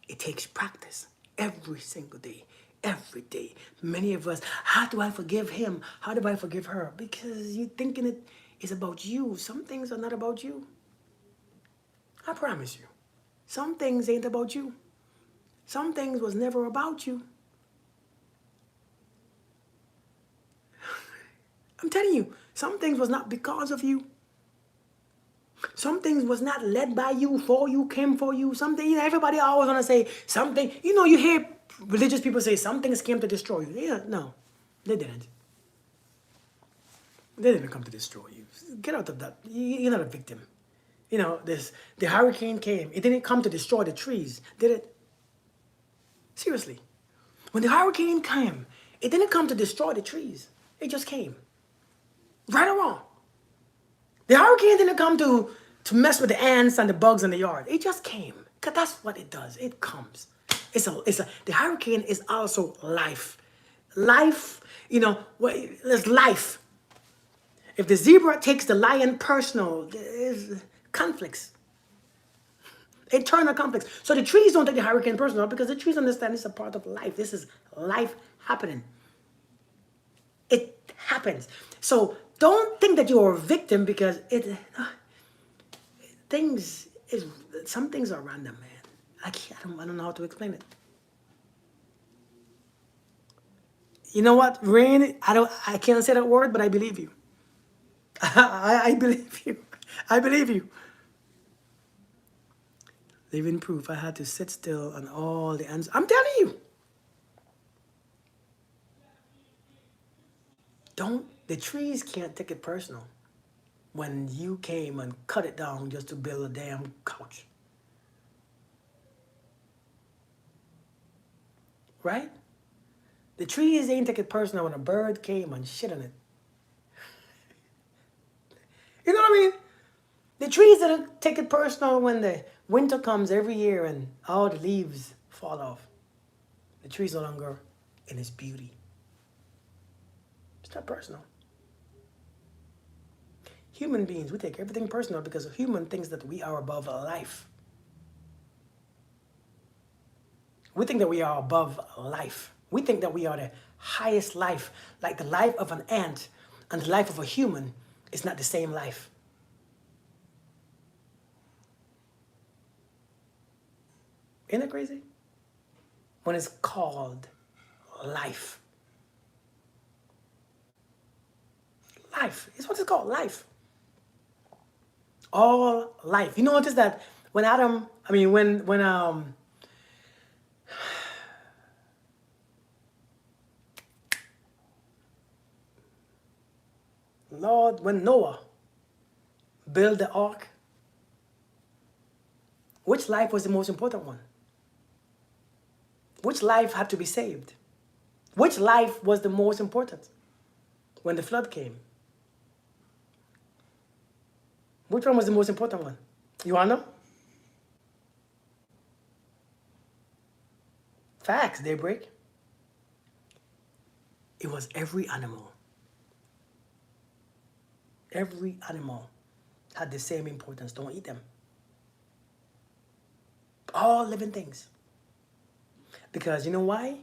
It takes practice every single day, every day. Many of us, how do I forgive him? How do I forgive her? Because you're thinking it is about you. Some things are not about you. I promise you. Some things ain't about you. Some things was never about you. I'm telling you, some things was not because of you. Some things was not led by you, for you, came for you. Something, everybody always want to say something. You hear religious people say some things came to destroy you. Yeah, no, they didn't. They didn't come to destroy you. Get out of that. You're not a victim. The hurricane came. It didn't come to destroy the trees, did it? Seriously. When the hurricane came, it didn't come to destroy the trees. It just came. Right or wrong. The hurricane didn't come to mess with the ants and the bugs in the yard. It just came. Because that's what it does. It comes. The hurricane is also life. Life, there's life. If the zebra takes the lion personal, there's conflicts. Internal conflicts. So the trees don't take the hurricane personal because the trees understand it's a part of life. This is life happening. It happens. So don't think that you're a victim because some things are random, man. I don't know how to explain it. You know what? Rain, I can't say that word, but I believe you. I believe you. I believe you. Living proof. I had to sit still and all the answers. I'm telling you. The trees can't take it personal when you came and cut it down just to build a damn couch. Right? The trees ain't take it personal when a bird came and shit on it. You know what I mean? The trees didn't take it personal when the winter comes every year and all the leaves fall off. The tree's no longer in its beauty. It's not personal. Human beings, we take everything personal because a human thinks that we are above life. We think that we are above life. We think that we are the highest life, like the life of an ant and the life of a human is not the same life. Isn't it crazy? When it's called life. Life. It's what it's called, life. All life. You notice that when when Noah built the ark, which life was the most important one? Which life had to be saved? Which life was the most important when the flood came? Which one was the most important one? You wanna know? Facts, Daybreak. It was every animal. Every animal had the same importance. Don't eat them. All living things. Because you know why?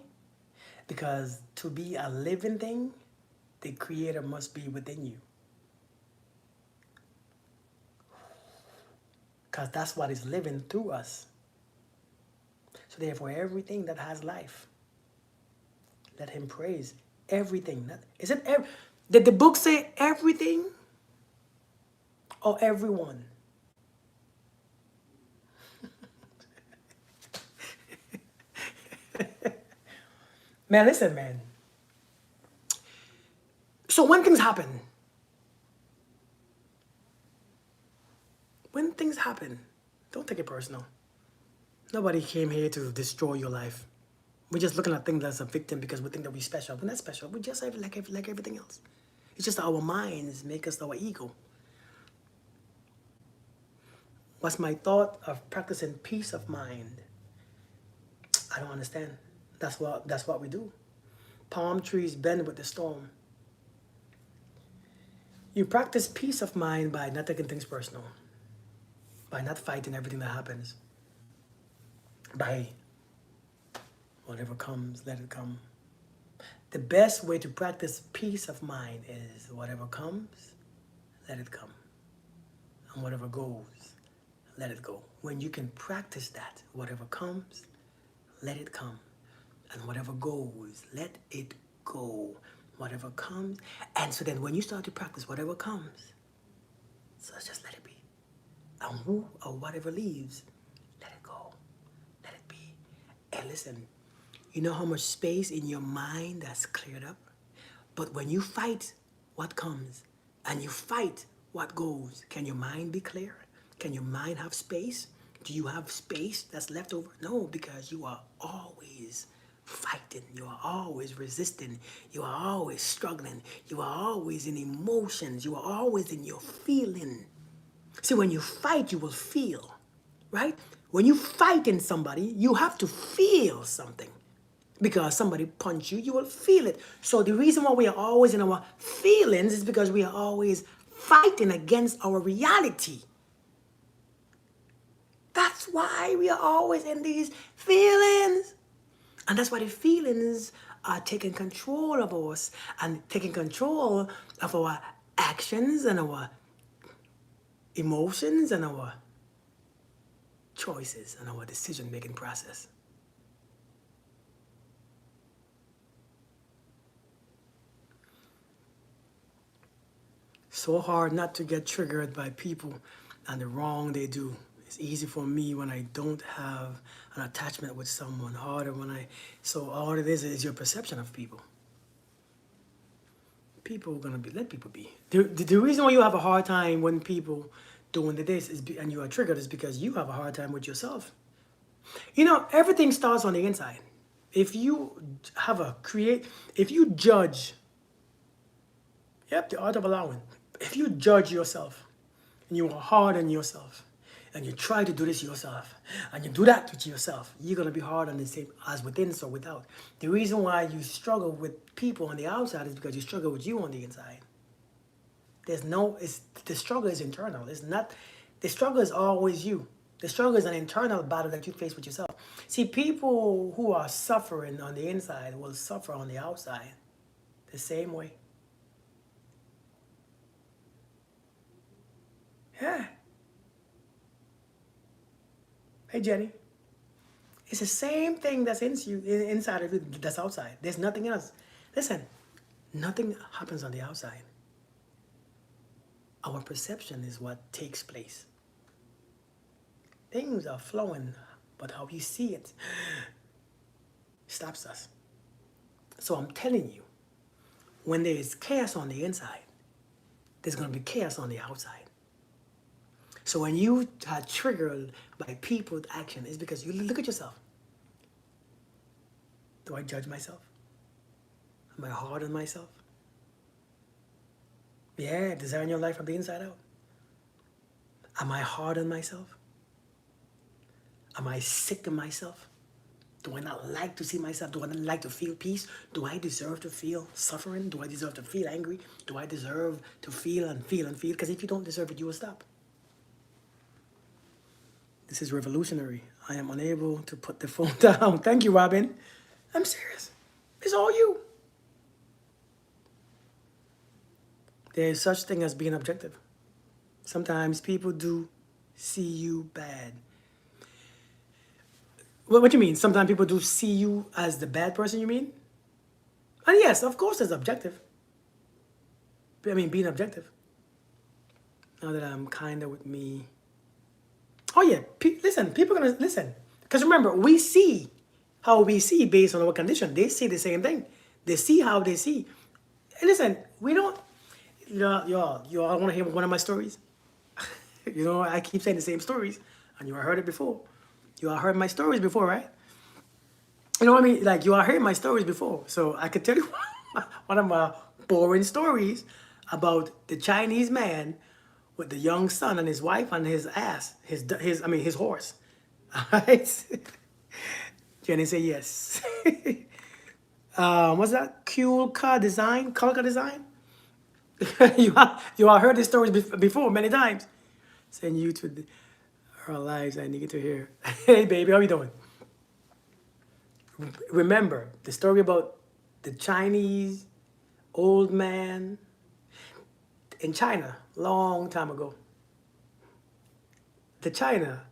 Because to be a living thing, the Creator must be within you. Because that's what is living through us. So therefore, everything that has life, let Him praise everything. Did the book say everything or everyone? Man, listen, man. So when things happen, don't take it personal. Nobody came here to destroy your life. We're just looking at things as a victim because we think that we're special. We're not special. We're just like everything else. It's just our minds make us our ego. What's my thought of practicing peace of mind? I don't understand. That's what we do. Palm trees bend with the storm. You practice peace of mind by not taking things personal, by not fighting everything that happens, by whatever comes, let it come. The best way to practice peace of mind is whatever comes, let it come. And whatever goes, let it go. When you can practice that, whatever comes, let it come. And whatever goes, let it go. Whatever comes. And so then when you start to practice whatever comes, so just let it be. And who or whatever leaves, let it go. Let it be. And listen, you know how much space in your mind that's cleared up? But when you fight what comes and you fight what goes, can your mind be clear? Can your mind have space? Do you have space that's left over? No, because you are always fighting. You are always resisting. You are always struggling. You are always in emotions. You are always in your feeling. See, when you fight, you will feel, right? When you fight in somebody, you have to feel something. Because somebody punched you, you will feel it. So the reason why we are always in our feelings is because we are always fighting against our reality. That's why we are always in these feelings. And that's why the feelings are taking control of us and taking control of our actions and our emotions and our choices and our decision-making process. So hard not to get triggered by people and the wrong they do. It's easy for me when I don't have an attachment with someone. Harder when so all it is your perception of people. People are gonna let people be. The reason why you have a hard time when people doing this and you are triggered is because you have a hard time with yourself. You know, everything starts on the inside. If you if you judge, the art of allowing. If you judge yourself and you are hard on yourself and you try to do this yourself and you do that to yourself, you're going to be hard on the same as within, so without. The reason why you struggle with people on the outside is because you struggle with you on the inside. The struggle is internal. It's not, the struggle is always you. The struggle is an internal battle that you face with yourself. See, people who are suffering on the inside will suffer on the outside the same way. Yeah. Hey, Jenny. It's the same thing that's inside of you that's outside. There's nothing else. Listen, nothing happens on the outside. Our perception is what takes place. Things are flowing, but how you see it stops us. So I'm telling you, when there is chaos on the inside, there's going to be chaos on the outside. So when you are triggered by people's action, it's because you look at yourself. Do I judge myself? Am I hard on myself? Yeah, design your life from the inside out. Am I hard on myself? Am I sick of myself? Do I not like to see myself? Do I not like to feel peace? Do I deserve to feel suffering? Do I deserve to feel angry? Do I deserve to feel and feel and feel? Because if you don't deserve it, you will stop. This is revolutionary. I am unable to put the phone down. Thank you, Robin. I'm serious. It's all you. There is such thing as being objective. Sometimes people do see you bad. What do you mean? Sometimes people do see you as the bad person, you mean? And yes, of course it's objective. I mean, being objective. Now that I'm kind of with me. Oh yeah, listen, people are going to listen. Because remember, we see how we see based on our condition. They see the same thing. They see how they see. And listen, we don't. You all want to hear one of my stories? I keep saying the same stories, and you all heard it before. You all heard my stories before, right? You know what I mean? Like you all heard my stories before, so I could tell you one of my boring stories about the Chinese man with the young son and his wife and his ass, his horse. All right. Jenny say yes. What's that? Kulka design? Kulka design? you all heard these stories before many times. Send you to our lives. I need to hear. Hey, baby, how you doing? Remember the story about the Chinese old man in China, long time ago. The China,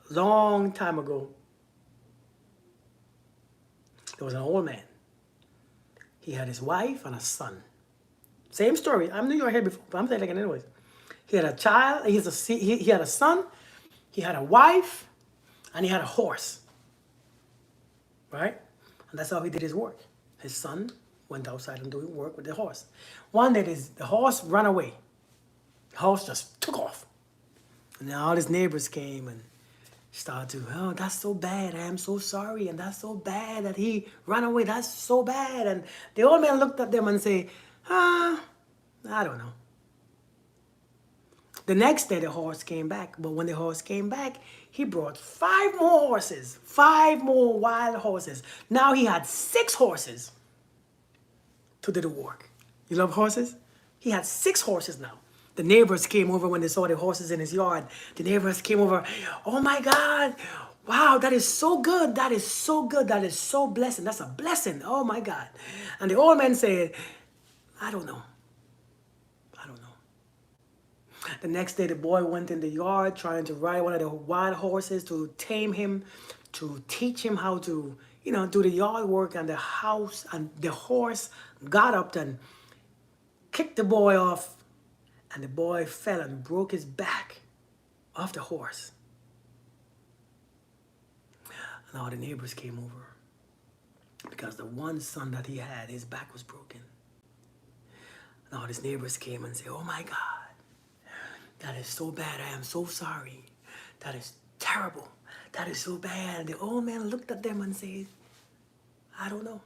long time ago, there was an old man. He had his wife and a son. Same story. I knew you were here before, but I'm saying it again anyways. He had a child. He had a son. He had a wife, and he had a horse. Right? And that's how he did his work. His son went outside and doing work with the horse. One day, the horse ran away. The horse just took off. And then all his neighbors came and started to, oh, that's so bad. I am so sorry. And that's so bad that he ran away. That's so bad. And the old man looked at them and said, I don't know. The next day, the horse came back. But when the horse came back, he brought 5 more horses, 5 more wild horses. Now he had 6 horses to do the work. You love horses? He had 6 horses now. The neighbors came over when they saw the horses in his yard. The neighbors came over. Oh my God. Wow, that is so good. That is so good. That is so blessing. That's a blessing. Oh my God. And the old man said, I don't know. I don't know. The next day, the boy went in the yard trying to ride one of the wild horses to tame him, to teach him how to, do the yard work and the house. And the horse got up and kicked the boy off. And the boy fell and broke his back off the horse. And all the neighbors came over because the one son that he had, his back was broken. And all his neighbors came and said, oh my God, that is so bad. I am so sorry. That is terrible. That is so bad. And the old man looked at them and said, I don't know.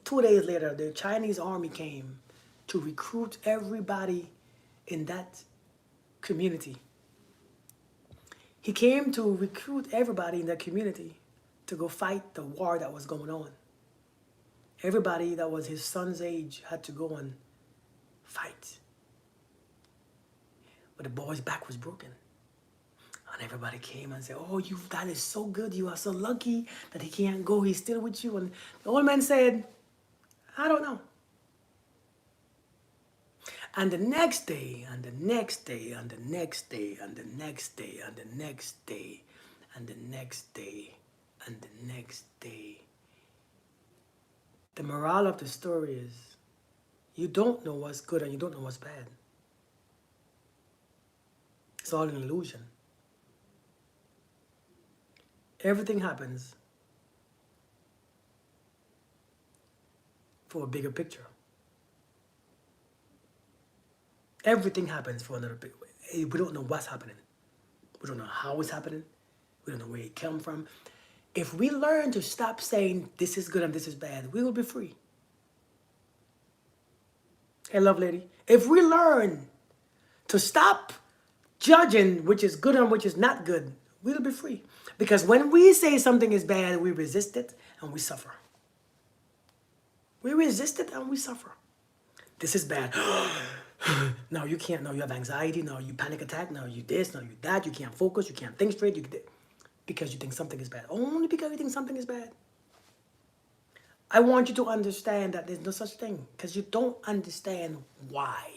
2 days later, the Chinese army came to recruit everybody in that community. He came to recruit everybody in that community to go fight the war that was going on. Everybody that was his son's age had to go and fight. But the boy's back was broken. And everybody came and said, oh, that is so good. You are so lucky that he can't go. He's still with you. And the old man said, I don't know. And the next day, and the next day, and the next day, and the next day, and the next day, and the next day, and the next day. The moral of the story is, you don't know what's good and you don't know what's bad. It's all an illusion. Everything happens for a bigger picture. Everything happens for another big way. We don't know what's happening. We don't know how it's happening. We don't know where it came from. If we learn to stop saying this is good and this is bad, we will be free. Hey, love lady. If we learn to stop judging which is good and which is not good, we'll be free. Because when we say something is bad, we resist it and we suffer. We resist it and we suffer. This is bad. No, you can't. No, you have anxiety. No, you panic attack. No, you this. No, you that. You can't focus. You can't think straight. Because you think something is bad. Only because you think something is bad. I want you to understand that there's no such thing because you don't understand why.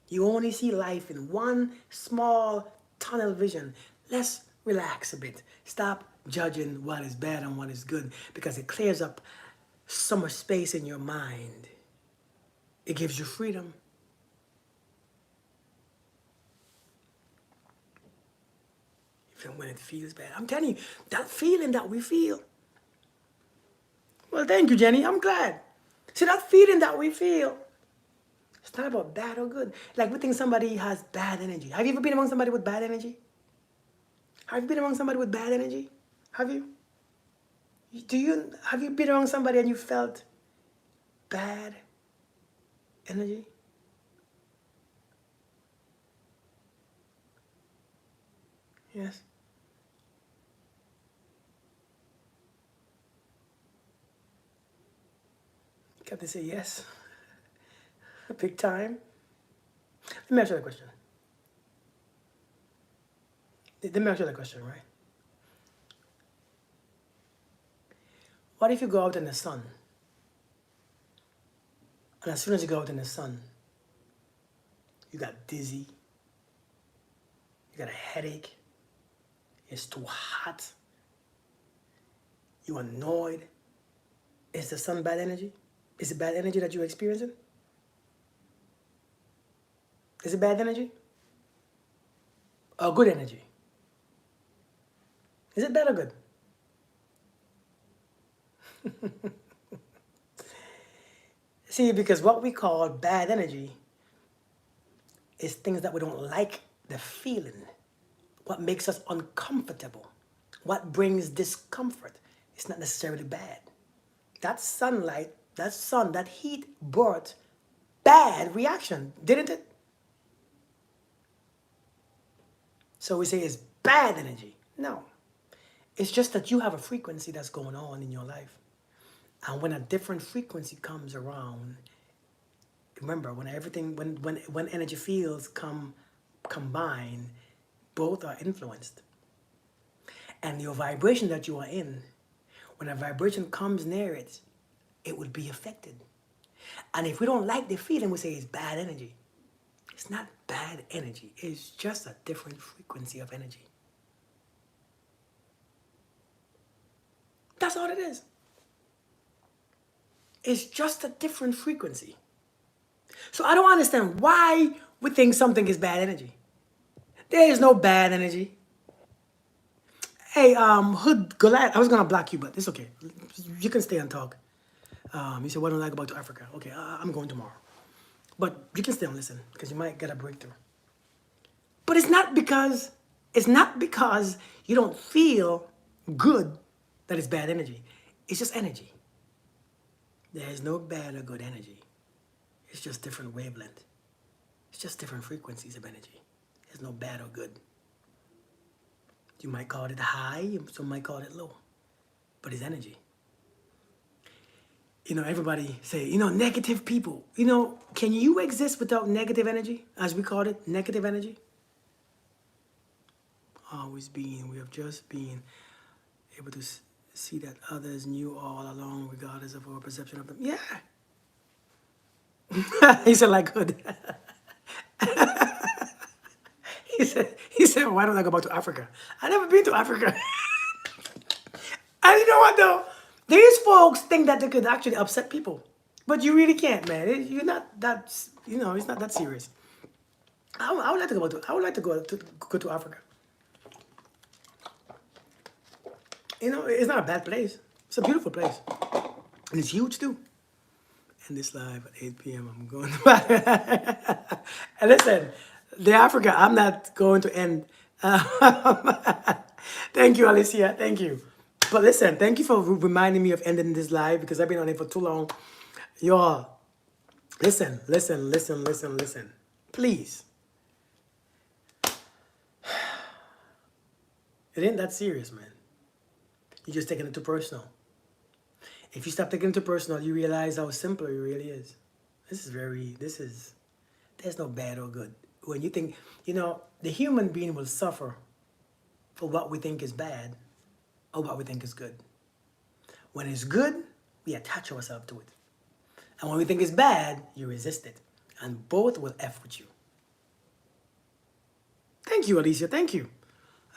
You only see life in one small tunnel vision. Let's relax a bit. Stop judging what is bad and what is good because it clears up so much space in your mind. It gives you freedom. Even when it feels bad. I'm telling you, that feeling that we feel. Well, thank you, Jenny. I'm glad. See, that feeling that we feel, it's not about bad or good. Like we think somebody has bad energy. Have you ever been among somebody with bad energy? Have you been among somebody with bad energy? Have you? Have you been around somebody and you felt bad energy? Yes. Got to say yes. Big time. Let me ask you that question. Let me ask you that question, right? What if you go out in the sun, and as soon as you go out in the sun, you got dizzy, you got a headache, it's too hot, you're annoyed. Is the sun bad energy? Is it bad energy that you're experiencing? Is it bad energy? Or good energy? Is it bad or good? See, because what we call bad energy is things that we don't like the feeling, what makes us uncomfortable, what brings discomfort. It's not necessarily bad. That sunlight, that sun, that heat brought bad reaction, didn't it? So we say it's bad energy. No. It's just that you have a frequency that's going on in your life. And when a different frequency comes around, remember when everything when energy fields combine, both are influenced. And your vibration that you are in, when a vibration comes near it, it will be affected. And if we don't like the feeling, we say it's bad energy. It's not bad energy. It's just a different frequency of energy. That's all it is. It's just a different frequency. So I don't understand why we think something is bad energy. There is no bad energy. Hey, Hood Goliath, I was gonna block you, but it's okay. You can stay and talk. You said, what don't I like about Africa? Okay, I'm going tomorrow. But you can stay and listen, because you might get a breakthrough. But it's not because you don't feel good that it's bad energy. It's just energy. There is no bad or good energy. It's just different wavelength. It's just different frequencies of energy. There's no bad or good. You might call it high, some might call it low. But it's energy. Everybody say, negative people. Can you exist without negative energy? As we call it, negative energy? Always being, we have just been able to see that others knew all along, regardless of our perception of them. Yeah. He said, like, good. He said, why don't I go back to Africa? I never been to Africa. And you know what though? These folks think that they could actually upset people. But you really can't, man. You're not that, it's not that serious. I would like to go to Africa. It's not a bad place. It's a beautiful place. And it's huge too. And this live at 8 p.m. I'm going to And listen, the Africa, I'm not going to end. Thank you, Alicia. Thank you. But listen, thank you for reminding me of ending this live because I've been on it for too long. Y'all, listen. Please. It ain't that serious, man. You're just taking it too personal. If you stop taking it too personal, you realize how simple it really is. There's no bad or good. When you think, the human being will suffer for what we think is bad or what we think is good. When it's good, we attach ourselves to it. And when we think it's bad, you resist it. And both will F with you. Thank you, Alicia. Thank you.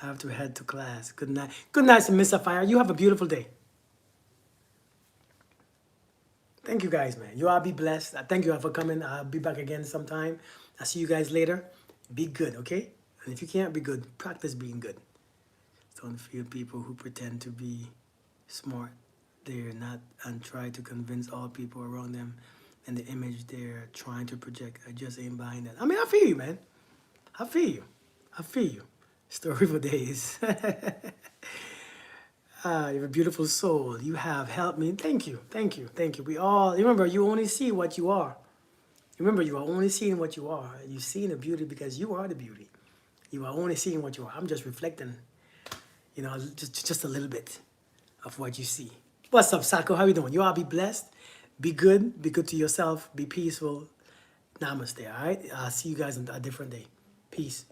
I have to head to class. Good night. Good night, Miss Sapphire. You have a beautiful day. Thank you guys, man. You all be blessed. Thank you all for coming. I'll be back again sometime. I'll see you guys later. Be good, okay? And if you can't be good, practice being good. Don't feel people who pretend to be smart. They're not, and try to convince all people around them and the image they're trying to project. I just ain't buying that. I mean, I feel you, man. I feel you. I feel you. Story for days. You have a beautiful soul. You have helped me. Thank you. Thank you. Thank you. We all, remember, you only see what you are. Remember, you are only seeing what you are. You see the beauty because you are the beauty. You are only seeing what you are. I'm just reflecting, just a little bit of what you see. What's up, Sako? How you doing? You all be blessed. Be good. Be good to yourself. Be peaceful. Namaste, all right? I'll see you guys on a different day. Peace.